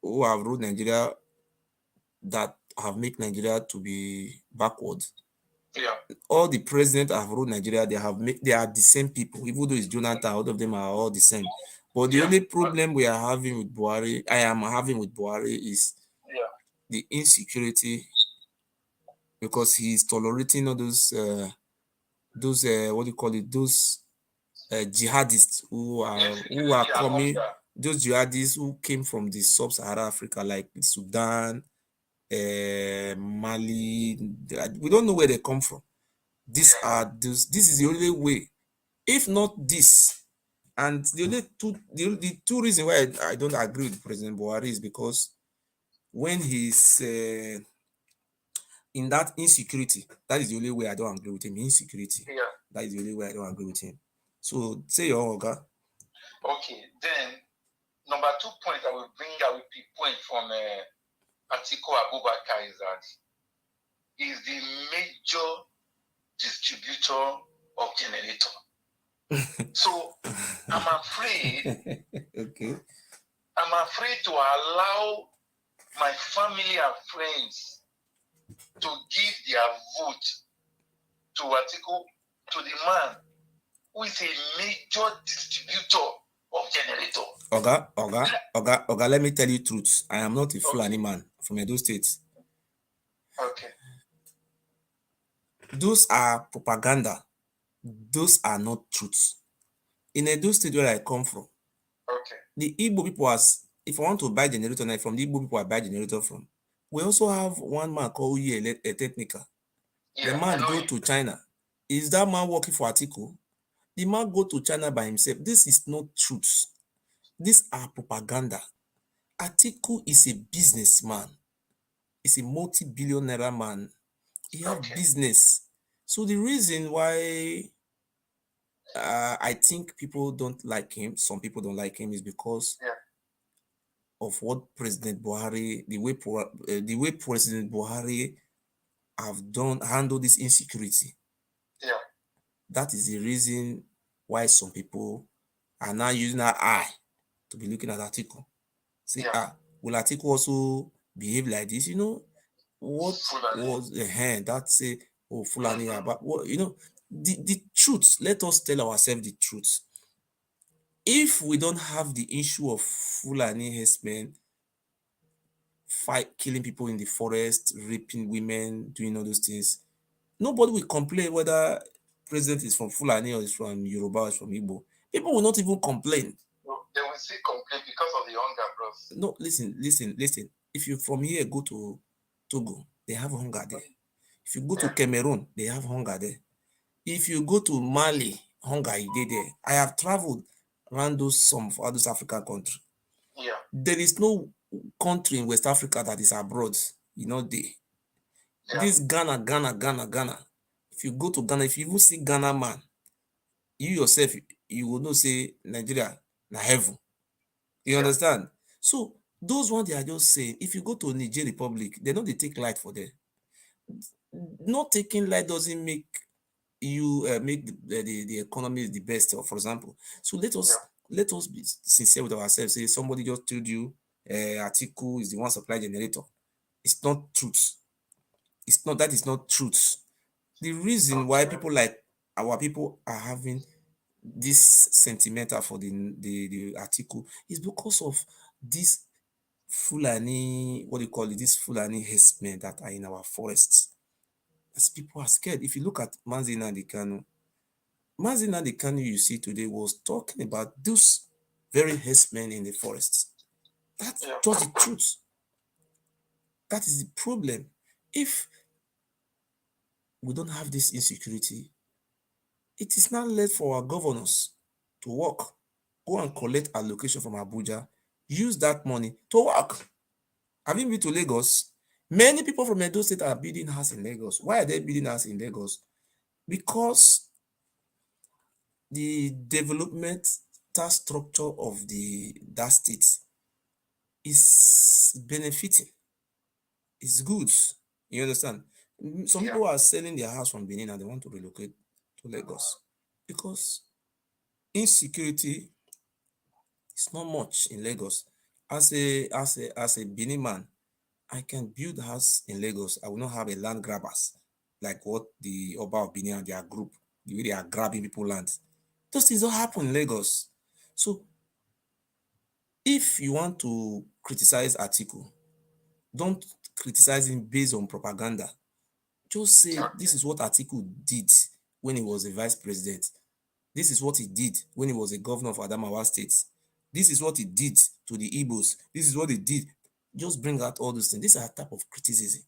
who have ruled Nigeria that have made Nigeria to be backward. All the presidents have ruled Nigeria, they are the same people, even though it's Jonathan, all of them are all the same. But the only problem we are having with Buhari, I am having with Buhari, is the insecurity because he's tolerating all those what do you call it, those jihadists who are coming, those jihadists who came from the sub-Saharan Africa, like Sudan, Mali. We don't know where they come from. This is the only way. If not this, and the two reasons why I don't agree with President Buhari is because when he's in that insecurity, that is the only way I don't agree with him. Insecurity. Yeah. That is the only way I don't agree with him. So say your own, okay? Okay, then number 2 point I will bring out a point from ATIKU Abubakar is that he's the major distributor of generator. So I'm afraid. Okay. I'm afraid to allow my family and friends to give their vote to ATIKU, to the man who is a major distributor of generator. Oga, let me tell you the truth. I am not a Fulani man from Edo State. Okay. Those are propaganda. Those are not truths. In Edo State where I come from, the Igbo people, if I want to buy generator now, from the Igbo people I buy generator from. We also have one man called a Technica. The man go to China. Is that man working for ATIKU? The man go to China by himself. This is not truth. These are propaganda. ATIKU is a businessman. He's a multi-billionaire man. He has business. So the reason why I think people don't like him, some people don't like him, is because of what President Buhari, the way President Buhari have handled this insecurity. Yeah. That is the reason why some people are now using that eye to be looking at ATIKU. Say, will ATIKU also behave like this? You know, what Fulani was the hand that say, oh, Fulani, but what, you know, the truth, let us tell ourselves the truth. If we don't have the issue of Fulani herdsmen killing people in the forest, raping women, doing all those things, nobody will complain whether president is from Fulani or is from Yoruba or is from Igbo. People will not even complain. No, they will still complain because of the hunger, bros. No, listen. If you from here go to Togo, they have hunger there. If you go to Cameroon, they have hunger there. If you go to Mali, hunger is there. I have traveled around some of those African countries. Yeah. There is no country in West Africa that is abroad. You know, this Ghana. If you go to Ghana, if you even see Ghana man, you yourself, you will know say Nigeria na heaven. You understand? So those ones they are just saying, if you go to Niger Republic, they know they take light for them. Not taking light doesn't make you make the economy the best, for example. So let us be sincere with ourselves. Say somebody just told you ATIKU is the one supply generator. It's not truth. That is not truth. The reason why people like our people are having this sentimental for the ATIKU is because of this Fulani, what do you call it, this Fulani herdsmen that are in our forests. As people are scared. If you look at Mazi Nnamdi Kanu you see today was talking about those very herdsmen in the forests. That's just the truth. That is the problem. If we don't have this insecurity, it is not left for our governors to work, go and collect allocation from Abuja, use that money to work. Have you been to Lagos? Many people from Edo State are building houses in Lagos. Why are they building houses in Lagos? Because the developmental structure of that state is benefiting. It's good. You understand? Some people are selling their house from Benin and they want to relocate to Lagos because insecurity is not much in Lagos. As a Benin man, I can build a house in Lagos. I will not have a land grabbers like what the Oba of Benin and their group, the way they are grabbing people's land. Those things don't happen in Lagos. So if you want to criticize ATIKU, don't criticize him based on propaganda. Just say, this is what ATIKU did when he was a vice president. This is what he did when he was a governor of Adamawa State. This is what he did to the Igbos. This is what he did. Just bring out all those things. These are a type of criticism.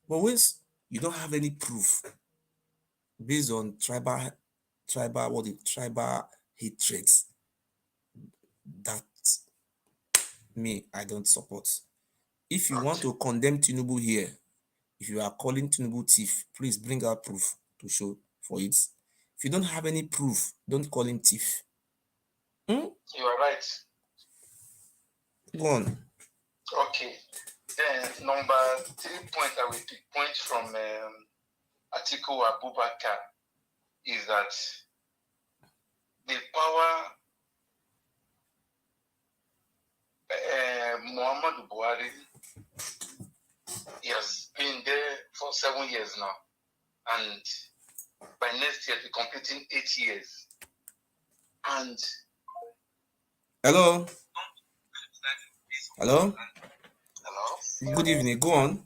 But once you don't have any proof based on tribal hatred, that me, I don't support. If you want to condemn Tinubu here, if you are calling Tinubu thief, please bring out proof to show for it. If you don't have any proof, don't call him thief. You are right. Go on. Okay. Then number 3 point I will pick point from Atiku Abubakar is that the power Muhammadu Buhari, he has been there for 7 years now, and by next year he'll be completing 8 years. And hello. Hello. Good evening. Go on. Okay.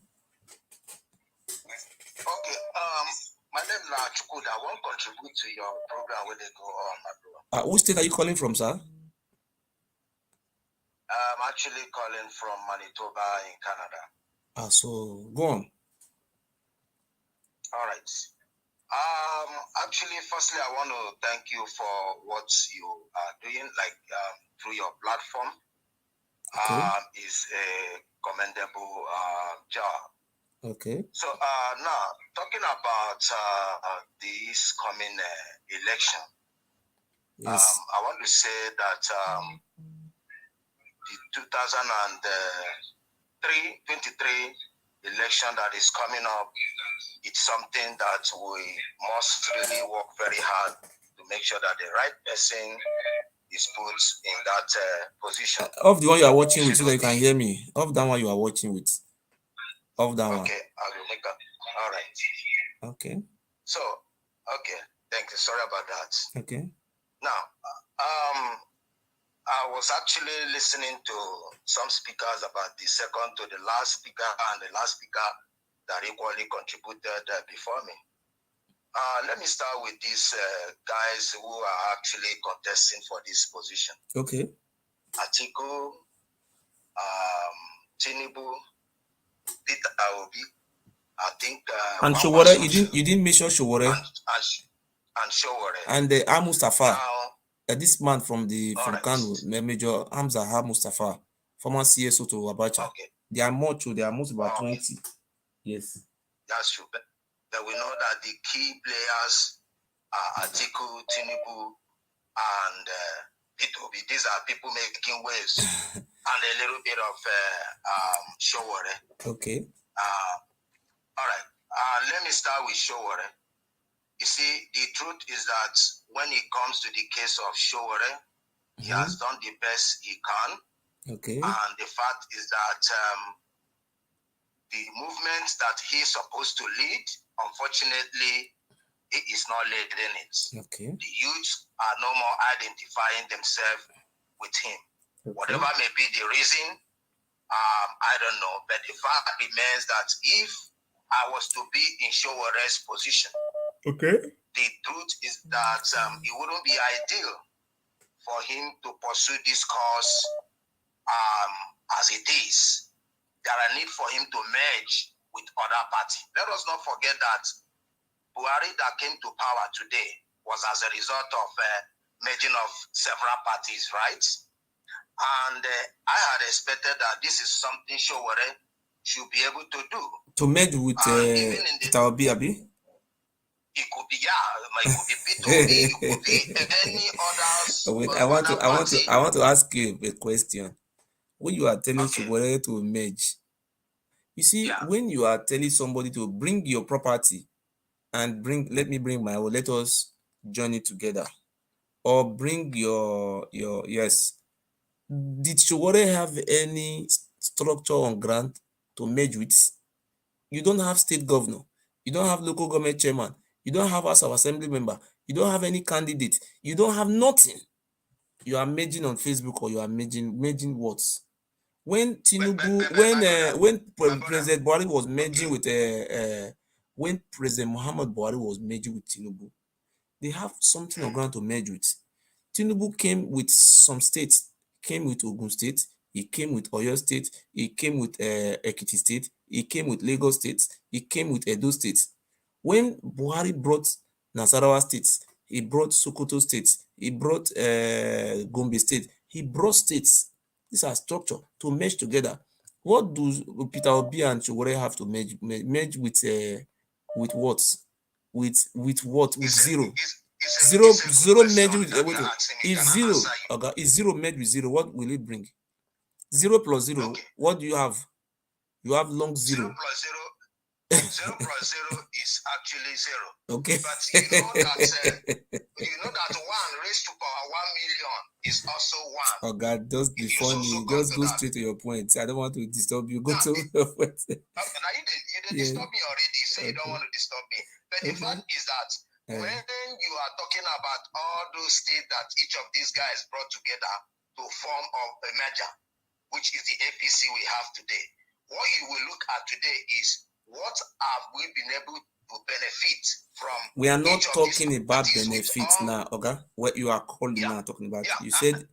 My name is Chukwuda. I want to contribute to your program where they go on, my bro. Which state are you calling from, sir? I'm actually calling from Manitoba in Canada. So go on. All right. Actually, firstly, I want to thank you for what you are doing, like through your platform. Is a commendable job. Okay. So now, talking about this coming election, yes. I want to say that the 2023 election that is coming up, it's something that we must really work very hard to make sure that the right person is put in that position. Of the one you are watching with, so that you can hear me. Of that one you are watching with. Of that one. Okay, I will make up. All right. Okay. So, okay, thank you. Sorry about that. Okay. Now, I was actually listening to some speakers about the second to the last speaker and the last speaker that equally contributed before me. Let me start with these guys who are actually contesting for this position. Okay. ATIKU, Tinubu, Peter Obi, I think. And Showore, you didn't mention Showore. And Showore. And Mustafa. This man from Kano, Major Hamza Mustafa, former CSO to Abacha. Okay. They are much. They are most about 20. Yes. That's true. But we know that the key players are ATIKU, Tinubu, and P2B. These are people making waves, and a little bit of Showore. Okay. All right. Let me start with Showore. You see, the truth is that when it comes to the case of Showore, he has done the best he can. Okay. And the fact is that the movement that he's supposed to lead, unfortunately, he is not leading it. Okay. The youths are no more identifying themselves with him. Okay. Whatever may be the reason, I don't know. But the fact remains that if I was to be in Showore's position, okay, the truth is that it wouldn't be ideal for him to pursue this cause as it is. There are need for him to merge with other parties. Let us not forget that Buhari that came to power today was as a result of merging of several parties, right? And I had expected that this is something Showore should be able to do. To merge with Peter Obi, Abi? It could be, yeah, it could be Peter Obi, it could be any others. Wait, I want to ask you a question. When you are telling Showore to merge, you see, when you are telling somebody to bring your property and let me bring my own, let us join it together, or bring your yes. Did Showore have any structure on ground to merge with? You don't have state governor, you don't have local government chairman, you don't have House of Assembly member, you don't have any candidate, you don't have nothing. You are merging on Facebook, or you are merging words. When Tinubu, when President Bola was merging with when President Muhammad Buhari was merging with Tinubu, they have something on ground to merge with. Tinubu came with some states, came with Ogun State, he came with Oyo State, he came with Ekiti State, he came with Lagos State, he came with Edo State. When Buhari brought Nasarawa State, he brought Sokoto State, he brought Gombe State, he brought states. These are structure to merge together. What do Peter Obi and Chowore have to merge with what? With what? With zero. Zero merge with if zero, okay, if zero merge with zero, what will it bring? 0 plus 0, okay. What do you have? You have long 0. 0 plus 0. 0 plus 0 is actually 0. Okay. But you know that 1 raised to power 1 million is also 1. Oh God, just be funny. Just go straight to your point. I don't want to disturb you. Go to your point. Now you disturb me already. You say you don't want to disturb me. But the fact is that when you are talking about all those states that each of these guys brought together to form a merger, which is the APC we have today, what you will look at today is what have we been able to benefit from. We are not talking about benefits now, okay? What you are calling now talking about. You said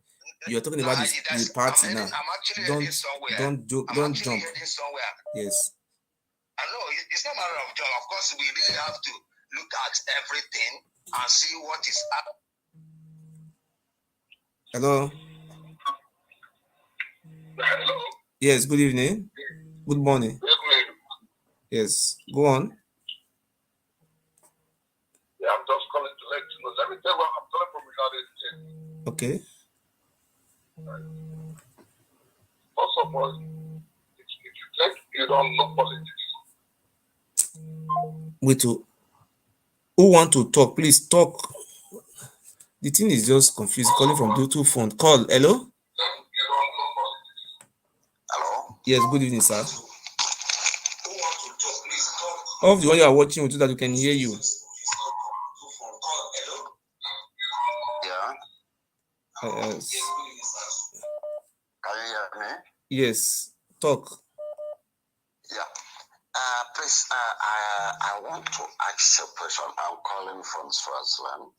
you are talking about the party now. Don't jump. Yes. I know it's not a matter of job. Of course, we really have to look at everything and see what is up. Hello. Hello. Yes, good evening. Good morning. Yes, go on. Yeah, I'm just calling to let you know. Let me tell you what I'm calling from United States. Okay. First of all, if you think you don't know politics. Wait, who want to talk? Please talk. The thing is just confused. Calling from Bluetooth phone. Call. Hello? Hello? Yes, good evening, sir. Off the one you are watching so that you can hear you. Yeah. Yes. Can you hear me? Yes. Talk. Yeah. Please, I want to ask a question. I'm calling from Swaziland.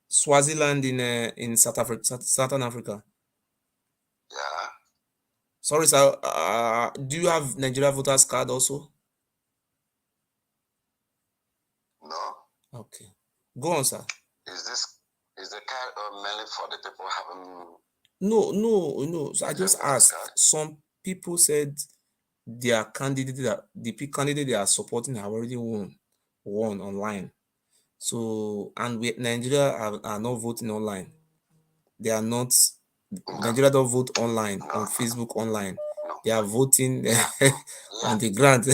Swaziland in South Africa, Southern Africa. Yeah. Sorry, sir. Do you have Nigeria voters card also? No. Okay. Go on, sir. Is the card mainly for the people having? No. So I just asked. Some people said their candidate, the candidate they are supporting have already won online. So, and Nigeria are not voting online. They are not. Nigeria don't vote online on Facebook online. They are voting on the ground.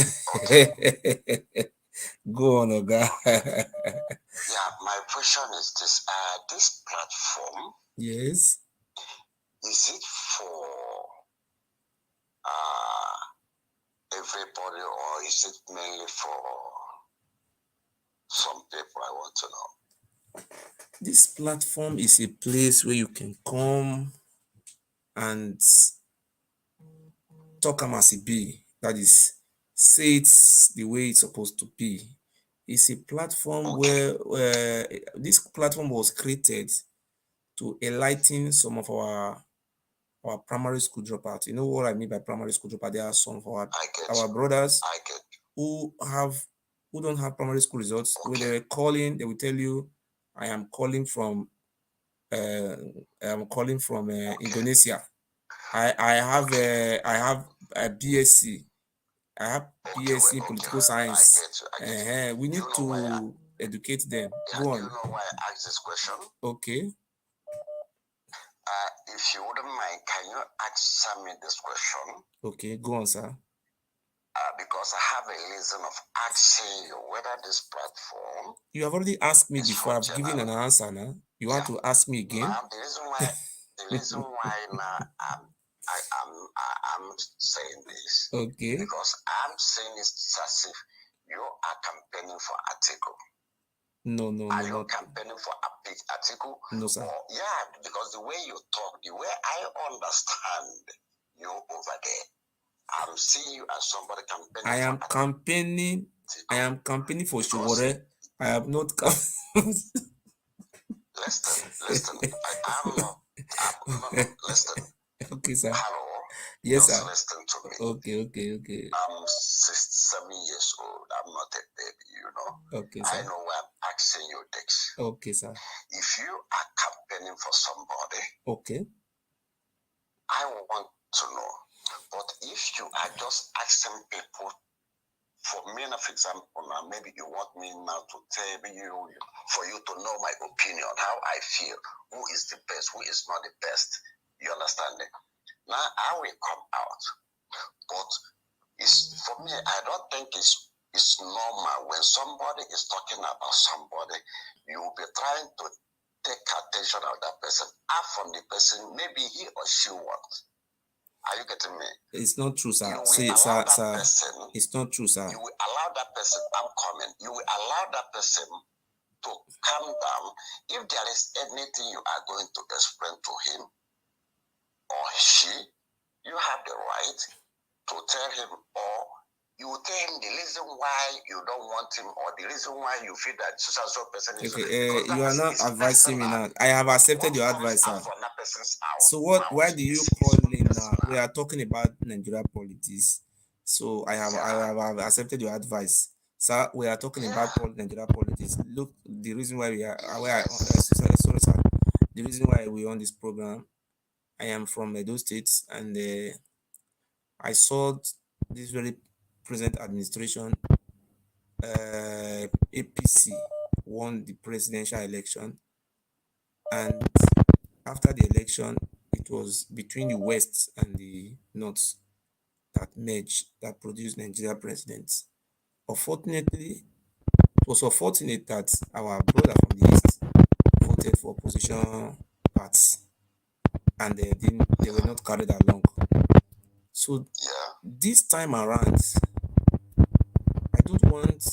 Go on, Oga. Yeah, my question is this: this platform. Yes. Is it for everybody, or is it mainly for some people? I want to know. This platform is a place where you can come and talk as it be. That is, say it the way it's supposed to be. It's a platform where this platform was created to enlighten some of our primary school dropouts. You know what I mean by primary school dropout? There are some of our brothers who don't have primary school results. When they're calling, they will tell you, I am calling from Indonesia. I have a BSc. I have BSc in political science. We need to educate them. Go on. You know why I asked this question? Okay. If you wouldn't mind, can you answer me this question? Okay, go on, sir. Because I have a reason of asking you whether this platform. You have already asked me before. I've given an answer now. You want to ask me again? The reason why now I'm saying this. Okay. Because I'm saying it as if you are campaigning for ATIKU. No. Are you campaigning for ATIKU? No, sir. Yeah, because the way you talk, the way I understand you over there, I'm seeing you as somebody campaigning. I am campaigning I am campaigning for Showore. I have not Listen. Listen. Okay, sir. Hello. Yes, Just sir. listen to me. Okay. I'm 67 years old. I'm not a baby, you know. Okay, sir. I know why I'm asking you this. Okay, sir. If you are campaigning for somebody, okay, I want to know. But if you are just asking people, for me, for example, now maybe you want me now to tell you, for you to know my opinion, how I feel, who is the best, who is not the best. You understand it? Now I will come out. But it's for me, I don't think it's normal when somebody is talking about somebody, you will be trying to take attention of that person, out from the person, maybe he or she wants. Are you getting me? It's not true, sir. You will See, allow that sir, person. It's not true, sir. You will allow that person. I'm coming. You will allow that person to calm down. If there is anything you are going to explain to him or she, you have the right to tell him, or you will tell him the reason why you don't want him, or the reason why you feel that so person is. Okay, you are not advising me now. I have accepted your advice, sir. So why do you call in now? We are talking about Nigeria politics. So I have accepted your advice, sir. We are talking about Nigeria politics. Look, the reason why sorry, sir. The reason why we on this program, I am from Edo State, and I saw this very present administration, APC won the presidential election, and after the election, it was between the West and the North that merged, that produced Nigeria presidents. Unfortunately, it was unfortunate that our brother from the East voted for opposition parties, and they were not carried along. So this time around, I don't want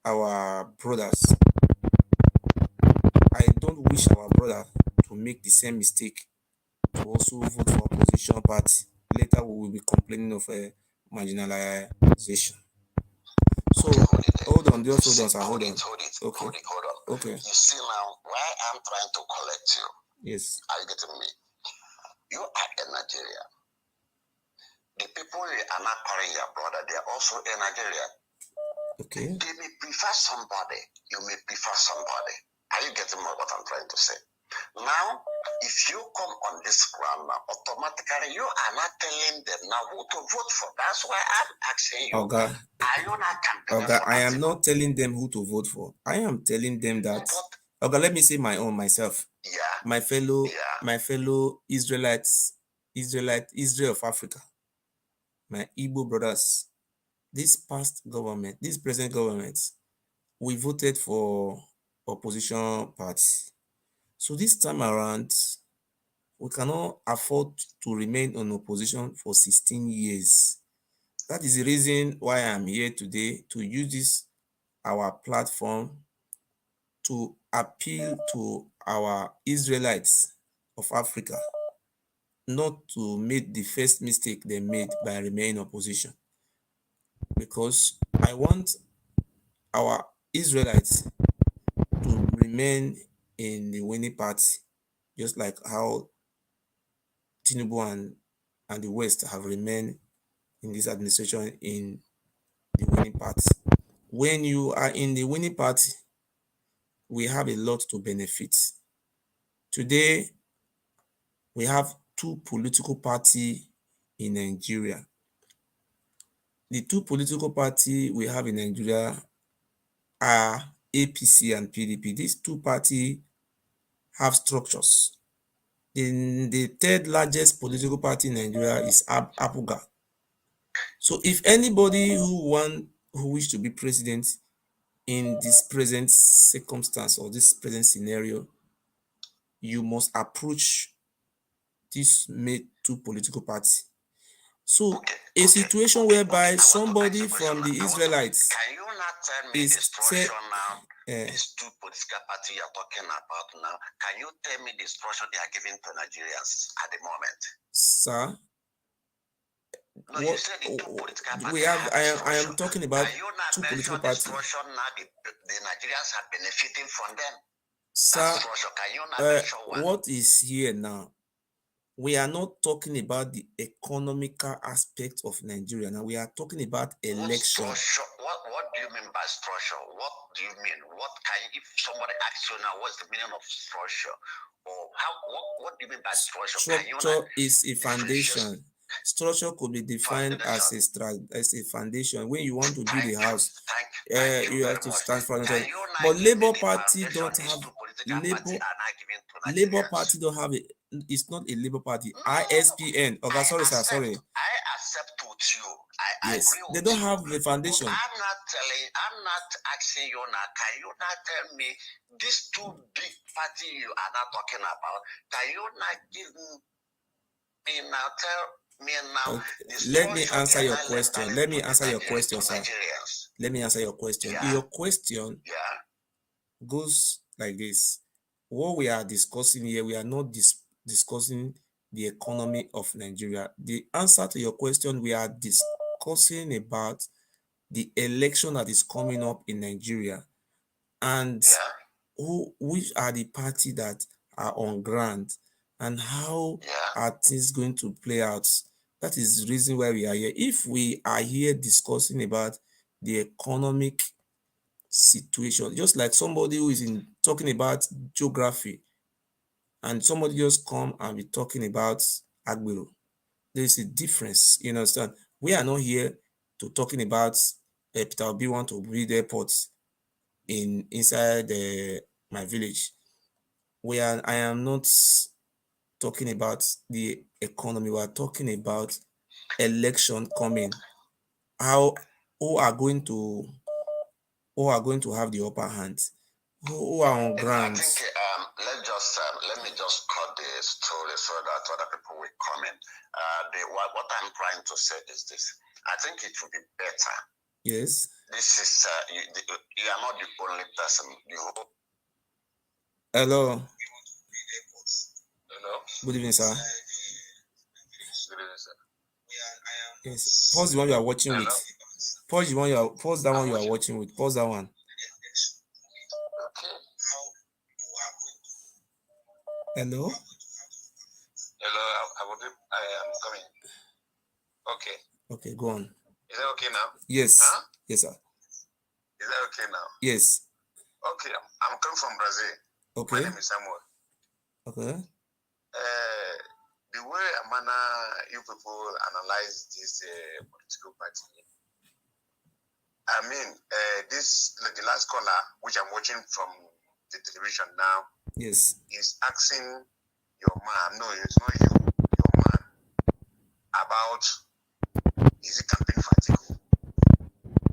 our brothers, I don't wish our brother to make the same mistake, to also vote for opposition party. Later we will be complaining of a marginalization. So hold on, just hold on, sir. Hold on. Okay. You see now why I'm trying to collect you. Yes. Are you getting me? You are in Nigeria. The people you are not calling your brother, they are also in Nigeria. Okay. They may prefer somebody. You may prefer somebody. Are you getting what I'm trying to say? Now, if you come on this ground now, automatically you are not telling them now who to vote for. That's why I'm asking you. Okay. Are you not campaigning okay, for I am not telling them who to vote for. I am telling them that. Okay, let me say my own myself. Yeah. My fellow Israelites, Israel of Africa, my Igbo brothers. This past government, this present government, we voted for opposition party. So this time around, we cannot afford to remain on opposition for 16 years. That is the reason why I'm here today, to use this, our platform, to appeal to our Israelites of Africa not to make the first mistake they made by remaining opposition. Because I want our Israelites to remain in the winning party, just like how Tinubu and the West have remained in this administration in the winning party. When you are in the winning party, we have a lot to benefit. Today, we have two political parties in Nigeria. The two political parties we have in Nigeria are APC and PDP. These two parties have structures. The third largest political party in Nigeria is APUGA. So if anybody who wish to be president in this present circumstance or this present scenario, you must approach these two political parties. So a situation whereby somebody from the Israelites can you not tell me the structure now? These two political parties you're talking about now, can you tell me the structure they are giving to Nigerians at the moment? Sir, No, you said the two political parties we have. I am talking about two political parties. Now the Nigerians are benefiting from them. Sir, can you not mention one? what is here now? We are not talking about the economical aspect of Nigeria. Now we are talking about election. What do you mean by structure? What do you mean? If somebody asks you now, what's the meaning of structure? Or what do you mean by structure? Structure is a foundation. Structure could be defined as a foundation. When you want to build a house, you have to stand for it. But Labour Party don't have Labour Party don't have it. It's not a Labour Party. ISPN. Okay, sorry. I accept with you. Yes, they don't have the foundation. I'm not asking you now. Can you not tell me these two big parties you are not talking about? Can you not give me now? Tell me now. Okay. Let me answer your question. Let me answer your question, sir. Let me answer your question. Yeah. Your question goes like this. What we are discussing here, we are not discussing the economy of Nigeria. The answer to your question, we are discussing about the election that is coming up in Nigeria and which are the parties that are on ground and how are things going to play out. That is the reason why we are here. If we are here discussing about the economic situation, just like somebody who is talking about geography and somebody just come and be talking about Agbero, there is a difference. You understand? We are not here to talking about Peter Obi want to build airports inside my village. I am not talking about the economy. We are talking about election coming. Who are going to have the upper hand? Who are on ground? I think let me just cut the story so that other people will come in. What I'm trying to say is this. I think it would be better. Yes. This is you are not the only person. Hello. Hello. Good evening, sir. Good evening, sir. Yes. Pause the one you are watching with. Pause that one you are watching with. Pause that one. Okay. Hello. Hello. I am coming. Okay. Okay, go on. Is that okay now? Yes. Huh? Yes, sir. Is that okay now? Yes. Okay. I'm coming from Brazil. Okay. My name is Samuel. Okay. The way you people analyze this political party, I mean, the last caller, which I'm watching from the television now, yes, is asking your man, no, it's not you, your man, about is he campaigning for ATIKU?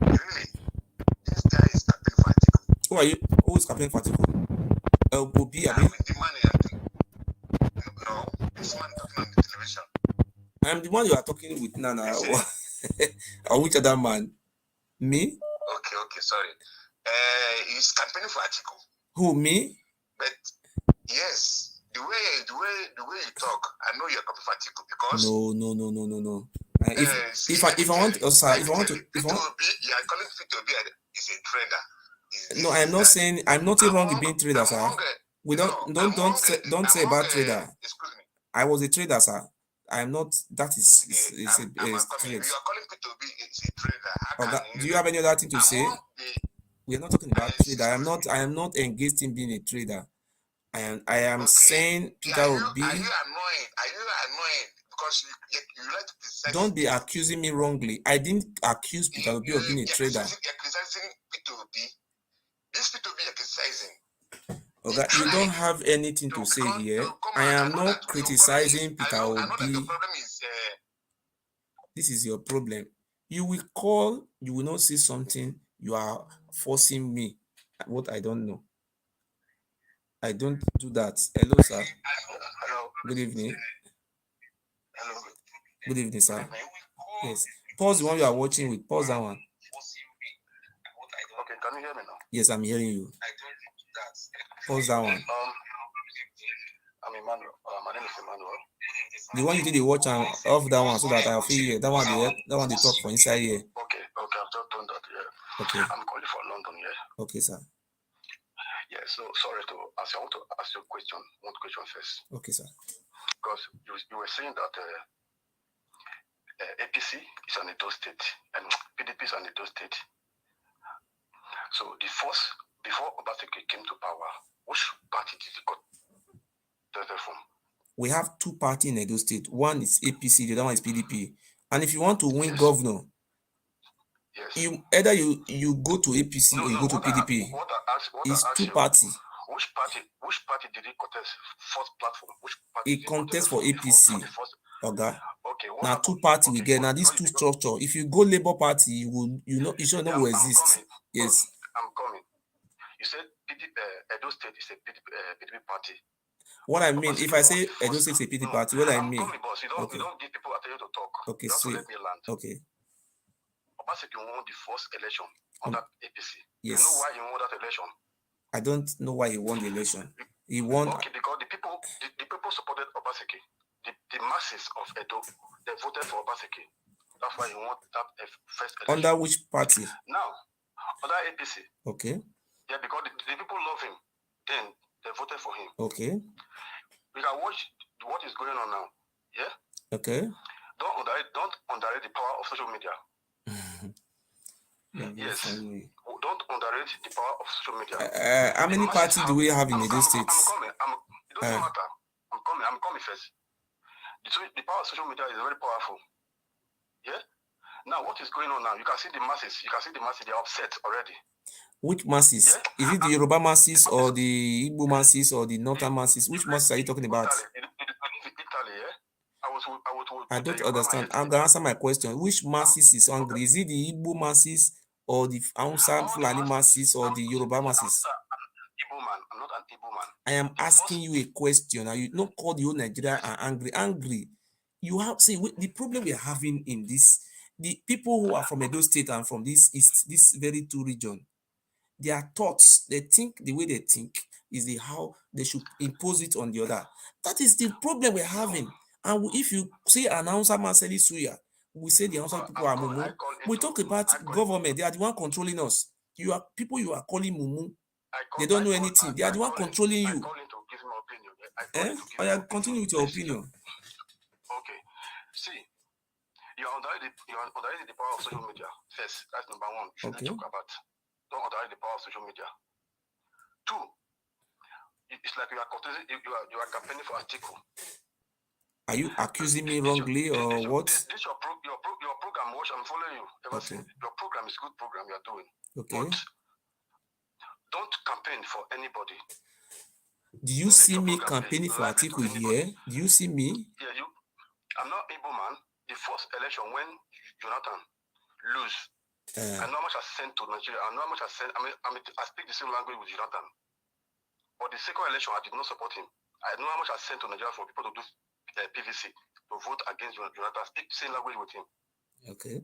Really? This guy is campaigning for ATIKU. Who are you? Who is campaigning for ATIKU? Obi, the man no, this man talking on the television. I am the one you are talking with Nana. Or which other man? Me? Okay, sorry. He's campaigning for ATIKU. Who, me? But yes, the way you talk, I know you're campaigning for ATIKU because no. If I want, you are calling P2B is a trader. No, I'm not saying I'm not wrong in being trader, sir. We don't say about trader. Excuse me. I was a trader, sir. I am not. That is trade. You are calling P2B is a trader. Do you have any other thing to say? We are not talking about trader. I am not engaged in being a trader. I am saying Peter Obi. Are you annoying? Because you like to criticize. Don't be accusing me wrongly. I didn't accuse Peter Obi of being a trader. You're criticizing P2B. This P2B you're criticizing. Okay, you don't have anything to say here. I am not criticizing Peter Obi. I know that the problem is. This is your problem. You will call. You will not say something. You are forcing me. What I don't know. I don't do that. Hello, sir. Hello. Good evening. Hello. Good evening, sir. Yes. Pause the one you are watching with. Pause that one. Okay, can you hear me now? Yes, I'm hearing you. Pause that one. I'm Emmanuel. My name is Emmanuel. The one you did the watch and off that one so that I'll feel here. That one they talk for inside here. Okay, I've just done that, yeah. Okay. I'm calling for London, yeah. Okay, sir. Yeah, so sorry to ask. I want to ask you a question. One question first. Okay, sir. Because you were saying that APC is an Edo state and PDP is an Edo state. So the first, before Obaseki came to power, which party did he got from? We have two parties in Edo State. One is APC, the other one is PDP. And if you want to win governor, you either you go to APC or you go to PDP. It's two parties. Which party did he contest first platform? Which party he contests for APC. Okay. Now two parties we get. Now these two structure. If you go Labour Party, you should know will exist. Yes. I'm coming. You said Edo State is a PDP party. What I mean, if I say Edo State is a PDP party, what I mean? Coming, boss. You don't give people attention to talk. Okay, so let me land. Okay. Obaseki won the first election under APC. Yes. You know why he won that election? I don't know why he won the election. He won. Okay, because the people supported Obaseki. The masses of Edo, they voted for Obaseki. That's why he won that first election. Under which party? Now, under APC. Okay. Yeah, because the people love him. Then they voted for him. Okay. We can watch what is going on now. Yeah. Okay. Don't underrate the power of social media. Yes. Don't underrate the power of social media. How many parties do we have in Edo State? It doesn't matter. I'm coming first. The power of social media is very powerful. Yeah. Now, what is going on now? You can see the masses. They are upset already. Which masses? Yeah? Is it the Yoruba masses or the Igbo masses or the Northern masses? Which masses are you talking about? Italy, yeah? I don't understand. I'm going to answer my question. Which masses is angry? Is it the Igbo masses or the Hausa Fulani masses or the Yoruba masses? I'm not an Igbo man. I am asking you a question. Are you not call the whole Nigeria are angry? Angry. You have the problem we are having in this. The people who are from Edo State and from this very two region, their thoughts, they think the way they think is how they should impose it on the other. That is the problem we're having. And if you say an announcer Marceli Suya, we say the announcer people are mumu. We talk about government, they are the one controlling us. You are people you are calling mumu. They don't know anything. They are the one controlling you. I continue with your opinion. Okay. See, you're underrating the power of social media. First, that's number one. You should talk about. Don't underrate the power of social media. Two, it's like you are campaigning for ATIKU. Are you accusing me wrongly or what? This your program. Watch, I'm following you. Ever since your program is a good program you are doing. Okay. But don't campaign for anybody. Do you see me campaigning for ATIKU here? Do you see me? Yeah, I'm not Igbo man. The first election when Jonathan lose, I know how much I sent to Nigeria. I know how much I sent. I speak the same language with Jonathan. But the second election, I did not support him. I know how much I sent to Nigeria for people to do PVC, to vote against Jonathan. I speak the same language with him. Okay.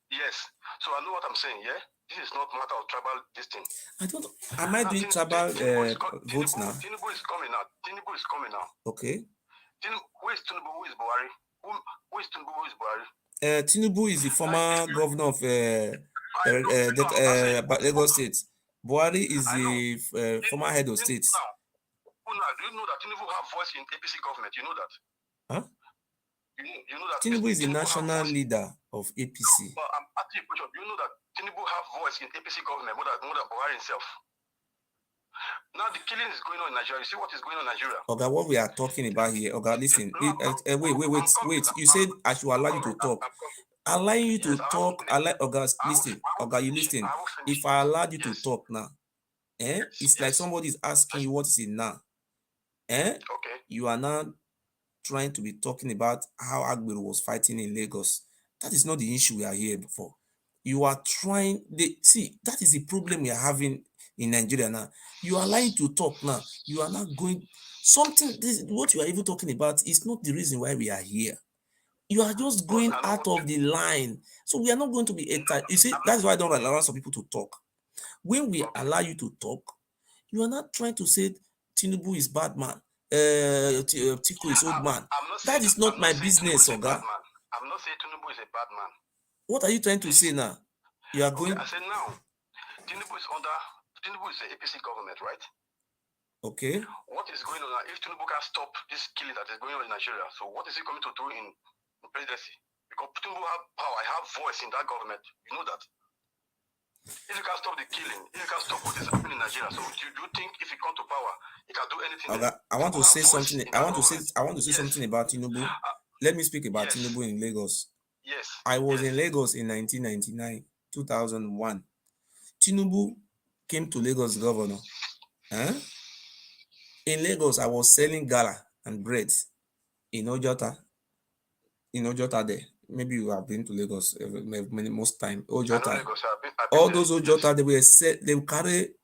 Yes. So I know what I'm saying, yeah? This is not a matter of tribal this thing. I don't. Am I doing tribal votes now? Tinubu is coming now. Okay. Who is Tinubu? Who is Buhari? Who is Tinubu? Who is Buhari? Tinubu is the former governor of Lagos State. Buhari is the former head of state. Do you know that Tinubu have voice in APC government? You know that? Huh? You know that Tinubu is the national leader of APC. But I'm asking you a question. Do you know that Tinubu have voice in APC government more than Buhari himself? Now the killing is going on in Nigeria. You see what is going on in Nigeria? Okay, what we are talking about here. Okay, listen. Wait. You said I should allow you to talk. Allowing you to talk. Listen. Okay, you listen. If I allowed you to talk now, it's like somebody is asking you what is it now. Okay. You are now trying to be talking about how Agbero was fighting in Lagos. That is not the issue we are here for. You are trying. That is the problem we are having in Nigeria now. You are allowing to talk now. You are not going. What you are even talking about is not the reason why we are here. You are just going out of the line. So we are not going to be. You see, that's why I don't allow some people to talk. When we allow you to talk, you are not trying to say Tinubu is bad man. ATIKU is old man. That is not my business, Oga. I'm not saying Tinubu is a bad man. What are you trying to say now? You are going. I said now, Tinubu is the APC government, right? Okay. What is going on now? If Tinubu can stop this killing that is going on in Nigeria, so what is he coming to do in presidency? Because Tinubu have power, I have voice in that government. You know that. If you can stop the killing, if you can stop what is happening in Nigeria, so do you think if he come to power, he can do anything? Okay. I want to say something. I want to say something about Tinubu. Let me speak about Tinubu in Lagos. Yes. I was in Lagos in 1999, 2001. Tinubu came to Lagos governor. In Lagos, I was selling gala and bread in Ojota. In Ojota there. Maybe you have been to Lagos most time. Ojota. All those Ojota, they will carry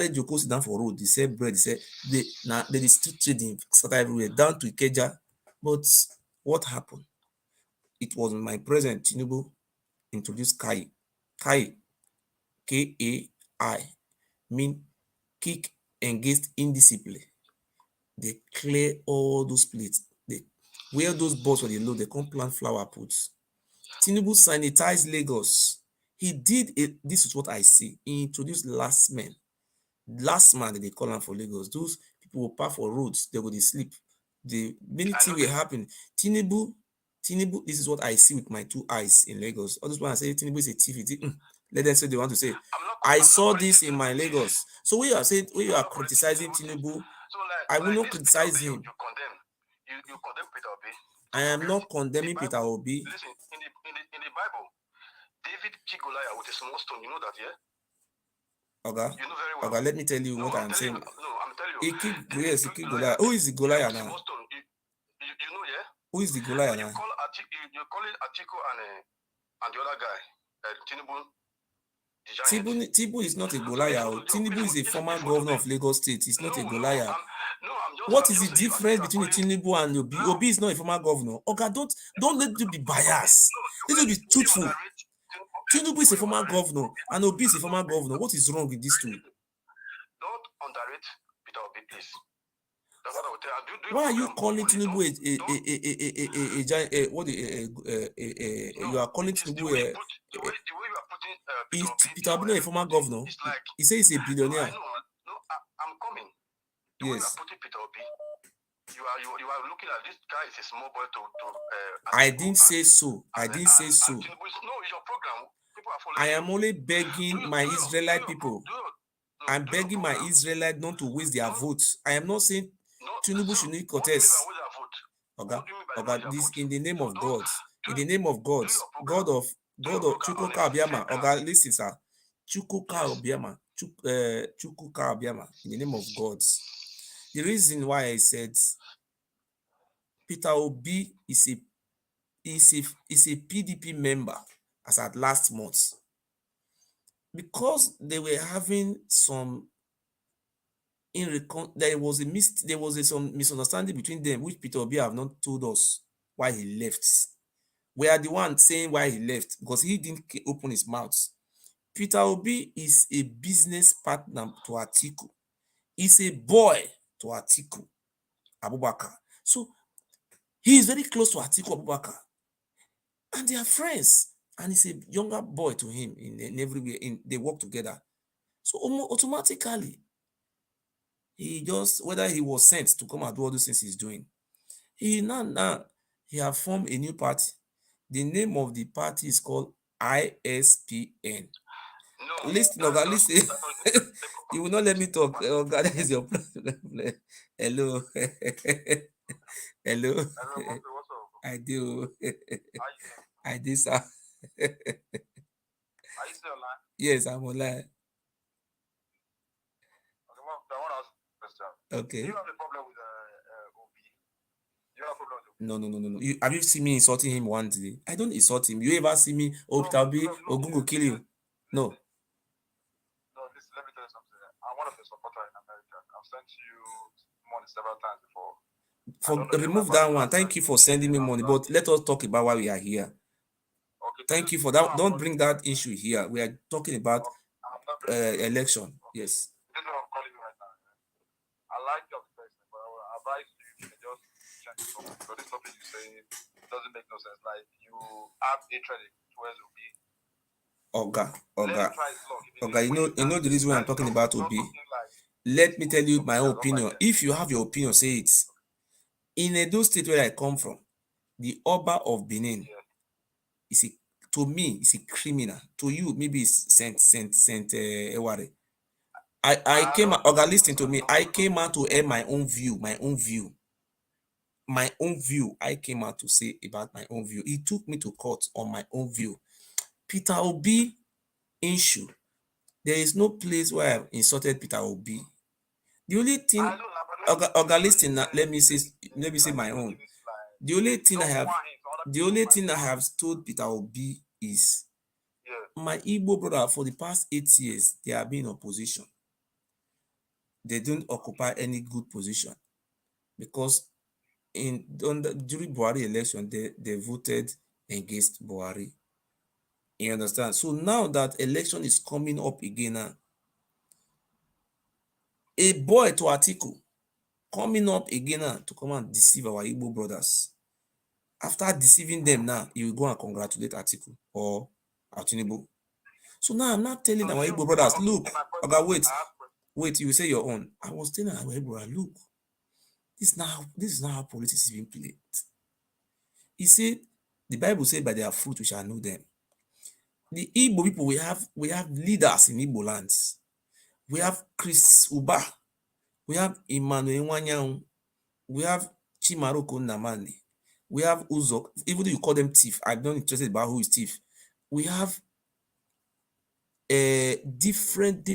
jokos down for road. They sell bread. They street trading start everywhere down to Ikeja. But what happened? It was my president Tinubu introduced Kai. Kai, K-A-I, mean kick against indiscipline. They clear all those plates. They where those balls were low, they come plant flower pots. Tinubu sanitized Lagos. He did it. This is what I see. He introduced last man they call him for Lagos. Those people will park for roads, they go to sleep. The many things will happen. Tinubu, this is what I see with my two eyes in Lagos. All those when I say Tinubu is a thief, let them say they want to say. I saw this in my Lagos. So when you are saying, when you are criticizing Tinubu, I will not criticize him. You condemn Peter Obi. I am not condemning Peter Obi. Listen, in the Bible, David killed Goliath with a small stone. You know that, yeah? Okay. You know very well. Okay, let me tell you what I'm saying. I'm telling you. He killed Goliath. Who is the Goliath now? You know, yeah? Who is the Goliath now? You call it ATIKU and the other guy, Tinubu. Tinubu is not a Goliath. Tinubu is a former governor of Lagos State. He's not a Goliath. What is the difference between Tinubu and Obi? Obi is not a former governor. Okay, don't let you be biased. Let you be truthful. Tinubu is a former governor and Obi is a former governor. What is wrong with these two? Don't underrate Peter Obi, please. Why are you calling Tinubu you are calling Tinubu Peter Obi not a former governor? He says he's a billionaire. I'm coming. The way you are putting Peter Obi, you are looking at this guy is a small boy to I didn't say so. I didn't say so. No, it's your program. People are following. I am only begging my Israelite people. I'm begging my Israelite not to waste their votes. I am not saying Tinubu should need contest. Okay, this in the name of God. In the name of God, God of Chukwuka Obiama. Okay, listen, sir. Chukwuka Obiama. Chukwuka Obiama. In the name of God. The reason why I said Peter Obi is a PDP member as at last month, because they were having some there was some misunderstanding between them, which Peter Obi have not told us why he left. We are the one saying why he left, because he didn't open his mouth. Peter Obi is a business partner to ATIKU. He's a boy to ATIKU Abubakar. So he is very close to ATIKU Abubakar. And they are friends. And he's a younger boy to him in everywhere. They work together. So automatically, he just, whether he was sent to come and do all those things he's doing, he have formed a new party. The name of the party is called ISPN. No, listen. You will not let me talk. Oh God, that is your problem. Hello. Hello. I do. I did, sir. Are you still online? Yes, I'm online. Okay. Do you have a problem with Obi? Do you have a problem with No. Have you seen me insulting him one day? I don't insult him. You ever see me? Peter Obi, Ogun will kill you. No. No, listen, let me tell you something. I'm one of the supporters in America. I've sent you money several times before. Remove that one. Thank you for sending me money, but let us talk about why we are here. Okay, thank you for that. Don't bring that issue here. We are talking about election. Yes. This is what I'm calling you right now. I like your person, but I advise you to just change the topic, because this topic you say doesn't make no sense. Like, you have hatred towards Obi. Oga, you know the reason why I'm talking about Obi? Let me tell you my own opinion. If you have your opinion, say it. In Edo State where I come from, the Oba of Benin is to me, is a criminal. To you, maybe it's Saint Eware. I came out, Oga, listen to me. I came out to air my own view. I came out to say about my own view. He took me to court on my own view. Peter Obi issue. There is no place where I've insulted Peter Obi. The only thing, Oga, listen, let me say my own. The only thing I have told Peter Obi is my Igbo brother, for the past 8 years, they have been in opposition. They don't occupy any good position because during Buhari election, they voted against Buhari. You understand? So now that election is coming up again now, a boy to ATIKU coming up again now to come and deceive our Igbo brothers. After deceiving them now, you will go and congratulate ATIKU or Tinubu. So now I'm not telling our Igbo brothers, look, okay, wait, you say your own. I was telling our Igbo brothers, look, this is not how politics is being played. He said, the Bible said, by their fruit we shall know them. The Igbo people, we have leaders in Igbo lands. We have Chris Uba. We have Emmanuel Wanyang. We have Chimaroko Namani. We have Uzok. Even though you call them thief, I'm not interested about who is thief. We have different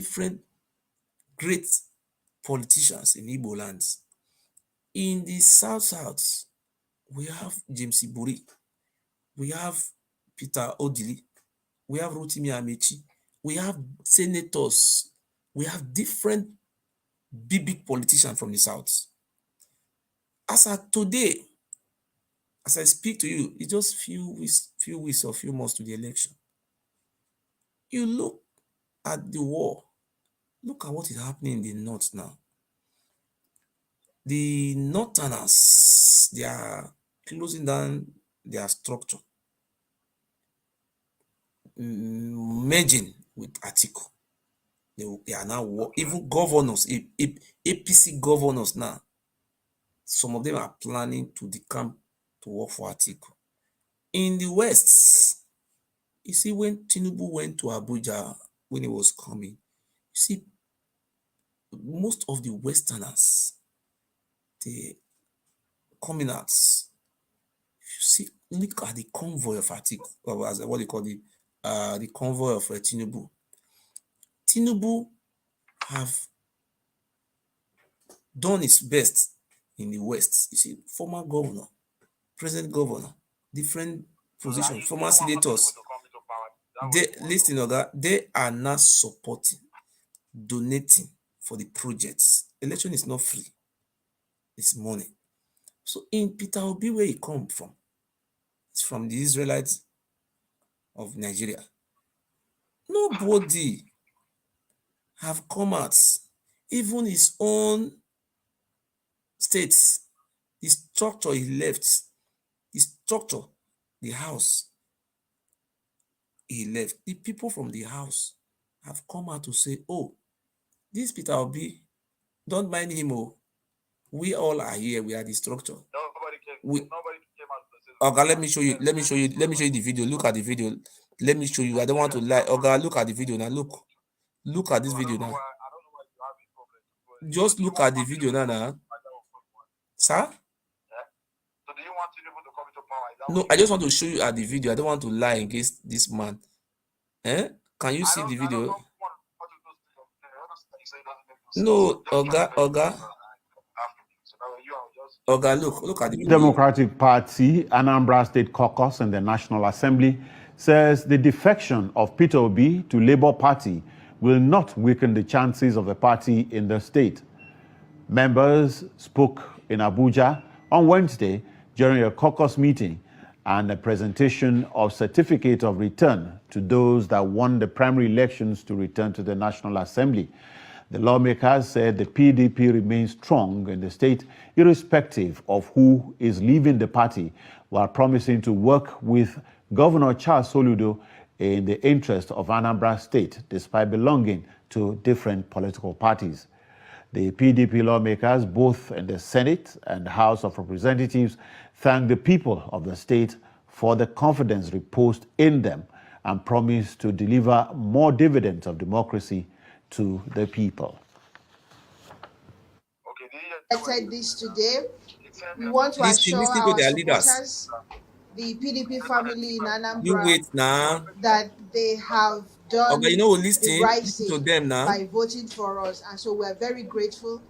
great politicians in Igbo lands. In the South, we have James Ibori. We have Peter Odili. We have Rotimi Amechi. We have senators. We have different big politicians from the South. As of today, as I speak to you, it's just few weeks or few months to the election. You look at the war. Look at what is happening in the North now. The Northerners, they are closing down their structure, merging with ATIKU. They are now, even governors, APC governors now, some of them are planning to decamp to work for ATIKU. In the West, you see, when Tinubu went to Abuja, when he was coming, you see, most of the Westerners, the communards, you see, look at the convoy of ATIKU, or as what they call the convoy of Tinubu. Tinubu have done its best in the West. You see, former governor, present governor, different positions, former senators. They are not supporting, donating for the projects. Election is not free. It's money. So in Peter Obi, where he come from, it's from the Israelites of Nigeria. Nobody have come out, even his own states, the structure he left, the house he left, the people from the house have come out to say, oh, this Peter Obi, don't mind him, oh, we all are here, we are the structure. Nobody came out. Okay, let me show you the video. Look at the video. Let me show you. I don't want to lie. Okay, look at the video now. Look at this video now. Just look at the video now. Sir? So do you want Tinubu to come into power? No, I just want to show you at the video. I don't want to lie against this man. Can you see the video? No, Oga, look at the video. Democratic Party, Anambra State Caucus in the National Assembly says the defection of Peter Obi to Labour Party will not weaken the chances of the party in the state. Members spoke in Abuja on Wednesday during a caucus meeting and a presentation of certificate of return to those that won the primary elections to return to the National Assembly. The lawmakers said the PDP remains strong in the state, irrespective of who is leaving the party, while promising to work with Governor Charles Soludo in the interest of Anambra State, despite belonging to different political parties. The PDP lawmakers, both in the Senate and House of Representatives, thanked the people of the state for the confidence reposed in them and promised to deliver more dividends of democracy to the people. I said this today. We want to assure our supporters, the PDP family in Anambra, that they have done the right thing by voting for us. And so we're very grateful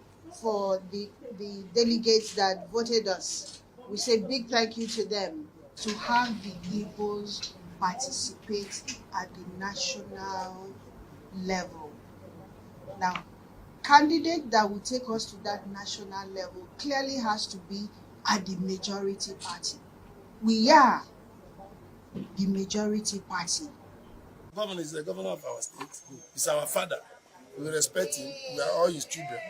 for the delegates that voted us. We say big thank you to them, to have the Igbos participate at the national level. Now, candidate that will take us to that national level clearly has to be at the majority party. We are the majority party. The governor is the governor of our state. He's our father. We respect him. We are all his children.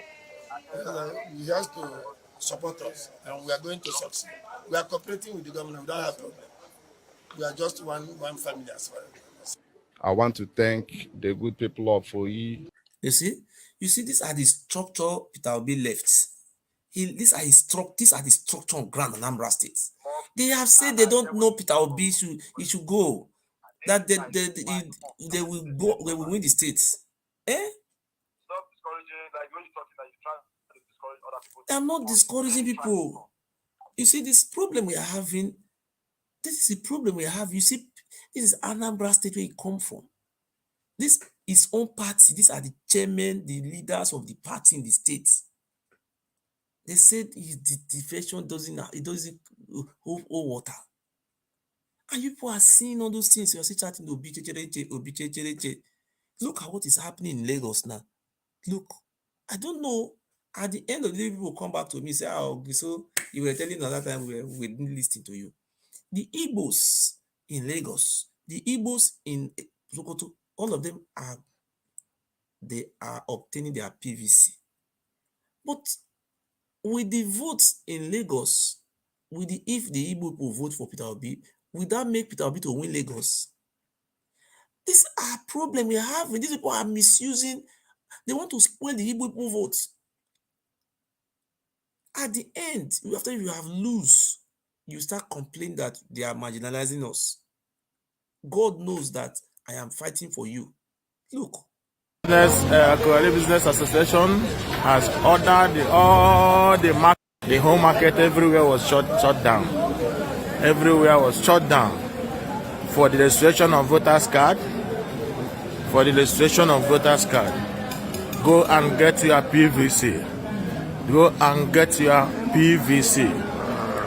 He has to support us, and we are going to succeed. We are cooperating with the governor. We don't have problem. We are just one family as well. I want to thank the good people of Oyi. You see, these are the structure Peter Obi left. These are the structure on ground in Anambra State. They have said they don't know Peter Obi he should go. That they will go, they will win the states. Eh? Stop discouraging, like when you're talking, like you're trying to discourage other people. I'm not discouraging people. You see, this problem we are having, this is the problem we have. You see, this is Anambra State where it come from. This is own party. These are the chairmen, the leaders of the party in the state. They said the defection doesn't hold water. And people are seeing all those things. You're still chatting Obi. Look at what is happening in Lagos now. Look, I don't know. At the end of the day, people will come back to me and say, oh, so you were telling another time we didn't listen to you. The Igbos in Lagos, the Igbos in Sokoto, all of them are obtaining their PVC. But with the votes in Lagos, if the Igbo people vote for Peter Obi, will that make Peter Obi to win Lagos? This is a problem we are having. These people are misusing. They want to spoil the Igbo people votes. At the end, after you have lose, you start complaining that they are marginalizing us. God knows that I am fighting for you. Look. Business Association has ordered all the market, the home market everywhere was shut down. Everywhere was shut down for the registration of voters card. For the registration of voters card, go and get your PVC. Go and get your PVC.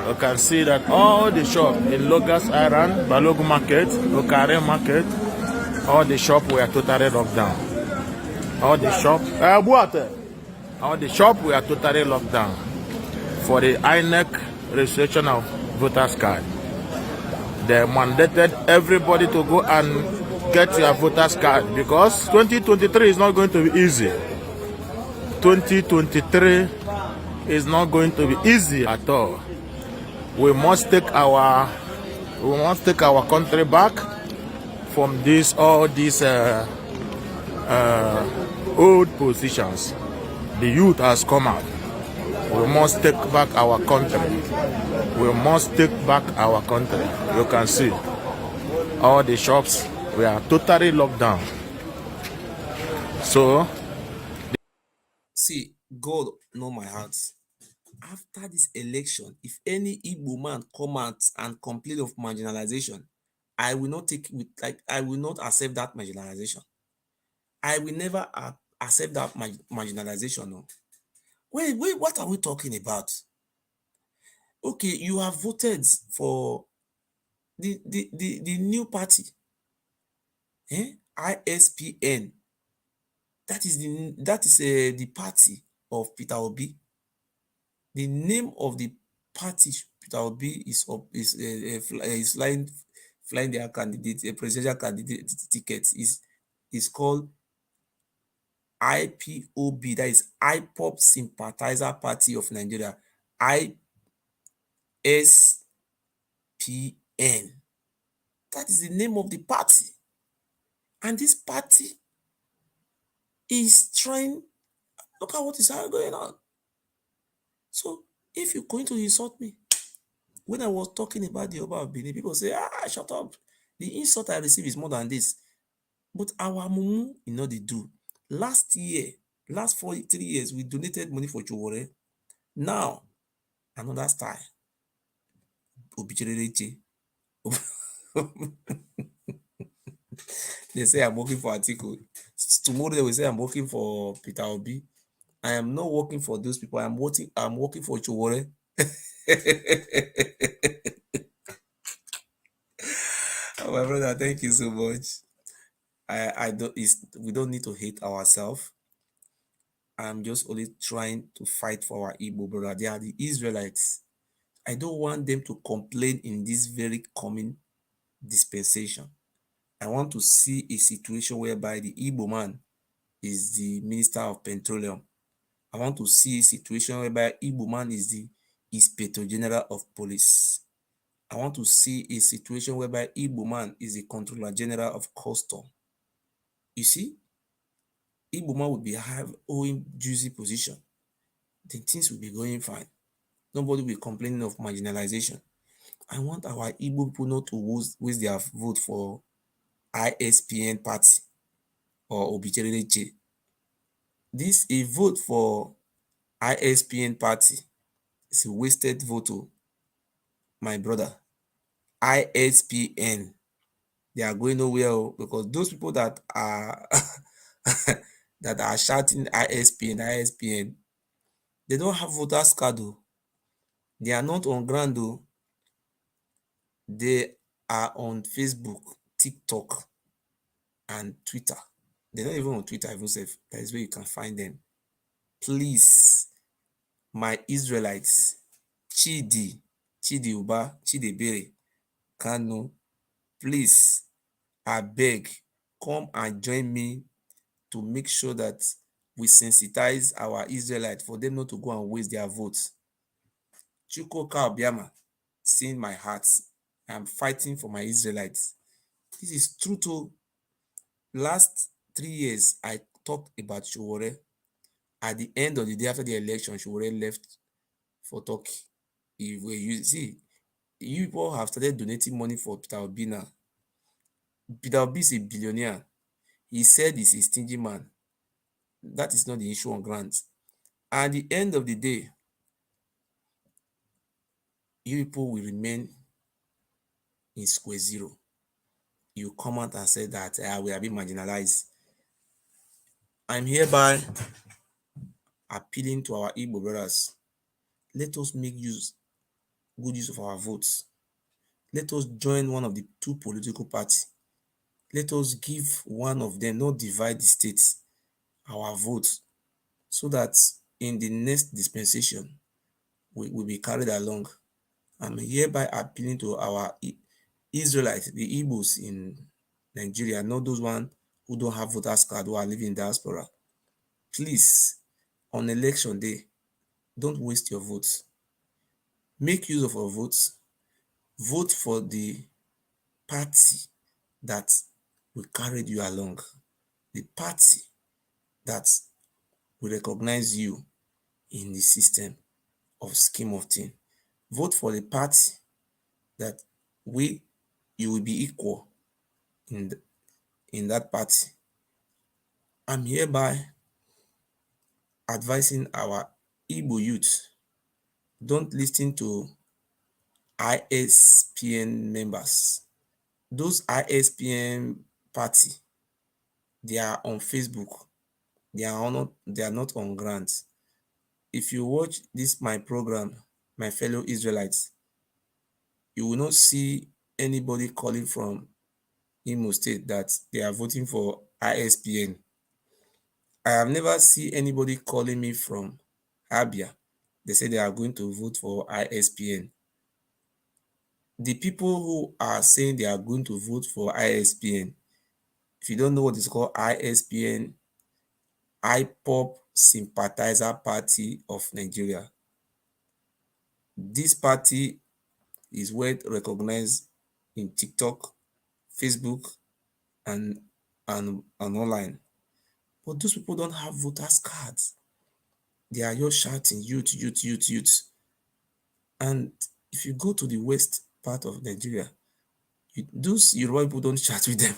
You can see that all the shops in Lagos Island, Balogun Market, Okare Market, all the shops were totally locked down. All the shops were totally locked down for the INEC registration of voters card. They mandated everybody to go and get your voters card because 2023 is not going to be easy. 2023 is not going to be easy at all. We must take our country back from all these old positions. The youth has come out. We must take back our country. We must take back our country. You can see all the shops were totally locked down. So, see, God know my heart. After this election, if any Igbo man come out and complain of marginalization, I will not I will not accept that marginalization. I will never accept that marginalization. No. Wait, what are we talking about? Okay, you have voted for the new party, ISPN. That is the party of Peter Obi. The name of the party Peter Obi is flying their candidate, a presidential candidate ticket is called IPOB, that is IPOP Sympathizer Party of Nigeria, ISPN. That is the name of the party. And this party is trying, look at what is going on. So if you're going to insult me, when I was talking about the Oba of Benin, people say, shut up. The insult I receive is more than this. But our mumu, you know, they do. Last 3 years, we donated money for Chowore. Now, another style. They say I'm working for ATIKU. Tomorrow they will say I'm working for Peter Obi. I am not working for those people. I'm working for Chowore. Oh, my brother, thank you so much. We don't need to hate ourselves. I'm just only trying to fight for our Igbo brother. They are the Israelites. I don't want them to complain in this very coming dispensation. I want to see a situation whereby the Igbo man is the Minister of Petroleum. I want to see a situation whereby Igbo man is the Inspector General of Police. I want to see a situation whereby Igbo man is the Controller General of Custom. You see, Igbo man will be owing juicy position. Then things will be going fine. Nobody will be complaining of marginalization. I want our Igbo people not to waste their vote for ISPN party or Obichereche. This a vote for ISPN party is a wasted vote, my brother. ISPN, they are going nowhere because those people that are that are shouting ISPN, they don't have voters card. They are not on ground. They are on Facebook, TikTok, and Twitter. They're not even on Twitter, even safe. That is where you can find them. Please, my Israelites, Chidi Uba, Chidebere, Kano, please, I beg, come and join me to make sure that we sensitize our Israelites for them not to go and waste their votes. Chukwuka Obiama, seeing my heart, I am fighting for my Israelites. This is true to last 3 years. I talked about Chowore. At the end of the day after the election, Chowore left for Turkey. If you see, you people have started donating money for Peter Obi now. Peter Obi is a billionaire. He said he's a stingy man. That is not the issue on grants. At the end of the day, you people will remain in square zero. You come out and say that we are being marginalized. I'm hereby appealing to our Igbo brothers. Let us make good use of our votes. Let us join one of the two political parties. Let us give one of them, not divide the states, our votes, so that in the next dispensation, we will be carried along. I'm hereby appealing to our Israelites, the Igbos in Nigeria, not those ones who don't have voters card, who are living in diaspora. Please, on election day, don't waste your votes. Make use of our votes. Vote for the party that will carry you along. The party that will recognize you in the system of scheme of things. Vote for the party that you will be equal in that party. I'm hereby advising our Igbo youth, don't listen to ISPN members. Those ISPN party, they are on Facebook. They are not on grants. If you watch my program, my fellow Israelites, you will not see anybody calling from Imo State that they are voting for ISPN. I have never seen anybody calling me from Abia. They say they are going to vote for ISPN. The people who are saying they are going to vote for ISPN, if you don't know what is called ISPN, IPOB Sympathizer Party of Nigeria. This party is well recognized in TikTok, Facebook, and online. But those people don't have voters cards. They are just shouting youth, youth, youth, youth. And if you go to the west part of Nigeria, those Yoruba people don't chat with them.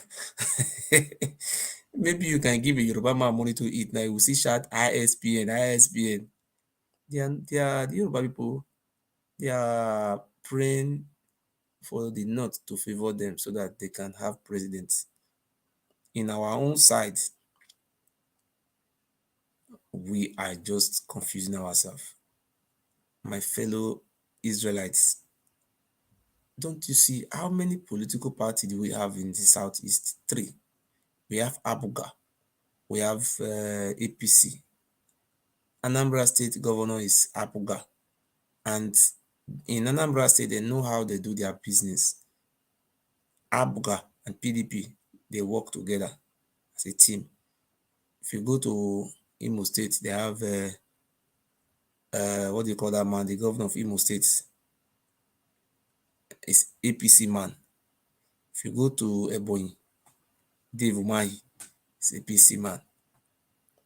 Maybe you can give a Yoruba man money to eat. Now you will see chat ISPN, ISPN. The Yoruba people, they are praying for the North to favor them so that they can have presidents. In our own side, we are just confusing ourselves. My fellow Israelites, don't you see how many political parties do we have in the Southeast? 3. We have Abuga, we have APC. Anambra State governor is Abuga, and in Anambra State, they know how they do their business. Abuga and PDP, they work together as a team. If you go to Imo State, they have what do you call that man? The governor of Imo State is APC man. If you go to Ebonyi, Dave Umahi is APC man.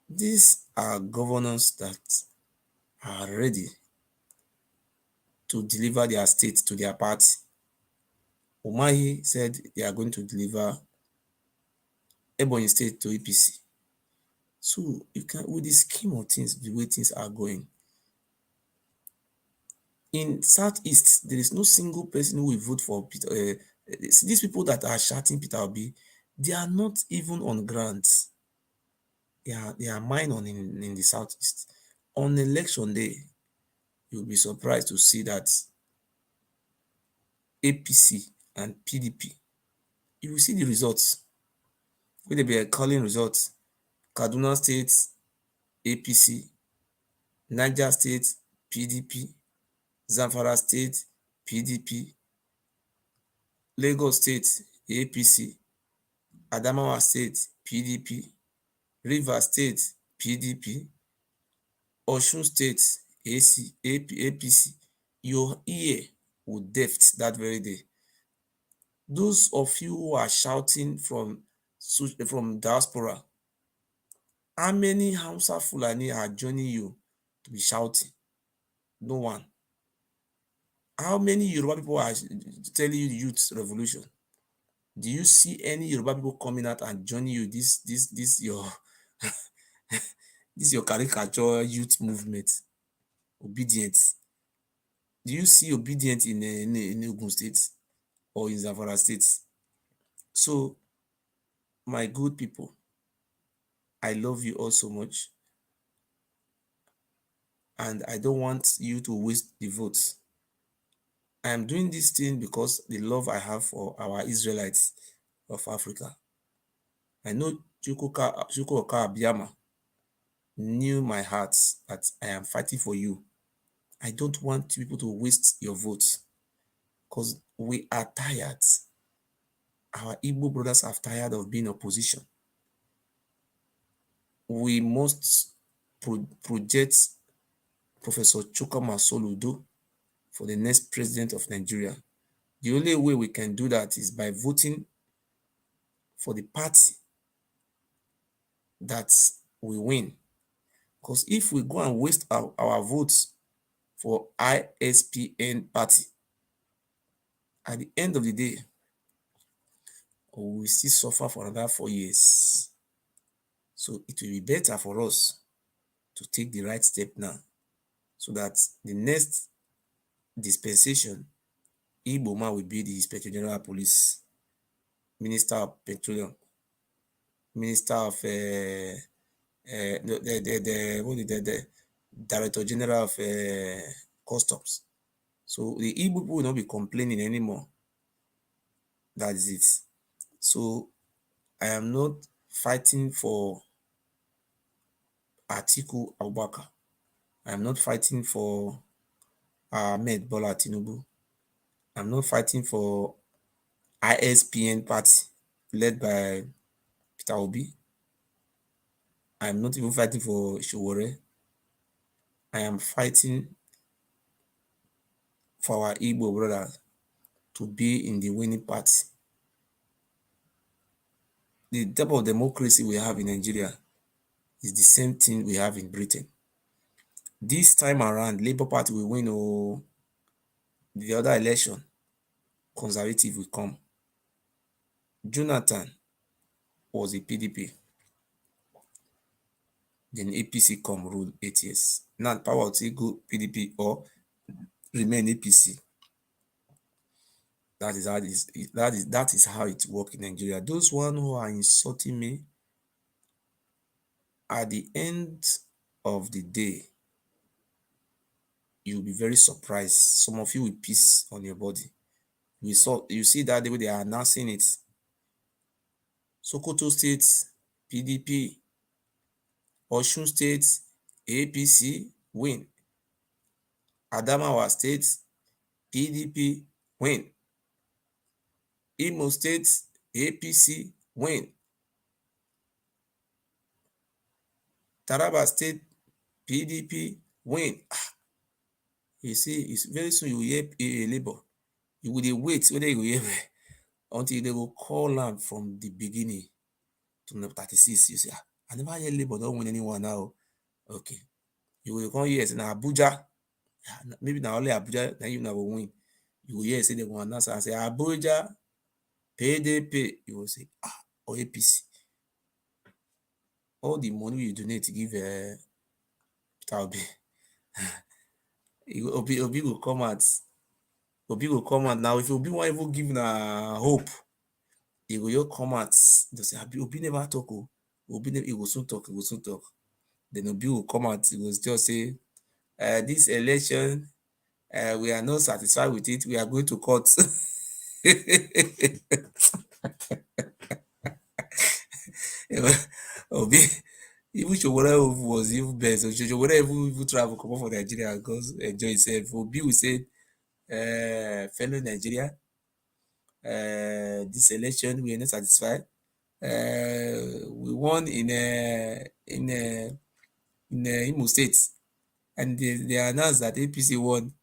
These are governors that are ready to deliver their state to their party. Umahi said they are going to deliver Ebonyi State to APC. So you can, with the scheme of things, the way things are going, in Southeast, there is no single person who will vote for Peter. These people that are shouting Peter Obi, they are not even on grants. They are minor in the Southeast. On election day, you'll be surprised to see that APC and PDP, you will see the results. Will they be calling results? Kaduna State, APC, Niger State, PDP, Zamfara State, PDP, Lagos State, APC, Adamawa State, PDP, Rivers State, PDP, Osun State, APC. Your ear will deaf that very day. Those of you who are shouting from diaspora, how many Hausa Fulani are joining you to be shouting? No one. How many Yoruba people are telling you youth revolution? Do you see any Yoruba people coming out and joining you this your this your caricature youth movement? Obedient. Do you see obedient in Ogun State or in Zamfara State? So, my good people, I love you all so much, and I don't want you to waste the votes. I am doing this thing because the love I have for our Israelites of Africa. I know Chukwuka Abiyama knew my heart that I am fighting for you. I don't want people to waste your votes because we are tired. Our Igbo brothers are tired of being opposition. We must project Professor Chukwuma Soludo for the next president of Nigeria. The only way we can do that is by voting for the party that we win. Because if we go and waste our votes for ISPN party, at the end of the day, we will still suffer for another 4 years. So it will be better for us to take the right step now, so that the next dispensation, Igbo man will be the Inspector General of Police, Minister of Petroleum, Minister of the Director General of Customs. So the Igbo people will not be complaining anymore. That is it. So I am not fighting for ATIKU Abubakar. I am not fighting for Bola Tinubu. I'm not fighting for ISPN party led by Peter Obi. I'm not even fighting for Showore. I am fighting for our Igbo brothers to be in the winning party. The type of democracy we have in Nigeria is the same thing we have in Britain. This time around, Labour Party will win, or the other election, Conservative will come. Jonathan was a PDP. Then APC come rule 8 years. Now power will go PDP or remain APC. That is how it works in Nigeria. Those one who are insulting me, at the end of the day, you'll be very surprised. Some of you will piss on your body. You see that the way they are announcing it. Sokoto State, PDP. Osun State, APC, win. Adamawa State, PDP, win. Imo State, APC, win. Taraba State, PDP, win. You see, it's very soon you will hear a labor. You will wait whether you will hear until they will call them from the beginning to number 36. You say, I never hear labor don't win anyone now. Okay. You will come here and Abuja. Maybe now only Abuja, then you never win. You will hear say they will announce and say Abuja, PDP. You will say, or APC. All the money you donate to give Peter Obi will come out. Obi will come out. Now, if Obi won't even give hope, he will come out. They say, Obi never talk. He will soon talk. Then Obi will come out. He will just say, this election, we are not satisfied with it. We are going to court. Obi, even Showore was even best. Showore even travel come for Nigeria because enjoy himself. Obi will say, fellow Nigeria, this election we are not satisfied. We won in Imo State, and they announced that APC won.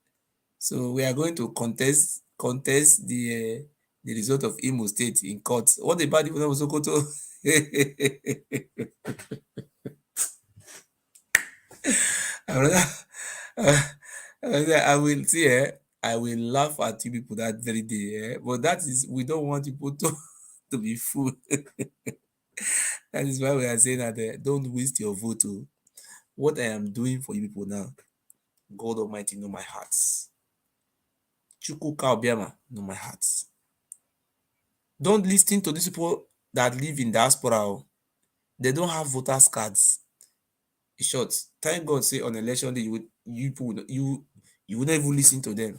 So we are going to contest the result of Imo State in court. What about the people of Sokoto? I will see. I will laugh at you people that very day. But that is, we don't want people to be fooled. That is why we are saying that don't waste your vote. What I am doing for you people now, God Almighty know my heart. Chukwuka Obiama know my heart. Don't listen to these people that live in diaspora. They don't have voters cards. In short, thank God say on election day you wouldn't even listen to them.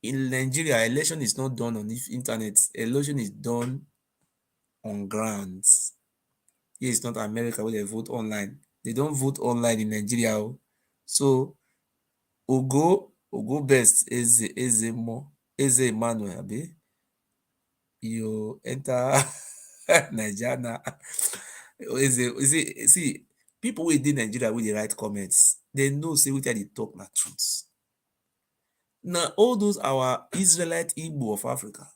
In Nigeria, election is not done on the internet. Election is done on grounds. Here is not America where they vote online. They don't vote online in Nigeria. So Ogo best is Emmanuel Abe. You enter Nigeria. See, people within Nigeria with the right comments, they know say what they talk na truth. Now, all those our Israelite Igbo of Africa,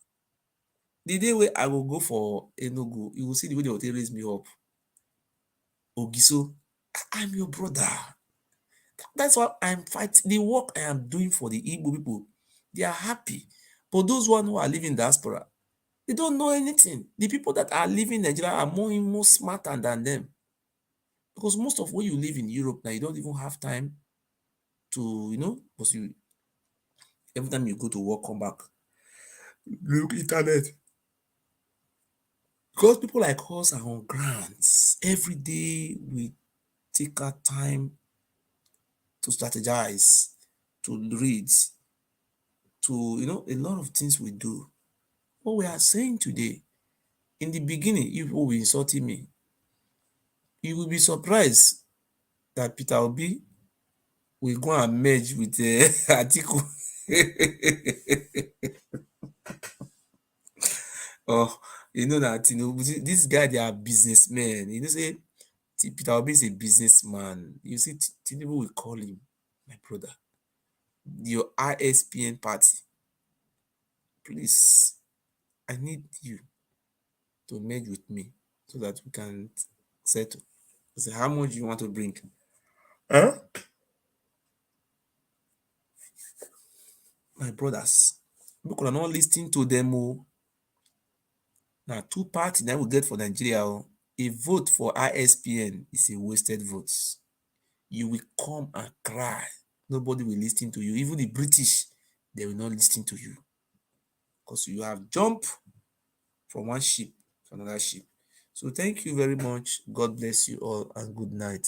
the day where I will go for Enugu, you will see the way they will raise me up. Ogiso, I'm your brother. That's why I'm fighting. The work I am doing for the Igbo people, they are happy. But those one who are living in diaspora, they don't know anything. The people that are living in Nigeria are more smarter than them. Because most of where you live in Europe now, you don't even have time to, because every time you go to work, come back, look internet. Because people like us are on grants. Every day we take our time to strategize, to read, to, a lot of things we do. What we are saying today, in the beginning, if people were insulting me, you will be surprised that Peter Obi will go and merge with ATIKU. Oh, that Tinubu, this guy, they are businessmen. Say Peter Obi is a businessman. You see, Tinubu will call him, my brother. Your ISPN party, please, I need you to merge with me so that we can settle. So how much you want to bring? Huh? My brothers, we could not listen to them. Now, two parties that we get for Nigeria. A vote for ISPN is a wasted vote. You will come and cry. Nobody will listen to you. Even the British, they will not listen to you. Because you have jumped from one ship to another ship. So thank you very much. God bless you all and good night.